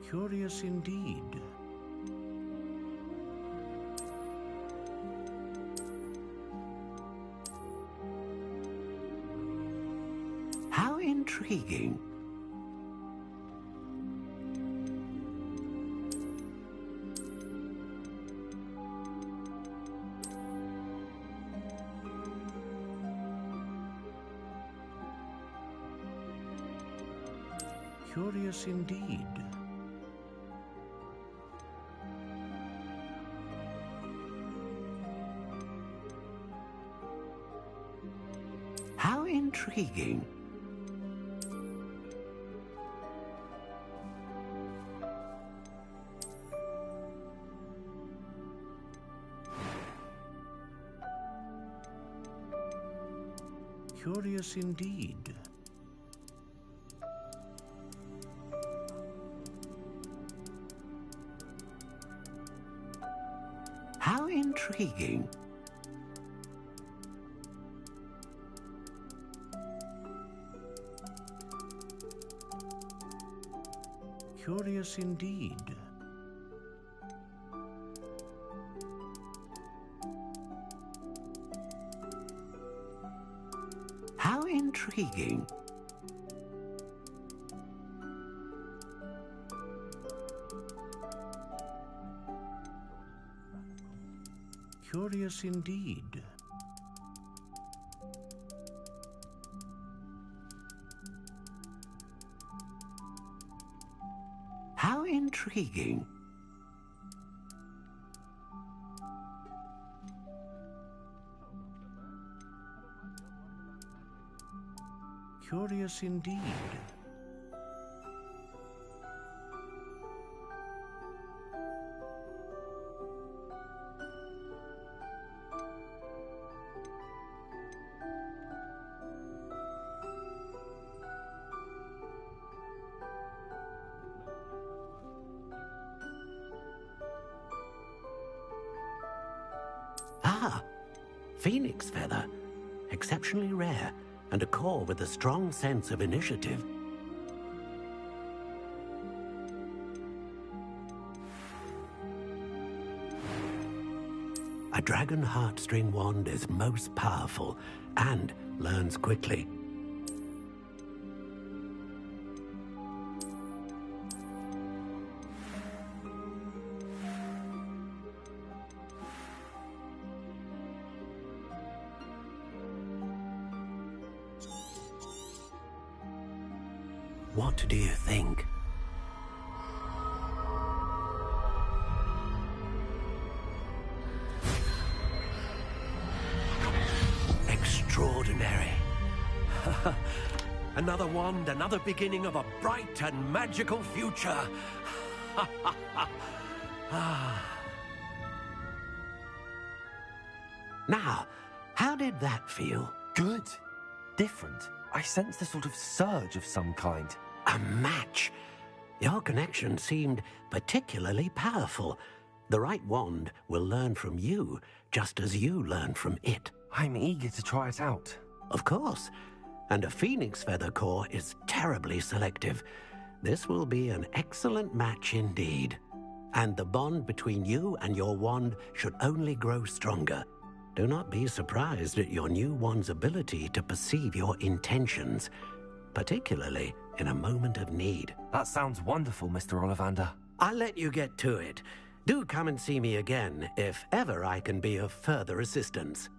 Curious indeed. How intriguing. Curious indeed. How intriguing. Curious indeed. How intriguing. Curious indeed. How intriguing. Curious indeed. How intriguing. Curious indeed. Ah, phoenix feather. Exceptionally rare, and a core with a strong sense of initiative. A dragon heartstring wand is most powerful and learns quickly. What do you think? Extraordinary. Another wand, another beginning of a bright and magical future. Now, how did that feel? Good. different. I sensed a sort of surge of some kind. A match? Your connection seemed particularly powerful. The right wand will learn from you, just as you learn from it. I'm eager to try it out. Of course. And a phoenix feather core is terribly selective. This will be an excellent match indeed. And the bond between you and your wand should only grow stronger. Do not be surprised at your new wand's ability to perceive your intentions, particularly in a moment of need. That sounds wonderful, Mr. Ollivander. I'll let you get to it. Do come and see me again if ever I can be of further assistance.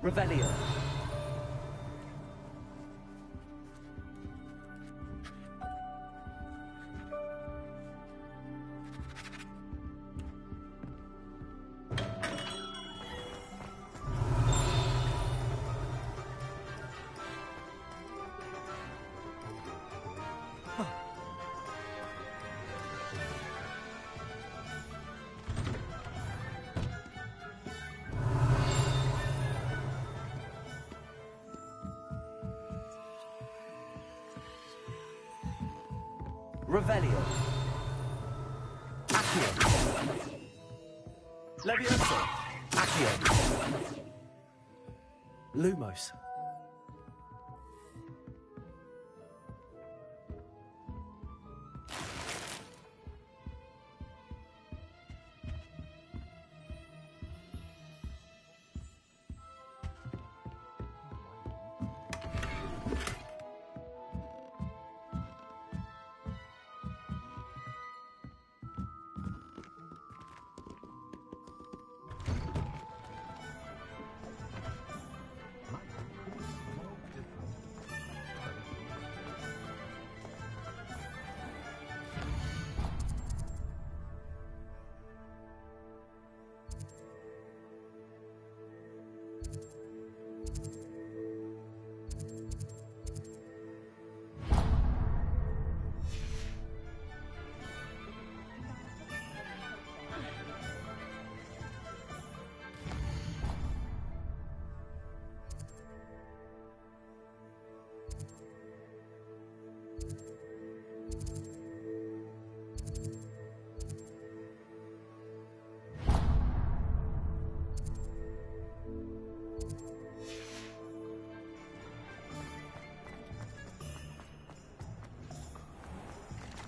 Revelio. Revelio. Accio. Levioso. Accio. Lumos.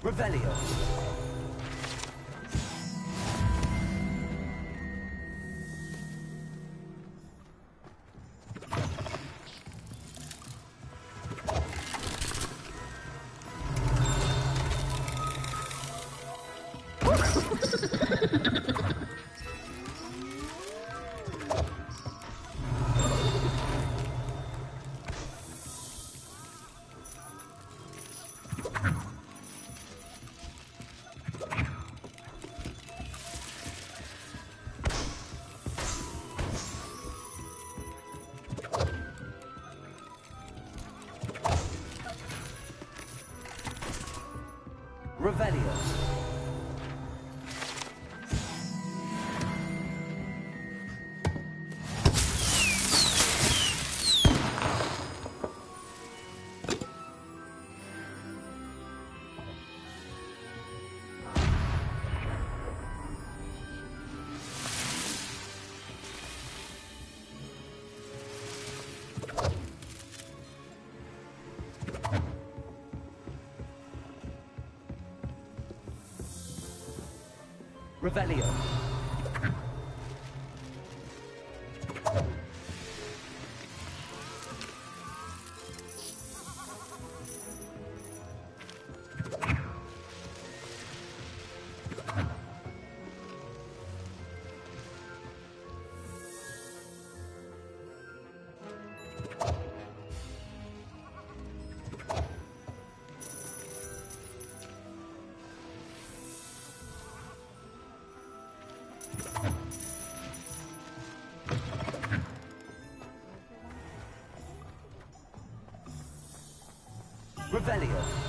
Revelio. Revelio. Revelio. Revelio.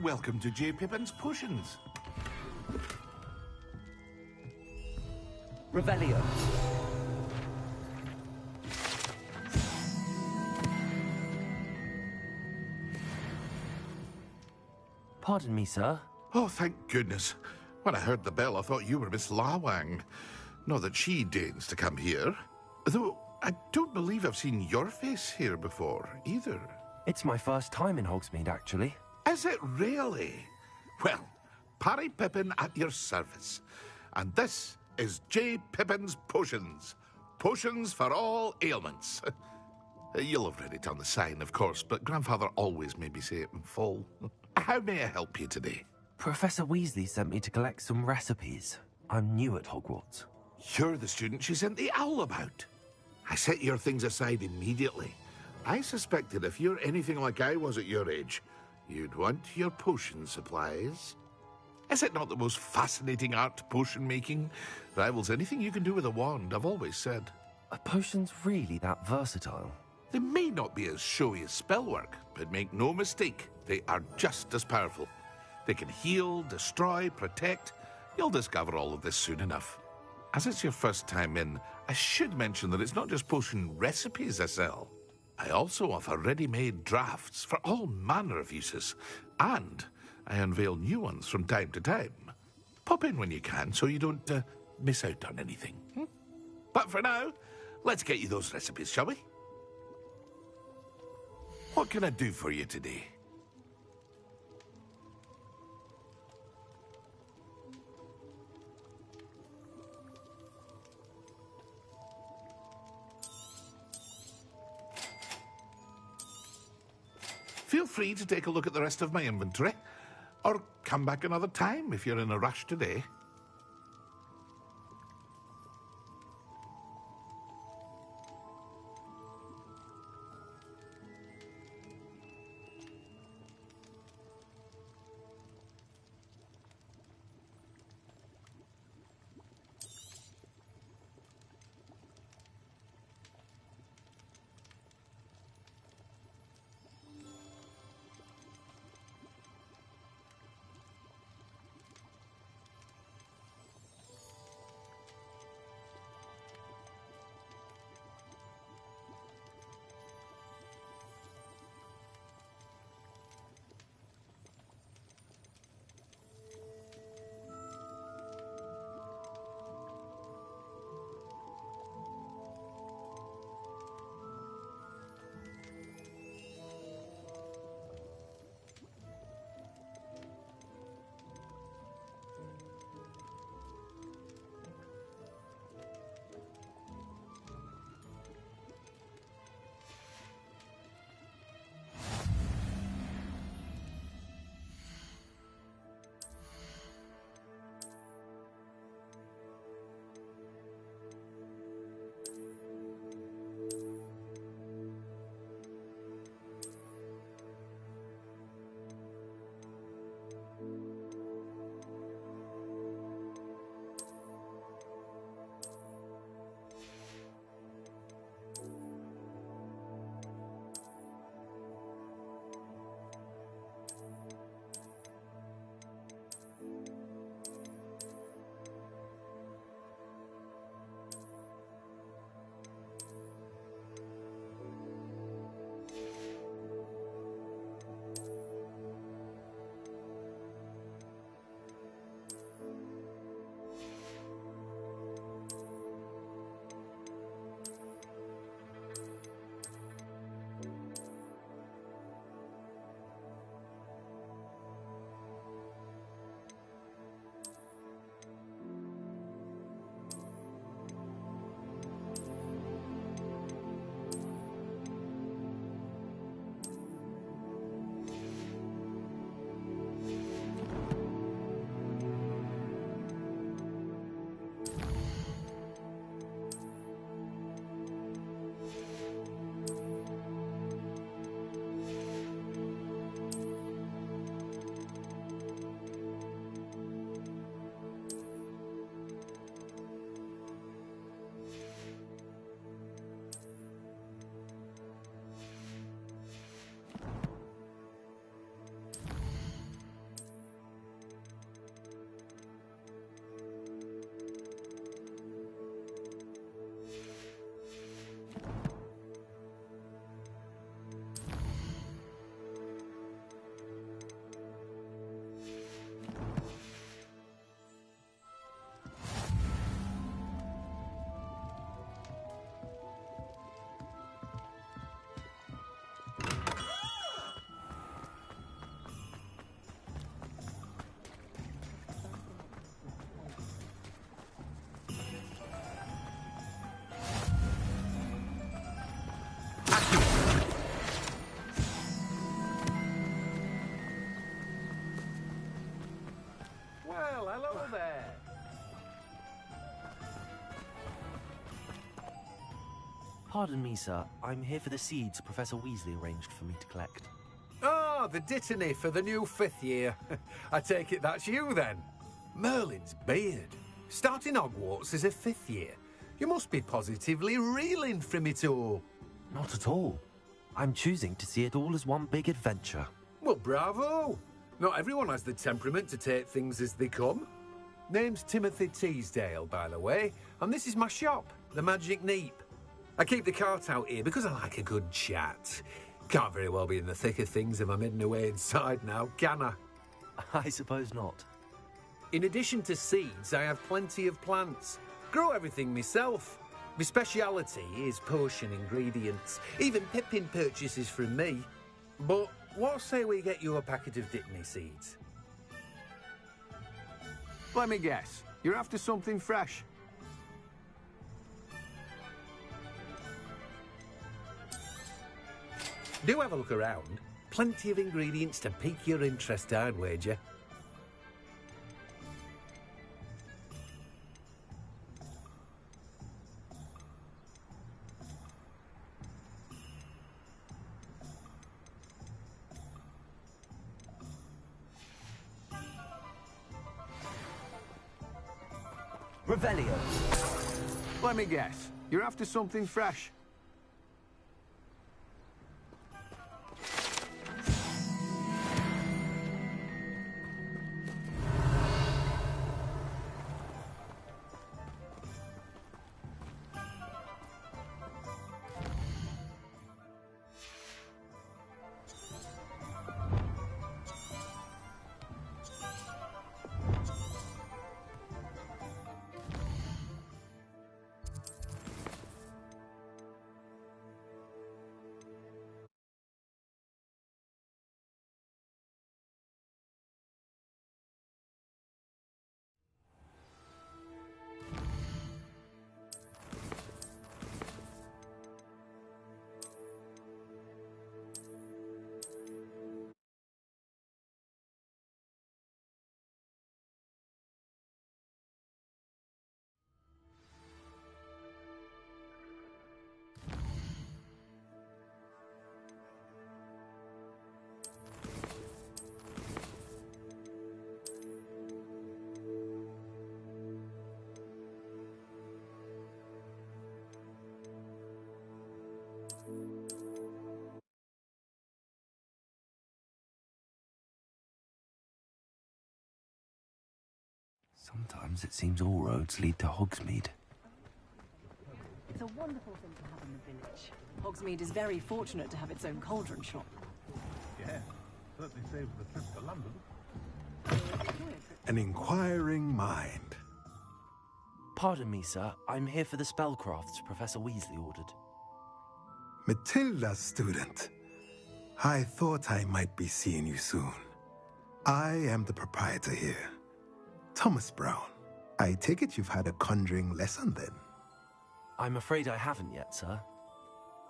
Welcome to J. Pippin's Potions. Revelio. Pardon me, sir. Oh, thank goodness. When I heard the bell, I thought you were Miss Lawang. Not that she deigns to come here. Though I don't believe I've seen your face here before, either. It's my first time in Hogsmeade, actually. Is it really? Well, Parry Pippin at your service. And this is J. Pippin's Potions. Potions for all ailments. You'll have read it on the sign, of course, but Grandfather always made me say it in full. How may I help you today? Professor Weasley sent me to collect some recipes. I'm new at Hogwarts. You're the student she sent the owl about. I set your things aside immediately. I suspected if you're anything like I was at your age, you'd want your potion supplies. Is it not the most fascinating art, potion making? Rivals anything you can do with a wand, I've always said. Are potions really that versatile? They may not be as showy as spellwork, but make no mistake, they are just as powerful. They can heal, destroy, protect. You'll discover all of this soon enough. As it's your first time in, I should mention that it's not just potion recipes I sell. I also offer ready-made drafts for all manner of uses, and I unveil new ones from time to time. Pop in when you can so you don't miss out on anything. But for now, let's get you those recipes, shall we? What can I do for you today? Feel free to take a look at the rest of my inventory, or come back another time if you're in a rush today. Pardon me, sir. I'm here for the seeds Professor Weasley arranged for me to collect. Ah, the dittany for the new 5th year. I take it that's you, then. Merlin's beard. Starting Hogwarts as a 5th year. You must be positively reeling from it all. Not at all. I'm choosing to see it all as one big adventure. Well, bravo! Not everyone has the temperament to take things as they come. Name's Timothy Teasdale, by the way, and this is my shop, the Magic Neep. I keep the cart out here because I like a good chat. Can't very well be in the thick of things if I'm hidden away inside now, can I? I suppose not. In addition to seeds, I have plenty of plants. Grow everything myself. My speciality is potion ingredients. Even Pippin purchases from me. But what say we get you a packet of Dittany seeds? Let me guess. You're after something fresh. Do have a look around. Plenty of ingredients to pique your interest, I'd wager. Revelio. Let me guess. You're after something fresh. Sometimes it seems all roads lead to Hogsmeade. It's a wonderful thing to have in the village. Hogsmeade is very fortunate to have its own cauldron shop. Yeah, certainly saves the trip to London. An inquiring mind. Pardon me, sir. I'm here for the spellcrafts Professor Weasley ordered. Matilda, student. I thought I might be seeing you soon. I am the proprietor here, Thomas Brown. I take it you've had a conjuring lesson then? I'm afraid I haven't yet, sir.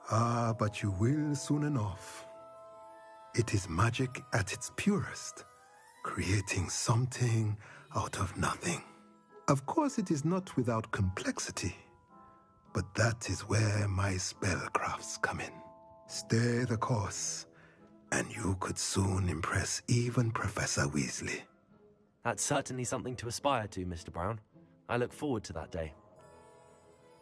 Ah, but you will soon enough. It is magic at its purest, creating something out of nothing. Of course, it is not without complexity, but that is where my spellcrafts come in. Stay the course, and you could soon impress even Professor Weasley. That's certainly something to aspire to, Mr. Brown. I look forward to that day.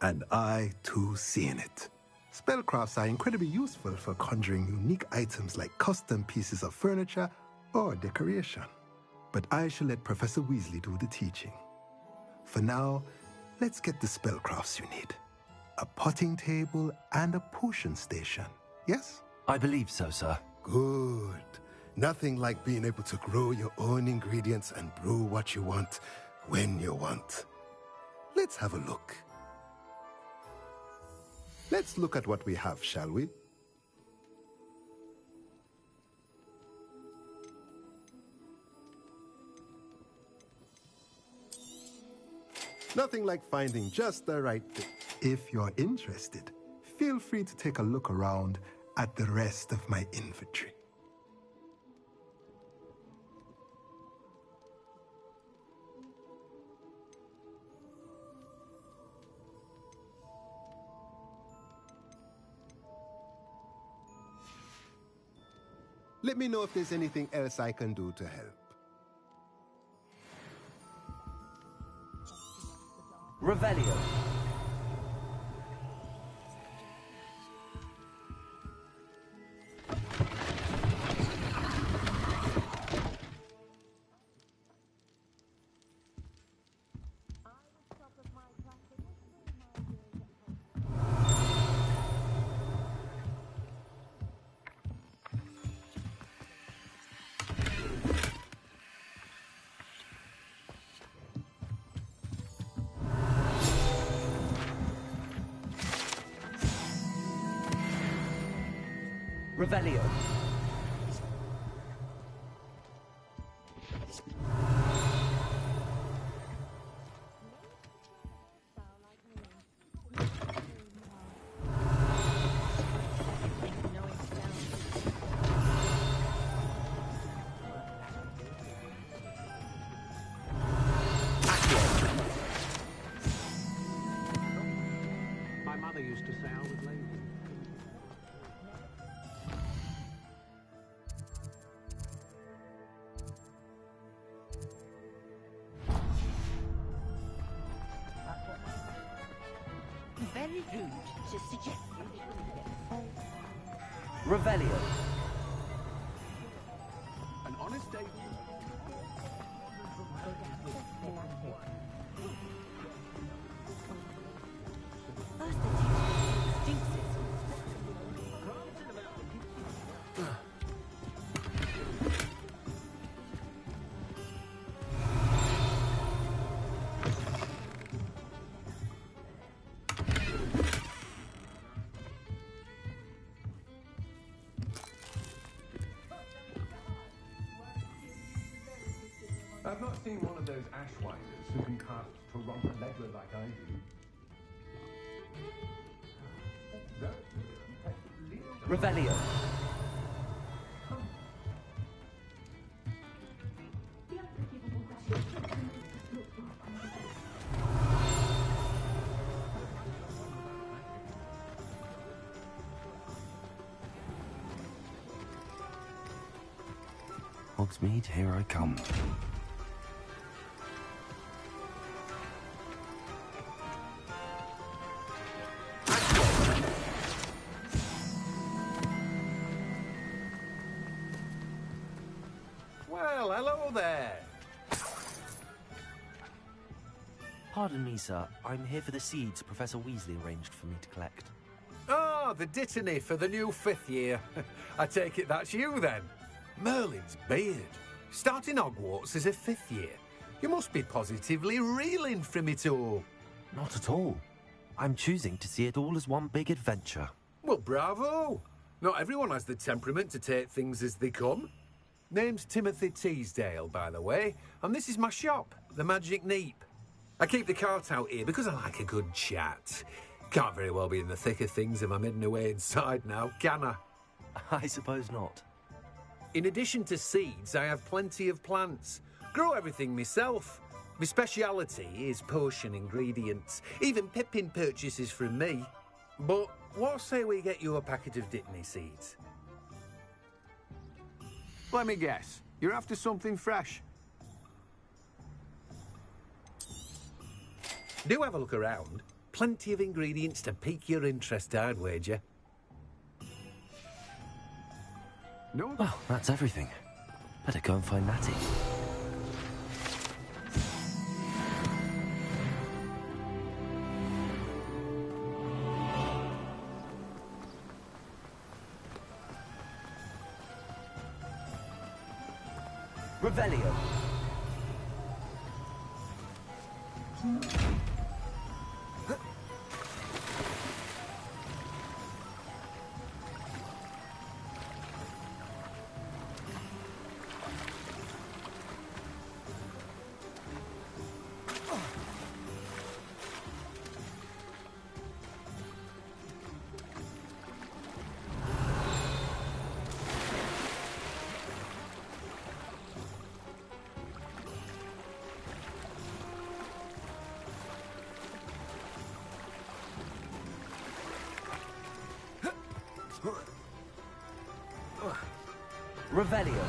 And I, too, seeing it. Spellcrafts are incredibly useful for conjuring unique items like custom pieces of furniture or decoration. But I shall let Professor Weasley do the teaching. For now, let's get the spellcrafts you need. A potting table and a potion station, yes? I believe so, sir. Good. Nothing like being able to grow your own ingredients and brew what you want when you want. Let's have a look. Let's look at what we have, shall we? Nothing like finding just the right thing. If you're interested, feel free to take a look around at the rest of my inventory. Let me know if there's anything else I can do to help. Revelio. Revelio. My mother used to say I was lazy. Very rude to suggest you shouldn't get Revelio. An honest day. I've not seen one of those ashwinders who can cast Toronto Legler like I do. Revelio. Hogsmeade, here I come. Well, hello there. Pardon me, sir. I'm here for the seeds Professor Weasley arranged for me to collect. Ah, the dittany for the new 5th year. I take it that's you then. Merlin's beard. Starting Hogwarts as a 5th year. You must be positively reeling from it all. Not at all. I'm choosing to see it all as one big adventure. Well, bravo. Not everyone has the temperament to take things as they come. Name's Timothy Teasdale, by the way, and this is my shop, the Magic Neep. I keep the cart out here because I like a good chat. Can't very well be in the thick of things if I'm hidden away inside now, can I? I suppose not. In addition to seeds, I have plenty of plants. Grow everything myself. My speciality is potion ingredients. Even Pippin purchases from me. But what say we get you a packet of Dittany seeds? Let me guess. You're after something fresh. Do have a look around. Plenty of ingredients to pique your interest, I'd wager. No. Well, that's everything. Better go and find Natty. Revelio. Revelio.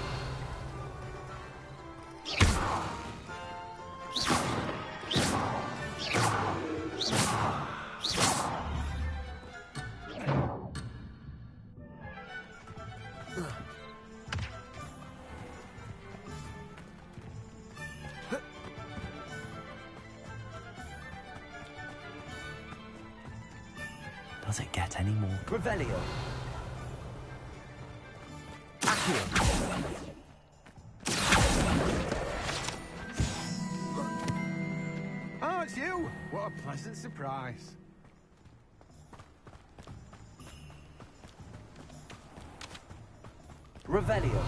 Does it get any more? Revelio. Accio. Oh, it's you! What a pleasant surprise. Revelio.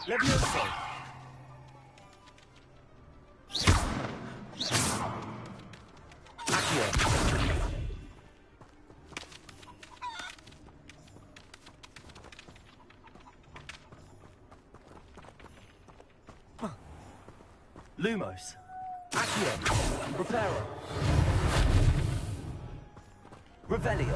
Levioso. Accio. Lumos. Accio. Reparo. Revelio.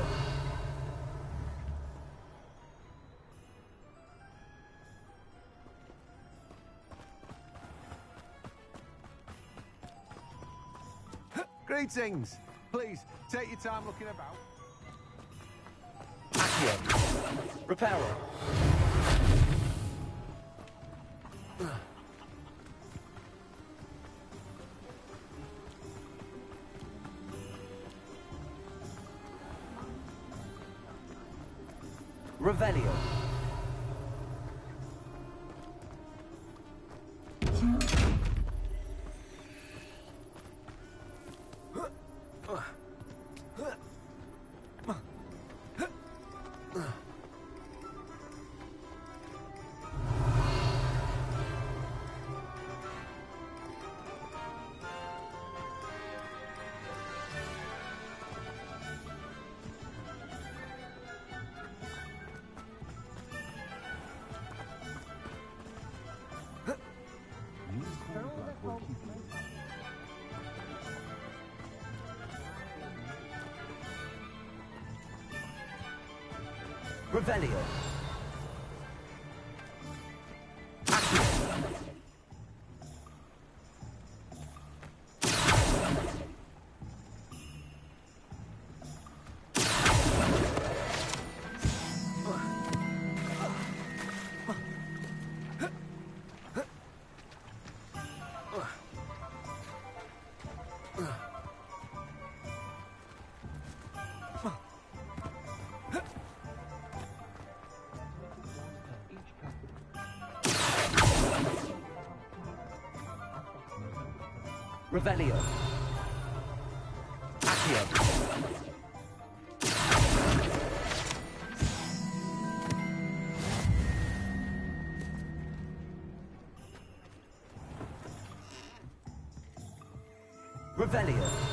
Greetings. Please, take your time looking about. Accio. Reparo. Revelio. Revelio. Accio. Revelio. Accio. Revelio.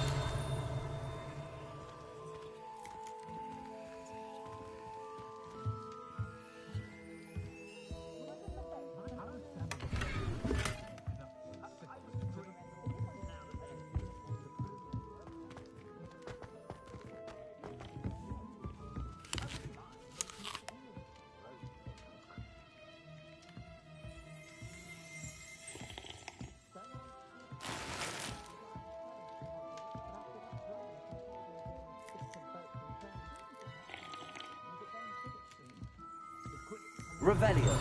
Revelio.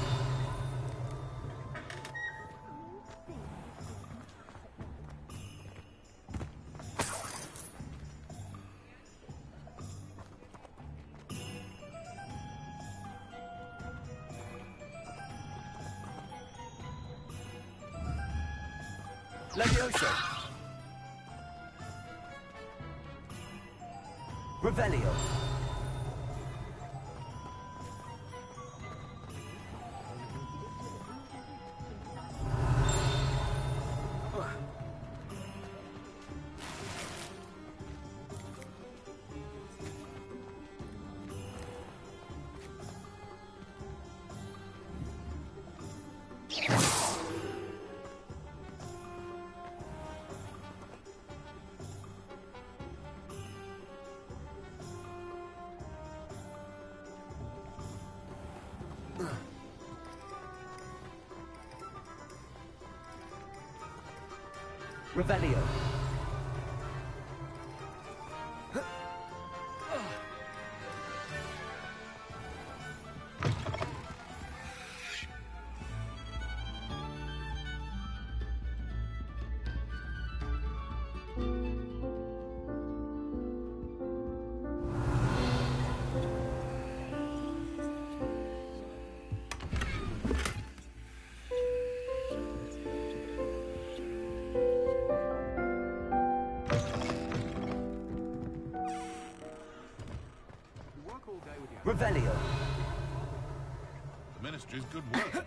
Levioso. Revelio. Revelio. Revelio. The Ministry's good work.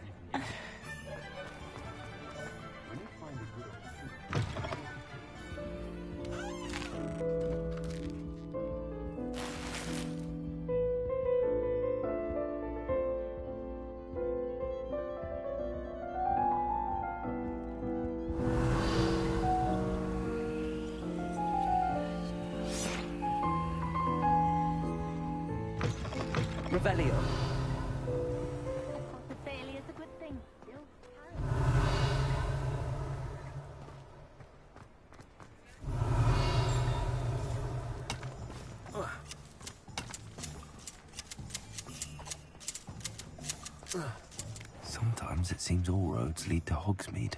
Revelio. The failure's a good thing. Still Sometimes it seems all roads lead to Hogsmeade.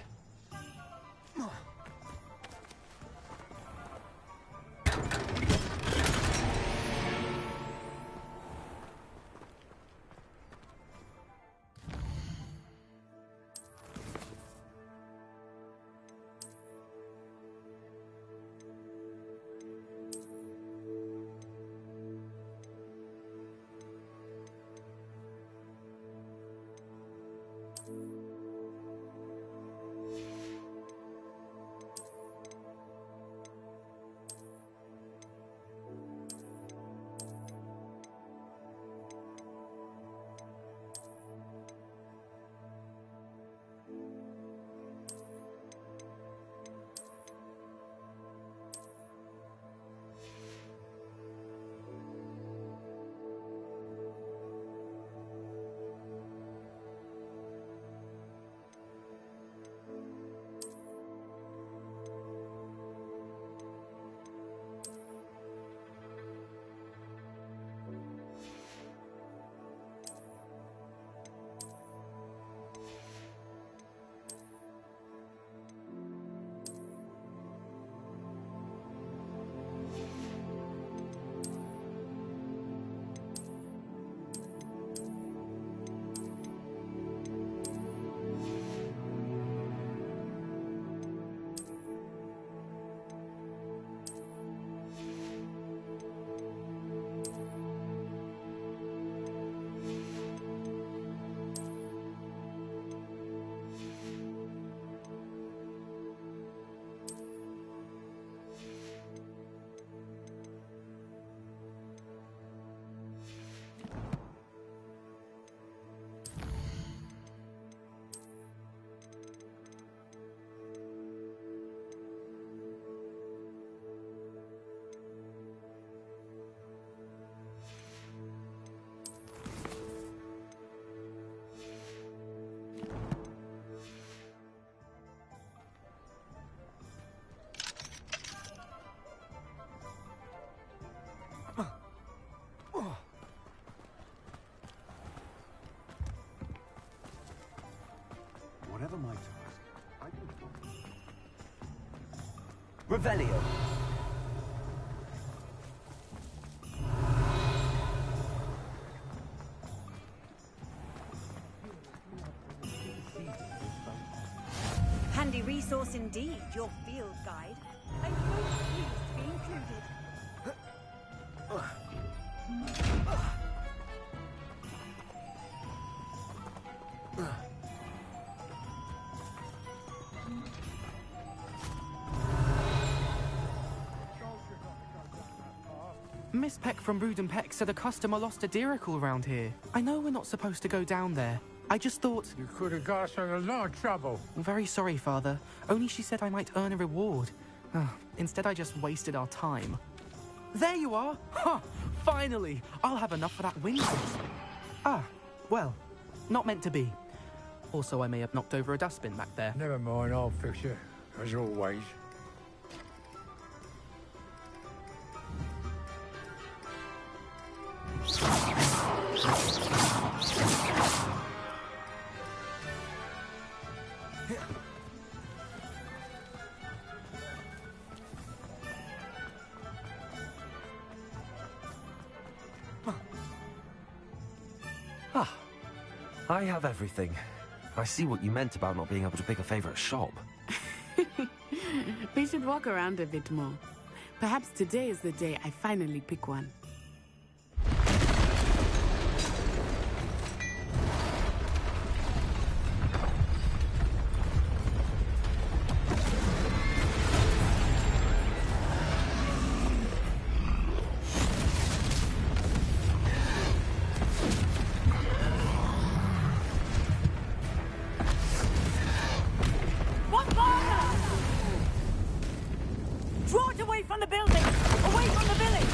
Whatever my task, I can... Revelio. Handy resource indeed, your field guide. I'm most pleased to be included. Miss Peck from Brood and Peck said a customer lost a diricle around here. I know we're not supposed to go down there. I just thought... You could have got us in a lot of trouble. I'm very sorry, Father. Only she said I might earn a reward. Instead, I just wasted our time. There you are! Ha! Finally! I'll have enough for that wing sauce. Ah, well, not meant to be. Also, I may have knocked over a dustbin back there. Never mind, I'll fix it, as always. Ah, I have everything. I see what you meant about not being able to pick a favorite shop. We should walk around a bit more. Perhaps today is the day I finally pick one. Draw it away from the building! Away from the village!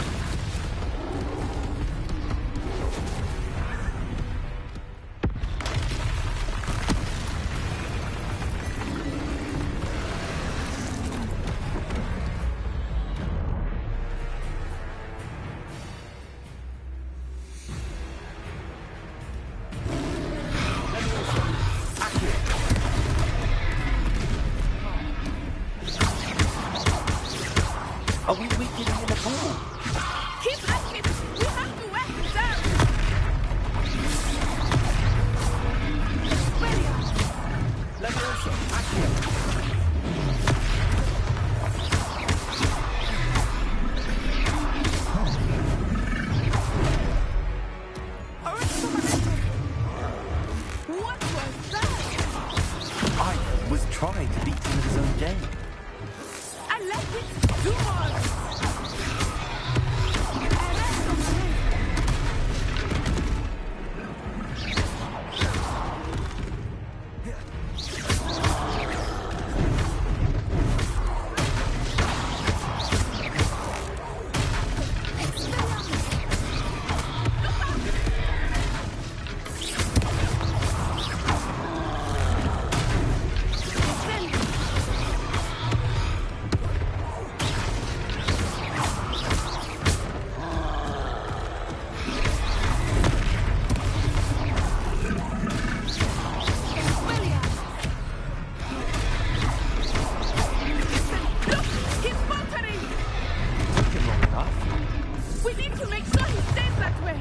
Are we weakening in the pool? Keep at it! We have to wet it down! Levioso, Accio. What was that? I was trying to beat him at his own game. I like it! Do more! We need to make sure he stays that way.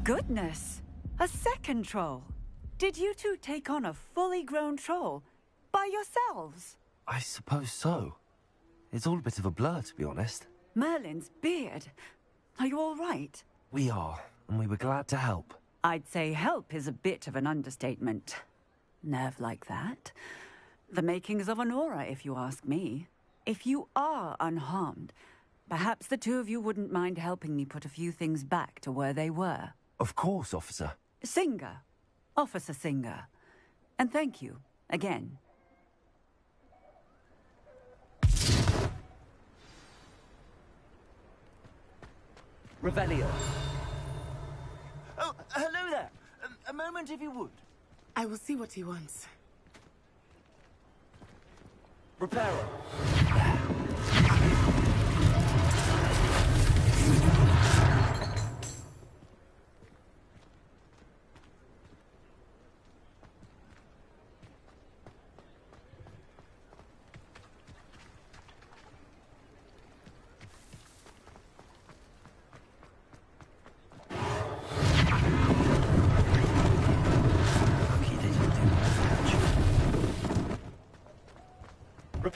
Goodness! A second troll! Did you two take on a fully grown troll? By yourselves? I suppose so. It's all a bit of a blur, to be honest. Merlin's beard. Are you all right? We are, and we were glad to help. I'd say help is a bit of an understatement. Nerve like that. The makings of an aura, if you ask me. If you are unharmed, perhaps the two of you wouldn't mind helping me put a few things back to where they were. Of course, officer. Singer. Officer Singer. And thank you, again. Revelio. Oh, hello there. A moment if you would. I will see what he wants. Reparo.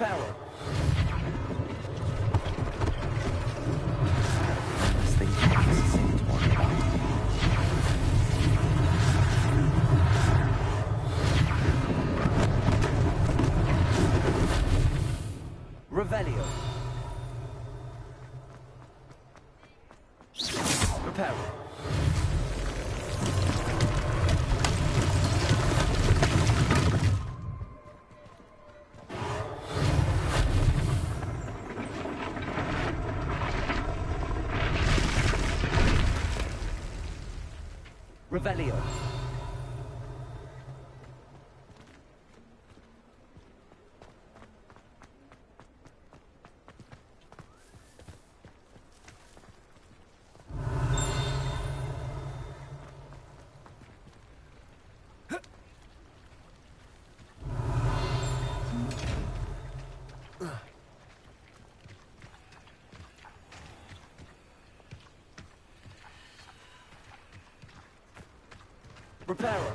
Reparo. Revelio. Reparo. Revelio. Reparo.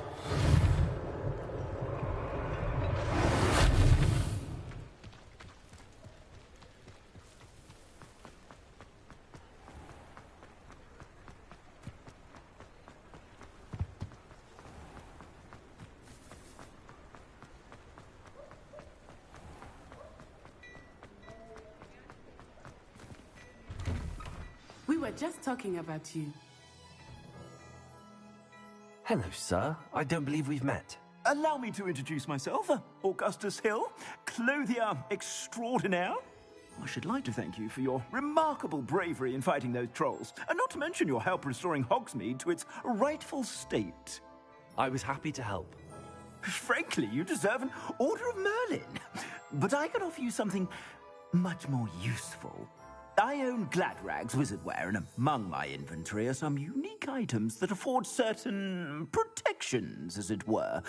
We were just talking about you. Hello, sir. I don't believe we've met. Allow me to introduce myself, Augustus Hill, clothier extraordinaire. I should like to thank you for your remarkable bravery in fighting those trolls, and not to mention your help restoring Hogsmeade to its rightful state. I was happy to help. Frankly, you deserve an Order of Merlin. But I can offer you something much more useful. I own Gladrag's wizardwear, and among my inventory are some unique items that afford certain protections, as it were.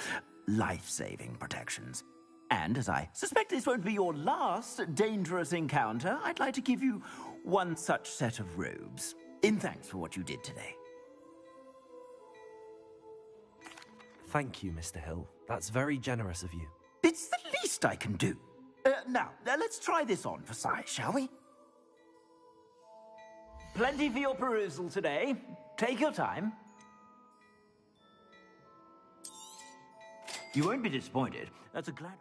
Life-saving protections. And as I suspect this won't be your last dangerous encounter, I'd like to give you one such set of robes, in thanks for what you did today. Thank you, Mr. Hill. That's very generous of you. It's the least I can do. Now, let's try this on for size, shall we? Plenty for your perusal today. Take your time. You won't be disappointed. That's a glad...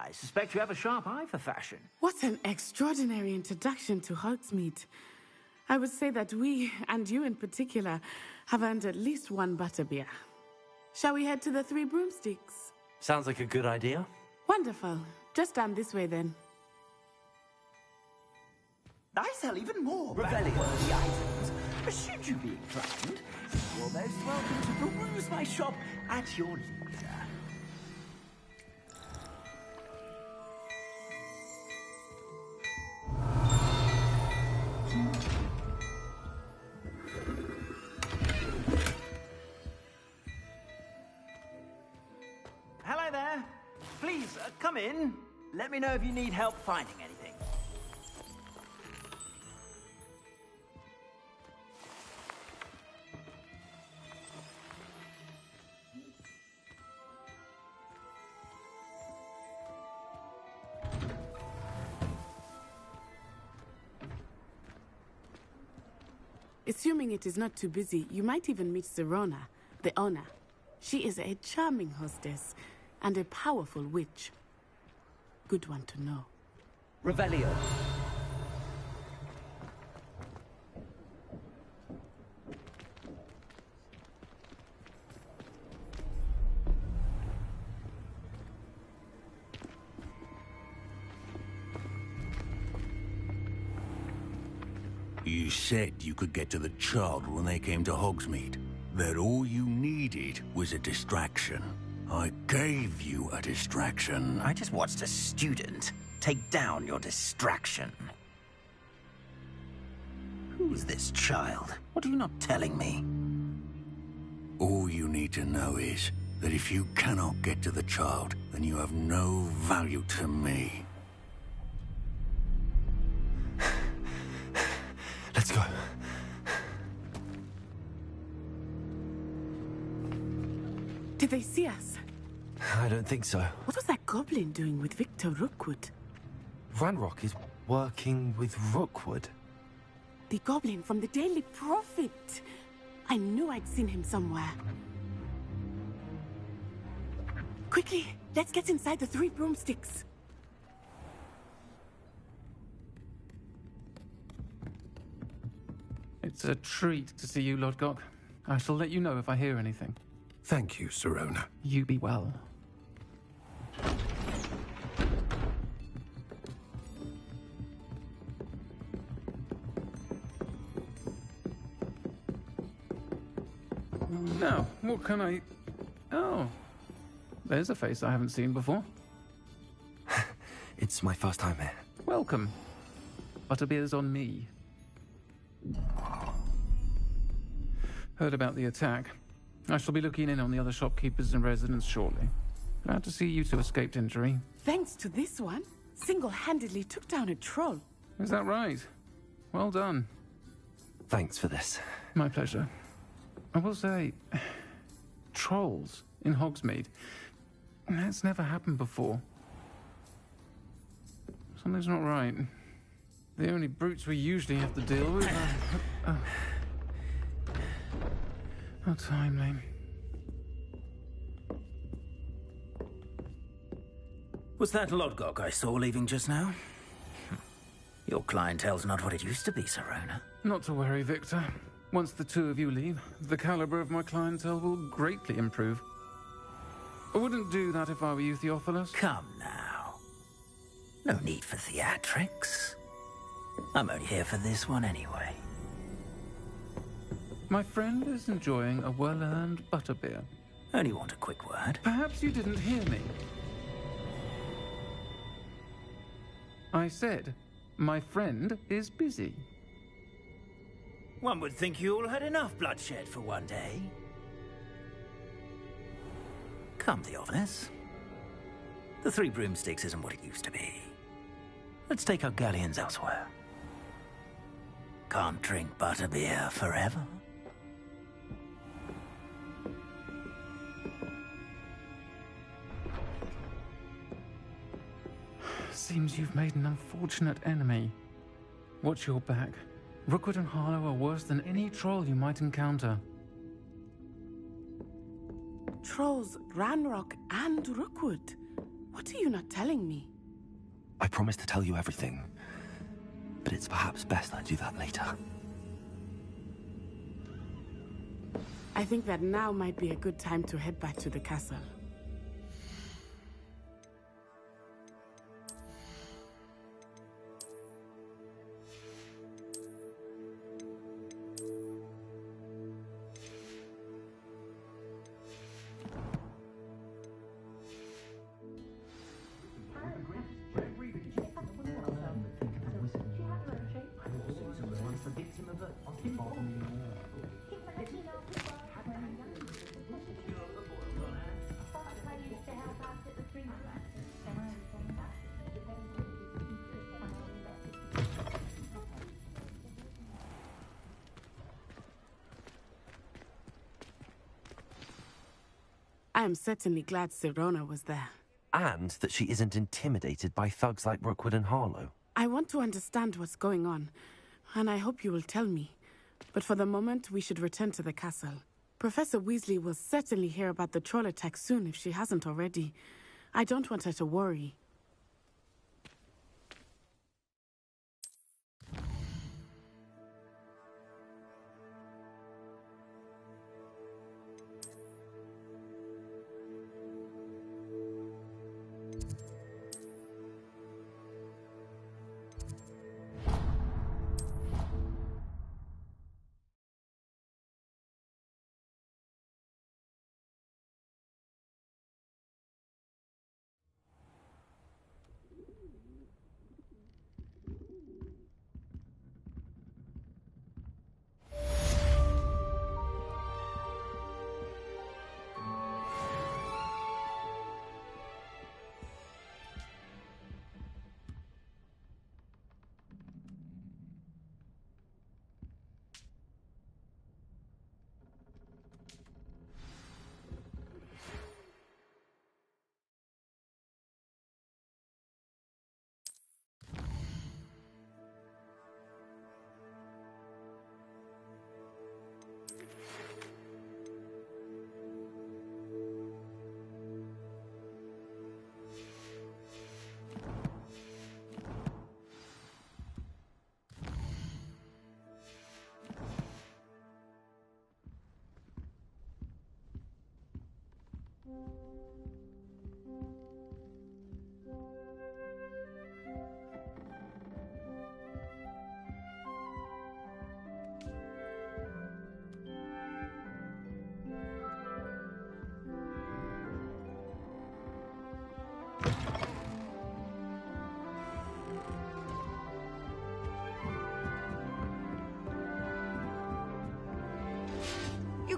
I suspect you have a sharp eye for fashion. What an extraordinary introduction to Hogsmeade. I would say that we, and you in particular, have earned at least one butterbeer. Shall we head to the Three Broomsticks? Sounds like a good idea. Wonderful. Just down this way then. I sell even more quality items. Should you be inclined, you're most welcome to peruse my shop at your leisure. Hello there. Please, come in. Let me know if you need help finding anything. Assuming it is not too busy, you might even meet Serona, the owner. She is a charming hostess and a powerful witch. Good one to know. Revelio. You said you could get to the child when they came to Hogsmeade. that all you needed was a distraction. I gave you a distraction. I just watched a student take down your distraction. Who's this child? What are you not telling me? All you need to know is that if you cannot get to the child, then you have no value to me. Let's go. Did they see us? I don't think so. What was that goblin doing with Victor Rookwood? Ranrock is working with Rookwood. The goblin from the Daily Prophet. I knew I'd seen him somewhere. Quickly, let's get inside the 3 broomsticks. It's a treat to see you, Lodgok. I shall let you know if I hear anything. Thank you, Sirona. You be well. Now, what can I... Oh, there's a face I haven't seen before. It's my first time here. Welcome. Butterbeer's on me. Heard about the attack. I shall be looking in on the other shopkeepers and residents shortly. Glad to see you two escaped injury. Thanks to this one, single-handedly took down a troll. Is that right? Well done. Thanks for this. My pleasure. I will say, trolls in Hogsmeade. That's never happened before. Something's not right. The only brutes we usually have to deal with are... How timely. Was that Lodgok I saw leaving just now? Your clientele's not what it used to be, Sirona. Not to worry, Victor. Once the two of you leave, the caliber of my clientele will greatly improve. I wouldn't do that if I were you, Theophilus. Come now. No need for theatrics. I'm only here for this one anyway. My friend is enjoying a well-earned butterbeer. Only want a quick word. Perhaps you didn't hear me. I said, my friend is busy. One would think you all had enough bloodshed for one day. Come, Theophilus. The 3 broomsticks isn't what it used to be. Let's take our galleons elsewhere. Can't drink butterbeer forever. Seems you've made an unfortunate enemy. Watch your back. Rookwood and Harlow are worse than any troll you might encounter. Trolls, Ranrock, and Rookwood. What are you not telling me? I promise to tell you everything, but it's perhaps best I do that later. I think that now might be a good time to head back to the castle. I am certainly glad Sirona was there. And that she isn't intimidated by thugs like Rookwood and Harlow. I want to understand what's going on, and I hope you will tell me. But for the moment, we should return to the castle. Professor Weasley will certainly hear about the troll attack soon if she hasn't already. I don't want her to worry.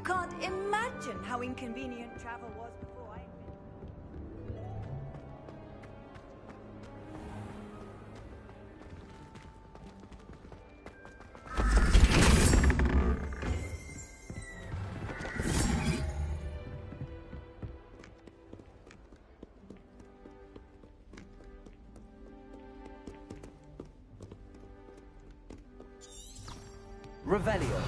can't imagine how inconvenient travel was before I... Revelio.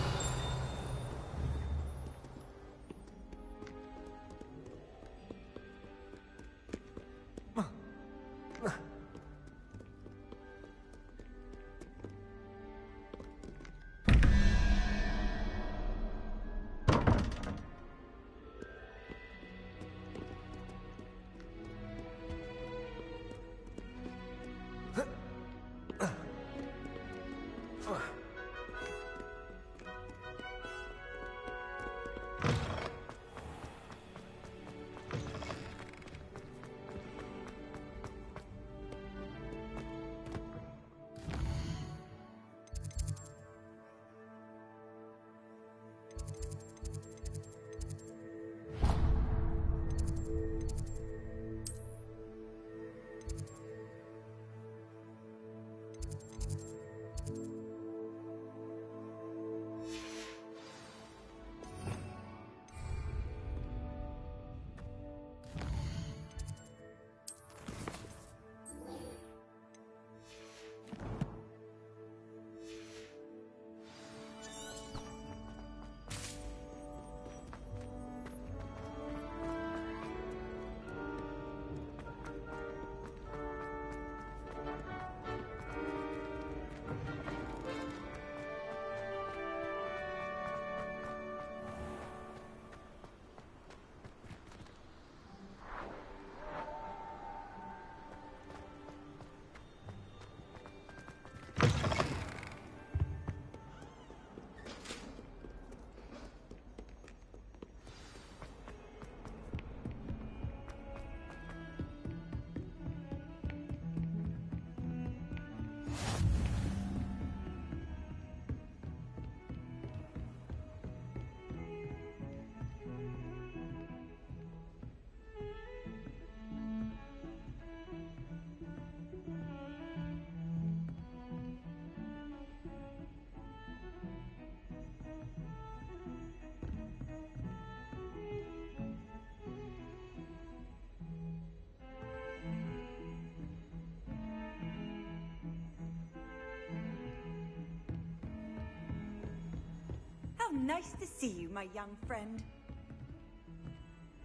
How nice to see you, my young friend.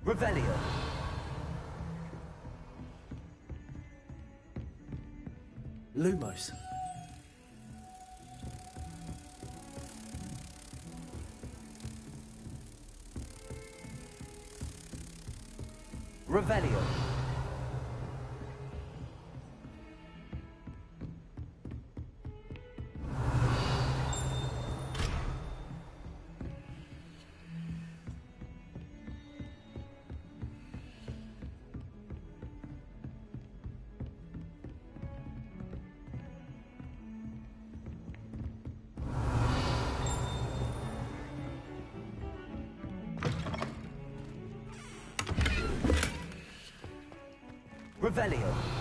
Revelio. Lumos. Revelio. Revelio.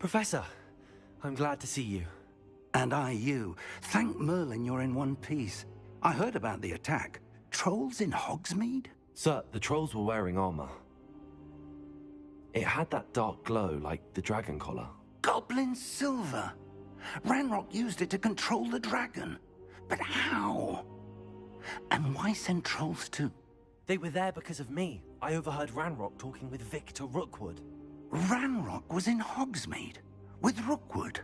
Professor, I'm glad to see you. And I you. Thank Merlin you're in one piece. I heard about the attack. Trolls in Hogsmeade? Sir, the trolls were wearing armor. It had that dark glow like the dragon collar. Goblin silver. Ranrock used it to control the dragon. But how? And why send trolls too? They were there because of me. I overheard Ranrock talking with Victor Rookwood. Ranrock was in Hogsmeade with Rookwood.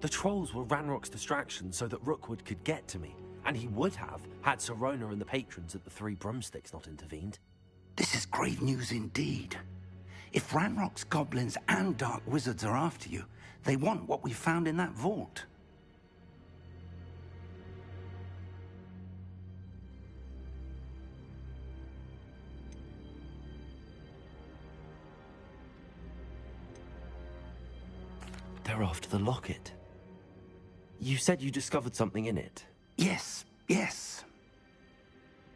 The trolls were Ranrock's distraction so that Rookwood could get to me, and he would have had Sirona and the patrons at the Three Broomsticks not intervened. This is grave news indeed. If Ranrock's goblins and dark wizards are after you, they want what we found in that vault. They're after the locket. You said you discovered something in it. Yes.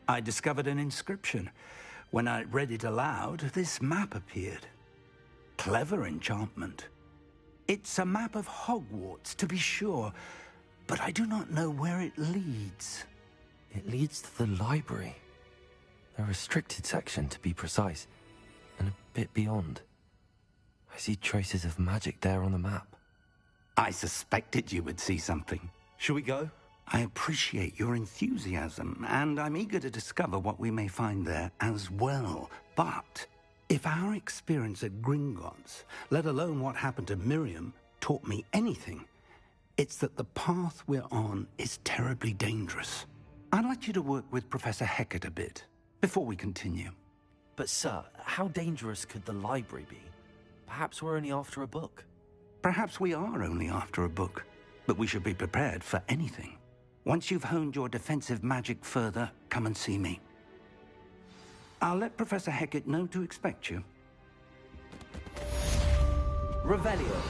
I discovered an inscription. When I read it aloud, this map appeared. Clever enchantment. It's a map of Hogwarts, to be sure, but I do not know where it leads. It leads to the library. A restricted section, to be precise, and a bit beyond. I see traces of magic there on the map. I suspected you would see something. Shall we go? I appreciate your enthusiasm, and I'm eager to discover what we may find there as well. But if our experience at Gringotts, let alone what happened to Miriam, taught me anything, it's that the path we're on is terribly dangerous. I'd like you to work with Professor Hecat a bit before we continue. But sir, how dangerous could the library be? Perhaps we're only after a book. Perhaps we are only after a book, but we should be prepared for anything. Once you've honed your defensive magic further, come and see me. I'll let Professor Hecat know to expect you. Revelio.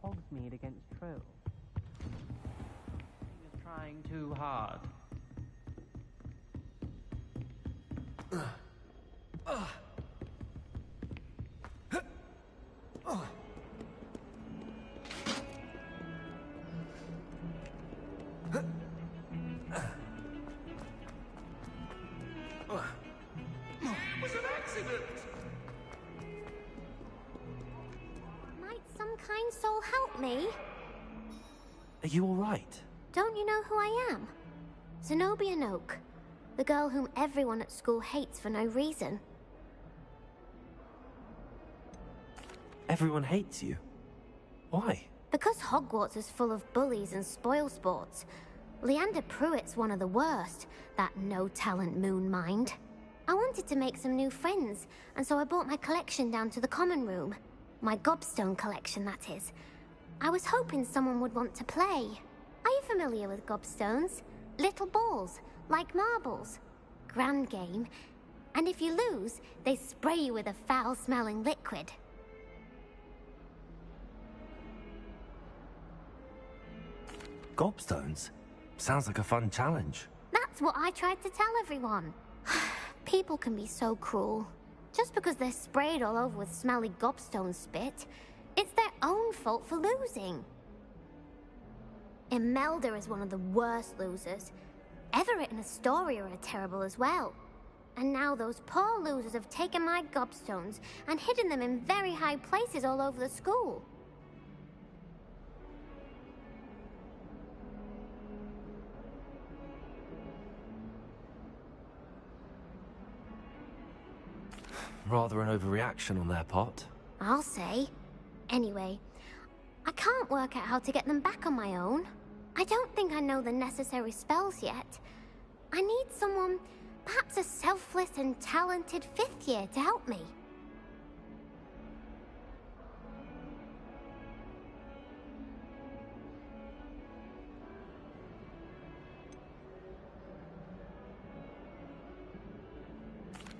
Hogsmeade against trolls. You're trying too hard. It was an accident! Some kind soul help me? Are you all right? Don't you know who I am? Zenobia Noak, the girl whom everyone at school hates for no reason. Everyone hates you. Why? Because Hogwarts is full of bullies and spoilsports. Leander Pruitt's one of the worst, that no-talent moon mind. I wanted to make some new friends, and so I brought my collection down to the common room. My gobstone collection, that is. I was hoping someone would want to play. Are you familiar with gobstones? Little balls, like marbles. Grand game. And if you lose, they spray you with a foul-smelling liquid. Gobstones? Sounds like a fun challenge. That's what I tried to tell everyone. People can be so cruel. Just because they're sprayed all over with smelly gobstone spit, it's their own fault for losing. Imelda is one of the worst losers. Everett and Astoria are terrible as well. And now those poor losers have taken my gobstones and hidden them in very high places all over the school. Rather an overreaction on their part. I'll say. Anyway, I can't work out how to get them back on my own. I don't think I know the necessary spells yet. I need someone, perhaps a selfless and talented 5th year to help me.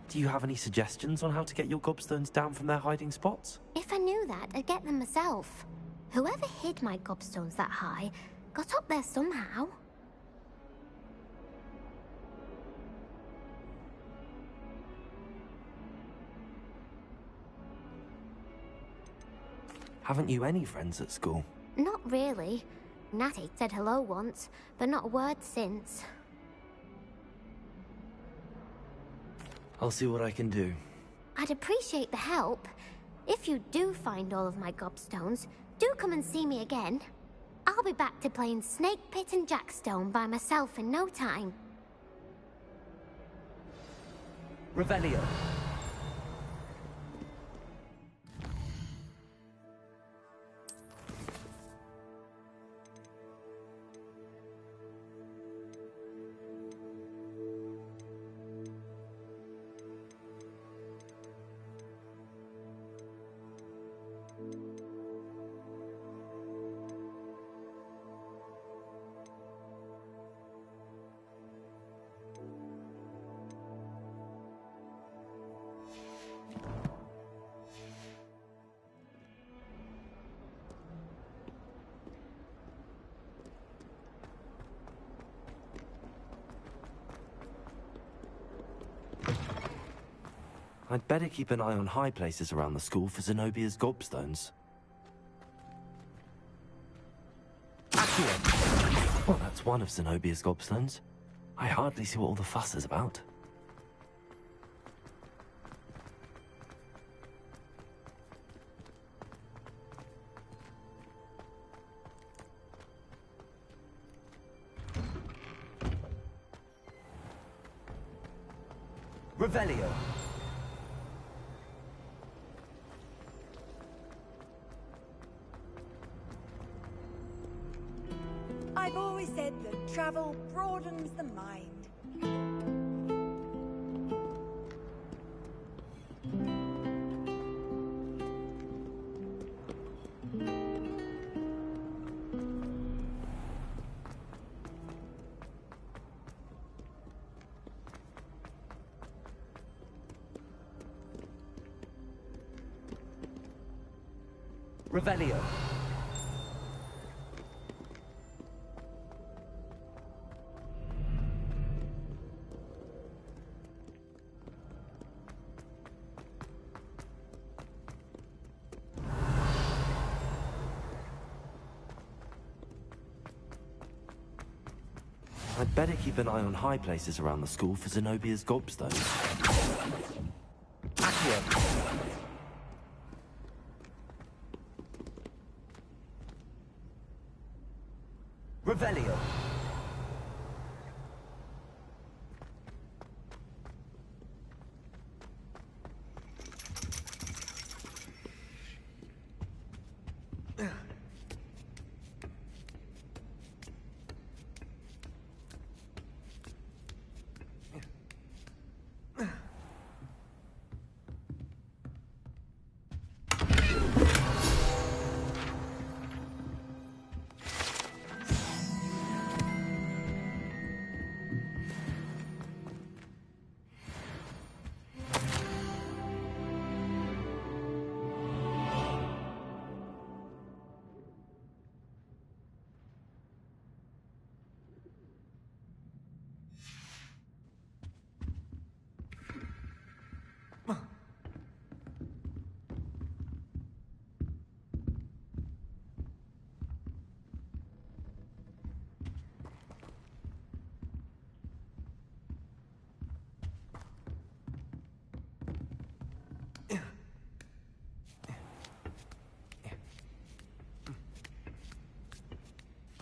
Do you have any suggestions on how to get your gobstones down from their hiding spots? If I knew that, I'd get them myself. Whoever hid my gobstones that high got up there somehow. Haven't you any friends at school? Not really. Natty said hello once, but not a word since. I'll see what I can do. I'd appreciate the help. If you do find all of my gobstones, do come and see me again. I'll be back to playing Snake Pit and Jackstone by myself in no time. Revelio. I'd better keep an eye on high places around the school for Zenobia's gobstones. Accio! Well, that's one of Zenobia's gobstones. I hardly see what all the fuss is about. Revelio. I've always said that travel broadens the mind. Revelio. I'd better keep an eye on high places around the school for Zenobia's gobstones. Accio. Revelio.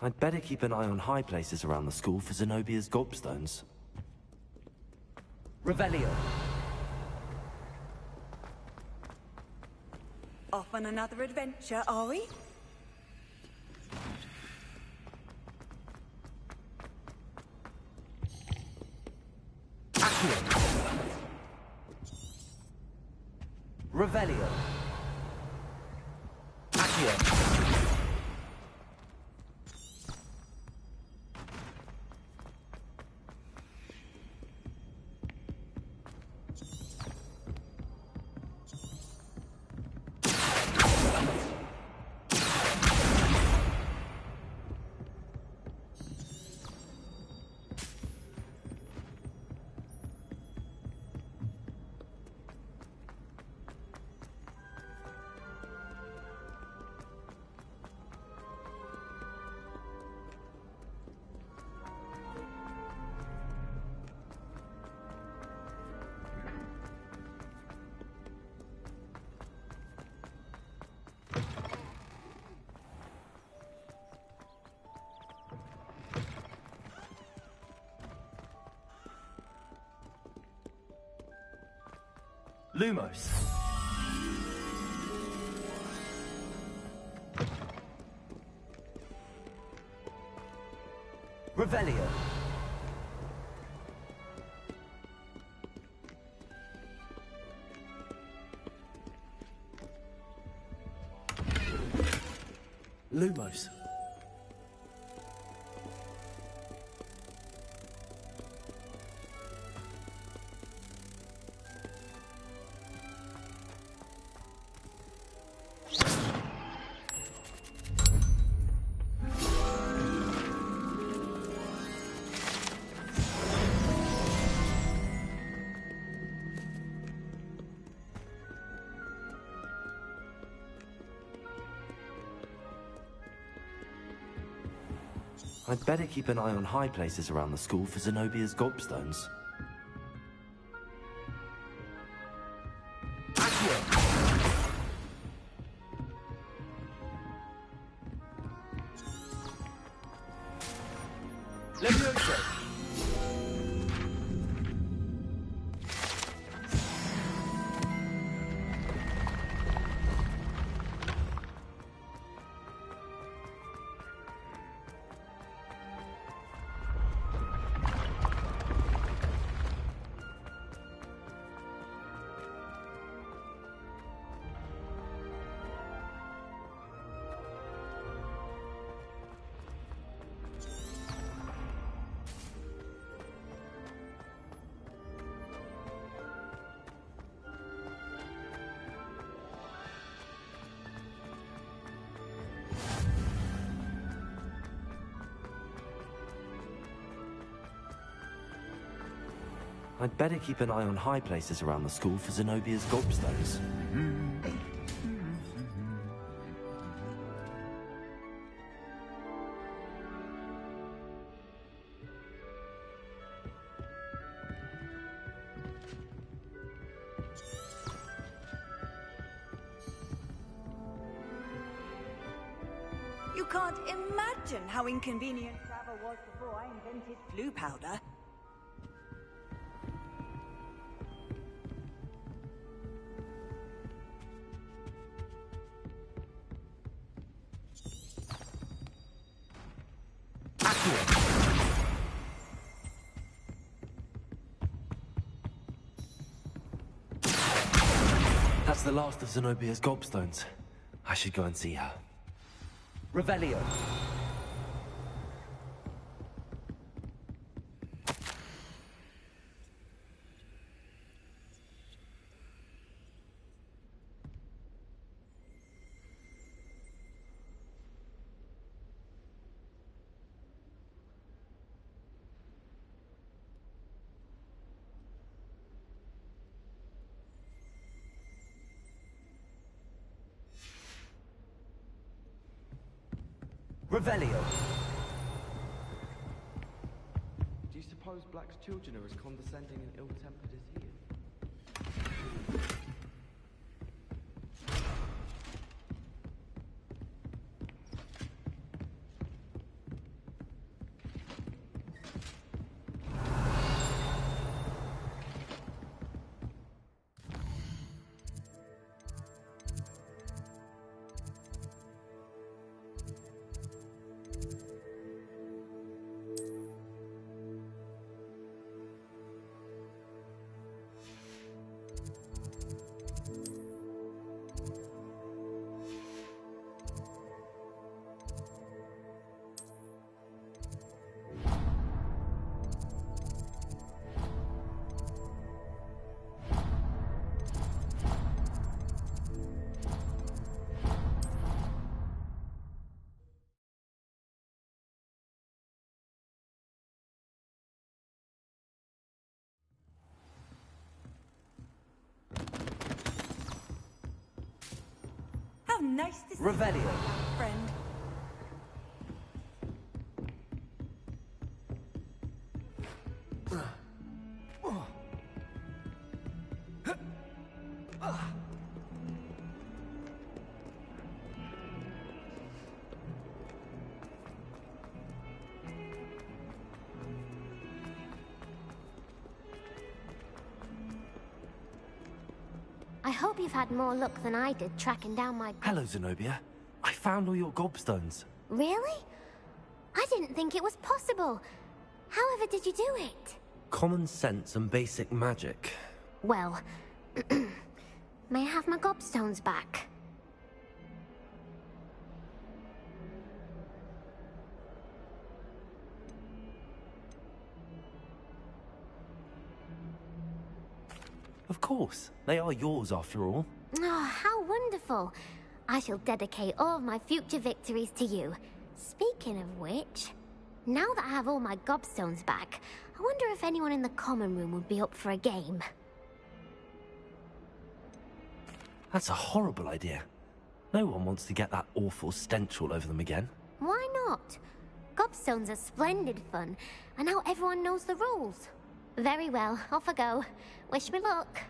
I'd better keep an eye on high places around the school for Zenobia's gobstones. Revelio. Off on another adventure, are we? Accio. Revelio. Accio. Lumos. Revelio. Lumos. I'd better keep an eye on high places around the school for Zenobia's gobstones. Levioso! I'd better keep an eye on high places around the school for Zenobia's gobstones. You can't imagine how inconvenient travel was before I invented blue powder. That's the last of Zenobia's gobstones. I should go and see her. Revelio. Revelio. Do you suppose Black's children are as condescending and ill-tempered as he is? How nice to see Revelio. you, my friend. hope you've had more luck than I did tracking down my... Hello, Zenobia. I found all your gobstones. Really? I didn't think it was possible. However did you do it? Common sense and basic magic. Well, may I have my gobstones back? Of course. They are yours after all. Oh, how wonderful. I shall dedicate all of my future victories to you. Speaking of which, now that I have all my gobstones back, I wonder if anyone in the common room would be up for a game. That's a horrible idea. No one wants to get that awful stench all over them again. Why not? Gobstones are splendid fun, and now everyone knows the rules. Very well, off I go. Wish me luck.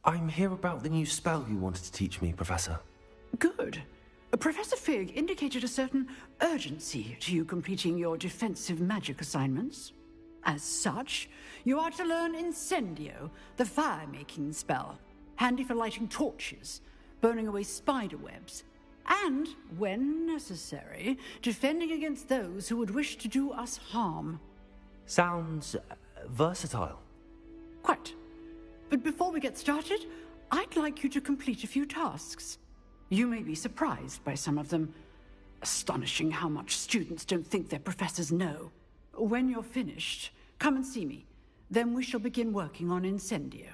I'm here about the new spell you wanted to teach me, Professor. Good. Professor Fig indicated a certain urgency to you completing your defensive magic assignments. As such, you are to learn Incendio, the fire-making spell, handy for lighting torches, burning away spider webs, and, when necessary, defending against those who would wish to do us harm. Sounds versatile. Quite. But before we get started, I'd like you to complete a few tasks. You may be surprised by some of them. Astonishing how much students don't think their professors know. When you're finished, come and see me. Then we shall begin working on Incendio.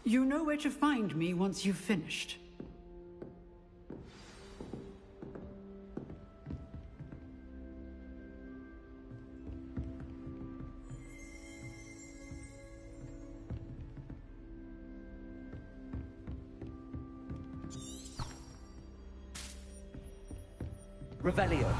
You know where to find me once you've finished. Revelio.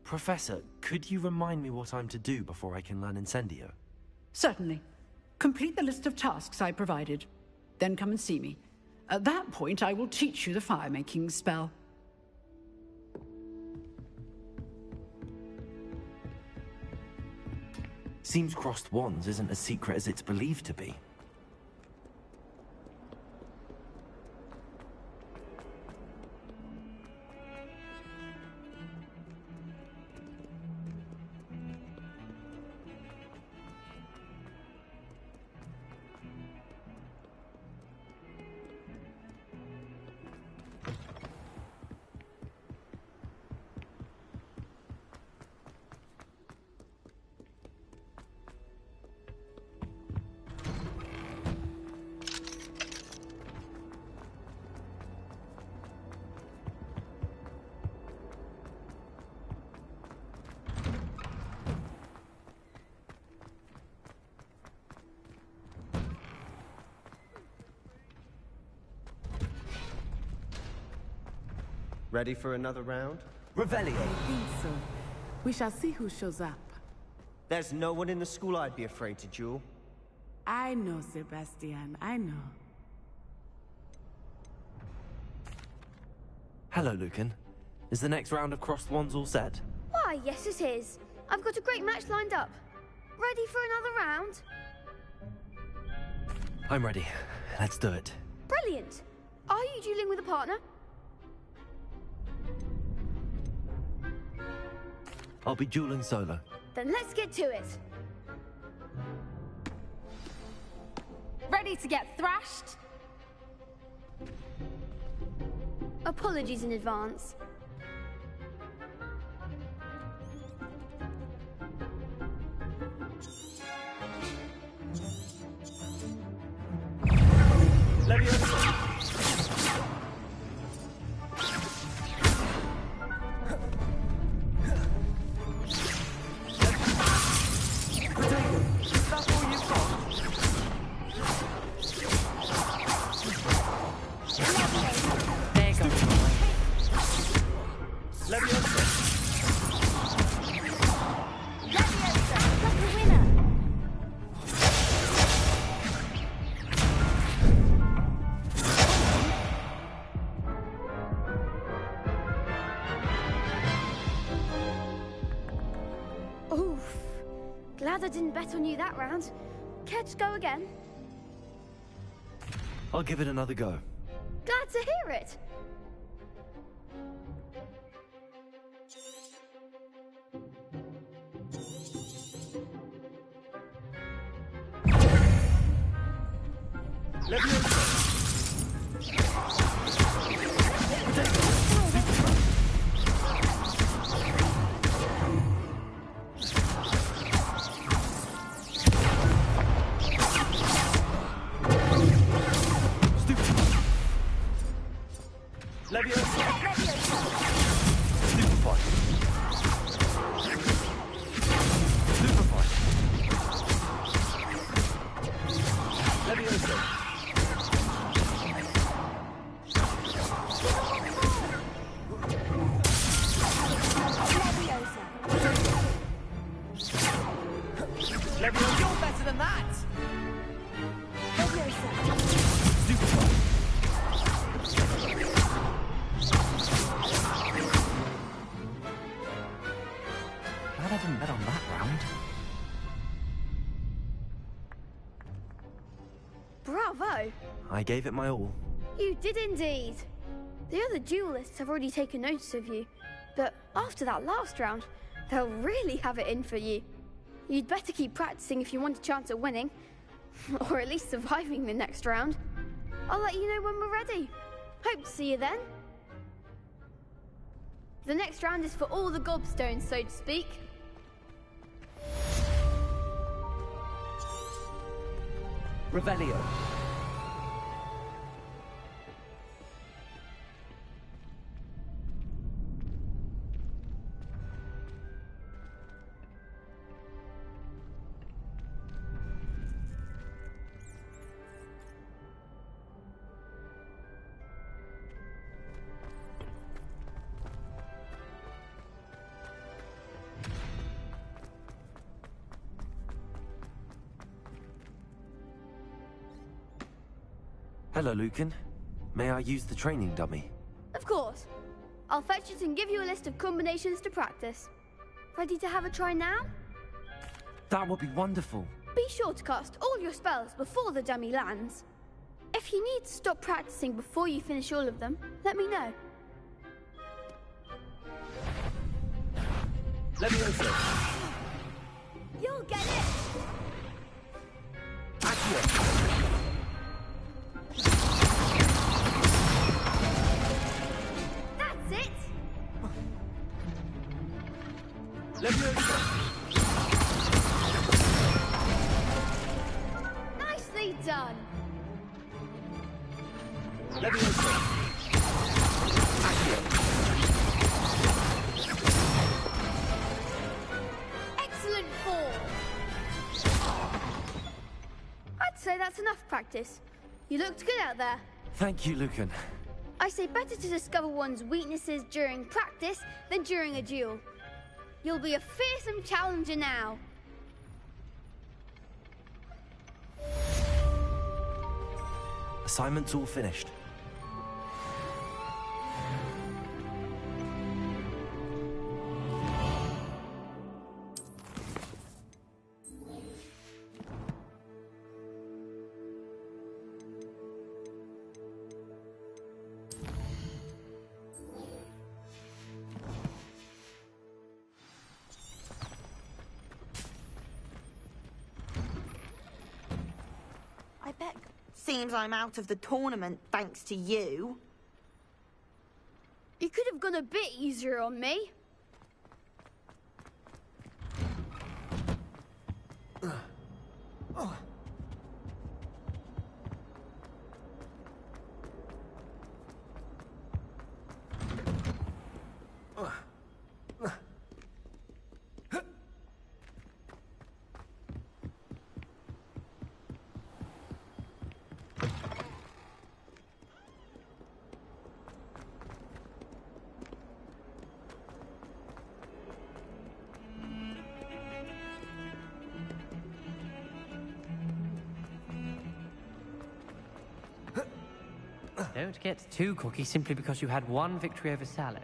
Professor, could you remind me what I'm to do before I can learn Incendio? Certainly. Complete the list of tasks I provided. Then come and see me. At that point, I will teach you the fire-making spell. Seems crossed wands isn't as secret as it's believed to be. Ready for another round? Revelio. I think so. We shall see who shows up. There's no one in the school I'd be afraid to duel. I know, Sebastian, I know. Hello, Lucan. Is the next round of Crossed Wands all set? Why, yes it is. I've got a great match lined up. Ready for another round? I'm ready. Let's do it. Brilliant. Are you dueling with a partner? I'll be dueling solo. Then let's get to it. Ready to get thrashed? Apologies in advance. Oof. Glad I didn't bet on you that round. Care to go again? I'll give it another go. Glad to hear it. You're better than that! Glad I didn't bet on that round. Bravo! I gave it my all. You did indeed. The other duelists have already taken notice of you, but after that last round, they'll really have it in for you. You'd better keep practicing if you want a chance at winning, or at least surviving the next round. I'll let you know when we're ready. Hope to see you then. The next round is for all the gobstones, so to speak. Revelio. Hello, Lucan. May I use the training dummy? Of course. I'll fetch it and give you a list of combinations to practice. Ready to have a try now? That would be wonderful. Be sure to cast all your spells before the dummy lands. If you need to stop practicing before you finish all of them, let me know. Levioso. You'll get it! Accio. That's it! Levioso. Nicely done! Levioso. Accio. Excellent form! I'd say that's enough practice. You looked good out there. Thank you, Lucan. I say better to discover one's weaknesses during practice than during a duel. You'll be a fearsome challenger now. Assignment's all finished. I bet. Seems I'm out of the tournament thanks to you. You could have gone a bit easier on me. Don't get too cocky simply because you had one victory over Sallow.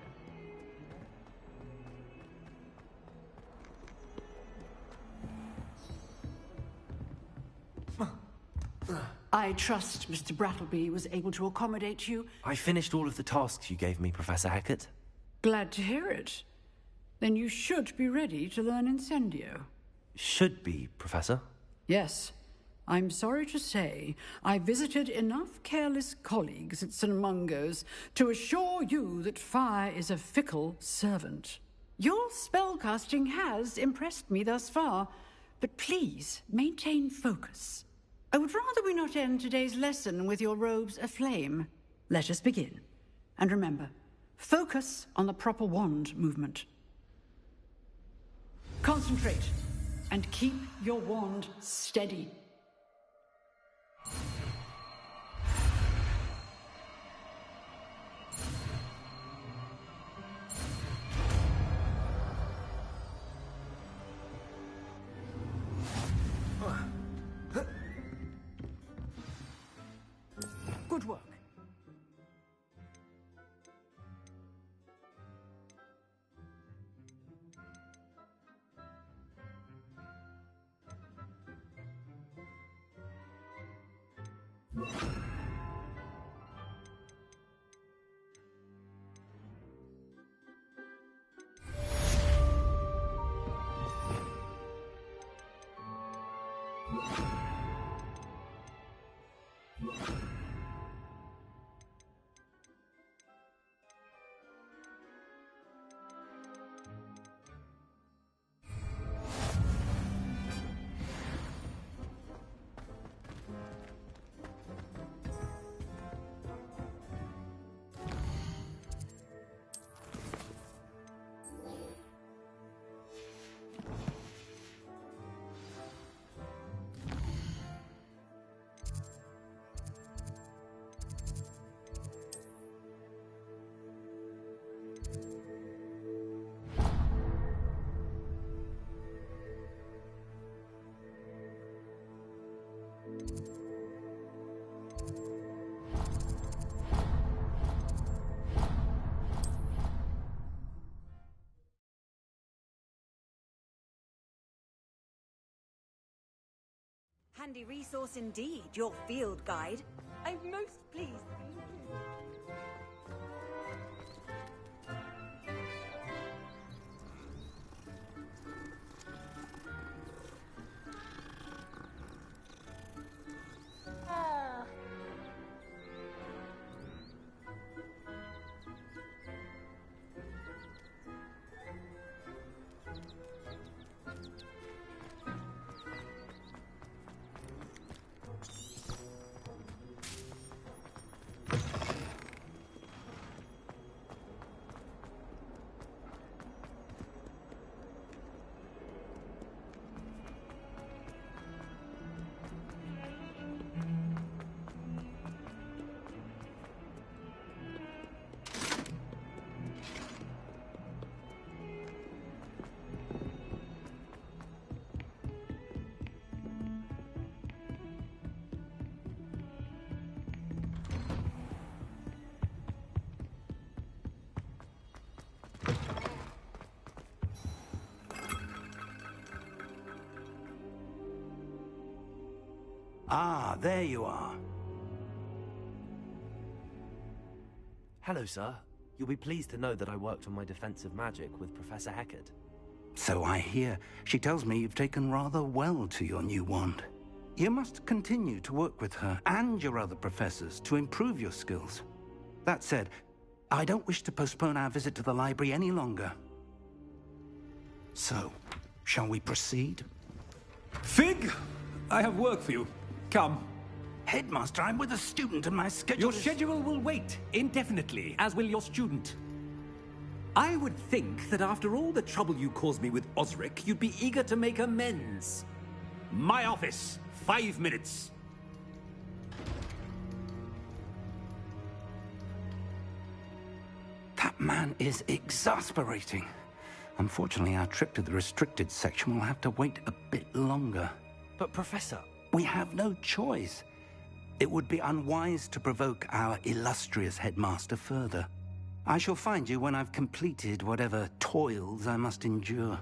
I trust Mr. Brattleby was able to accommodate you. I finished all of the tasks you gave me, Professor Hackett. Glad to hear it. Then you should be ready to learn Incendio. Should be, Professor. Yes. I'm sorry to say, I visited enough careless colleagues at St. Mungo's to assure you that fire is a fickle servant. Your spellcasting has impressed me thus far, but please maintain focus. I would rather we not end today's lesson with your robes aflame. Let us begin. And remember, focus on the proper wand movement. Concentrate, and keep your wand steady. Good work. Handy resource indeed, your field guide. I'm most pleased. Ah, there you are. Hello, sir. You'll be pleased to know that I worked on my defensive magic with Professor Heckard. So I hear. She tells me you've taken rather well to your new wand. You must continue to work with her and your other professors to improve your skills. That said, I don't wish to postpone our visit to the library any longer. So, shall we proceed? Fig! I have work for you. Come. Headmaster, I'm with a student and my schedule Your schedule will wait indefinitely, as will your student. I would think that after all the trouble you caused me with Osric, you'd be eager to make amends. My office, 5 minutes. That man is exasperating. Unfortunately, our trip to the restricted section will have to wait a bit longer. But, Professor... We have no choice. It would be unwise to provoke our illustrious headmaster further. I shall find you when I've completed whatever toils I must endure.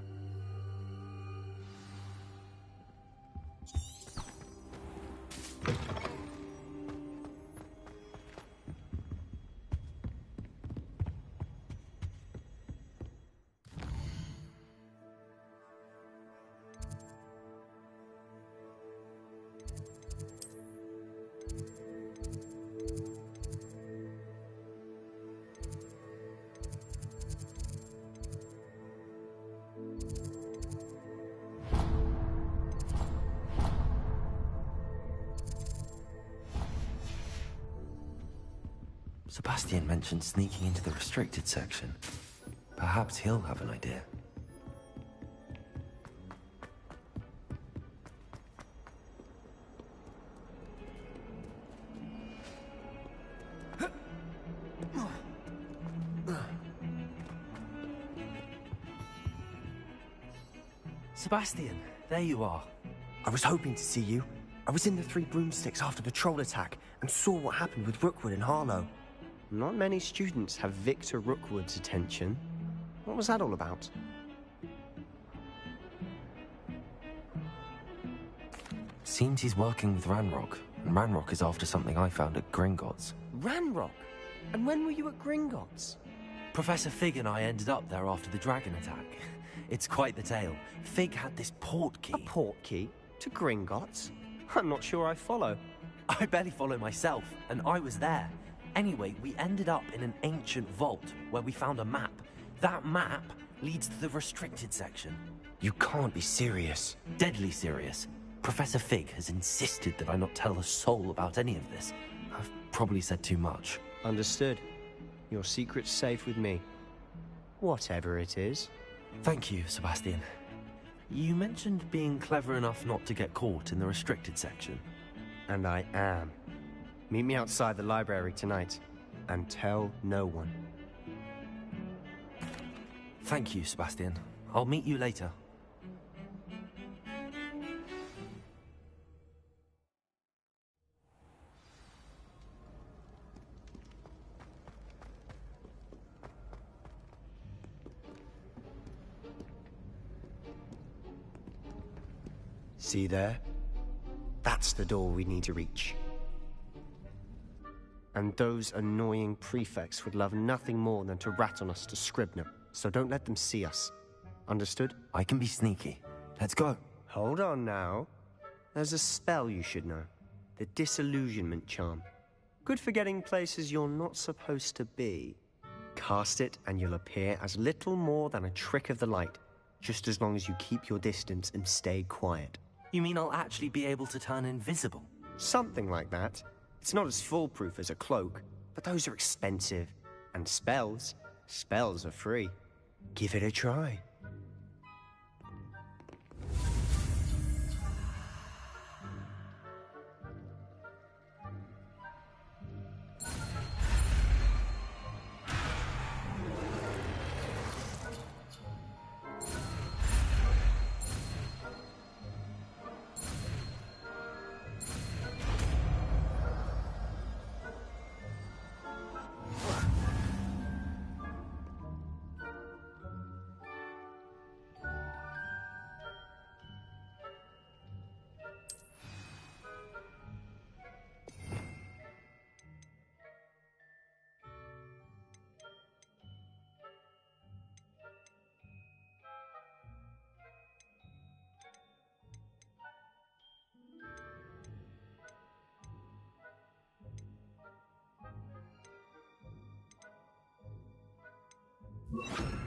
Sebastian mentioned sneaking into the restricted section. Perhaps he'll have an idea. Sebastian, there you are. I was hoping to see you. I was in the Three Broomsticks after the troll attack and saw what happened with Rookwood and Harlow. Not many students have Victor Rookwood's attention. What was that all about? Seems he's working with Ranrock, and Ranrock is after something I found at Gringotts. Ranrock? And when were you at Gringotts? Professor Fig and I ended up there after the dragon attack. It's quite the tale. Fig had this port key. A port key? To Gringotts? I'm not sure I follow. I barely follow myself, and I was there. Anyway, we ended up in an ancient vault where we found a map. That map leads to the restricted section. You can't be serious. Deadly serious. Professor Fig has insisted that I not tell a soul about any of this. I've probably said too much. Understood. Your secret's safe with me. Whatever it is. Thank you, Sebastian. You mentioned being clever enough not to get caught in the restricted section. And I am. Meet me outside the library tonight, and tell no one. Thank you, Sebastian. I'll meet you later. See there? That's the door we need to reach. And those annoying prefects would love nothing more than to rat on us to Scribner, so don't let them see us. Understood? I can be sneaky. Let's go. Hold on now. There's a spell you should know. The Disillusionment Charm. Good for getting places you're not supposed to be. Cast it and you'll appear as little more than a trick of the light, just as long as you keep your distance and stay quiet. You mean I'll actually be able to turn invisible? Something like that. It's not as foolproof as a cloak, but those are expensive. And spells are free. Give it a try. you.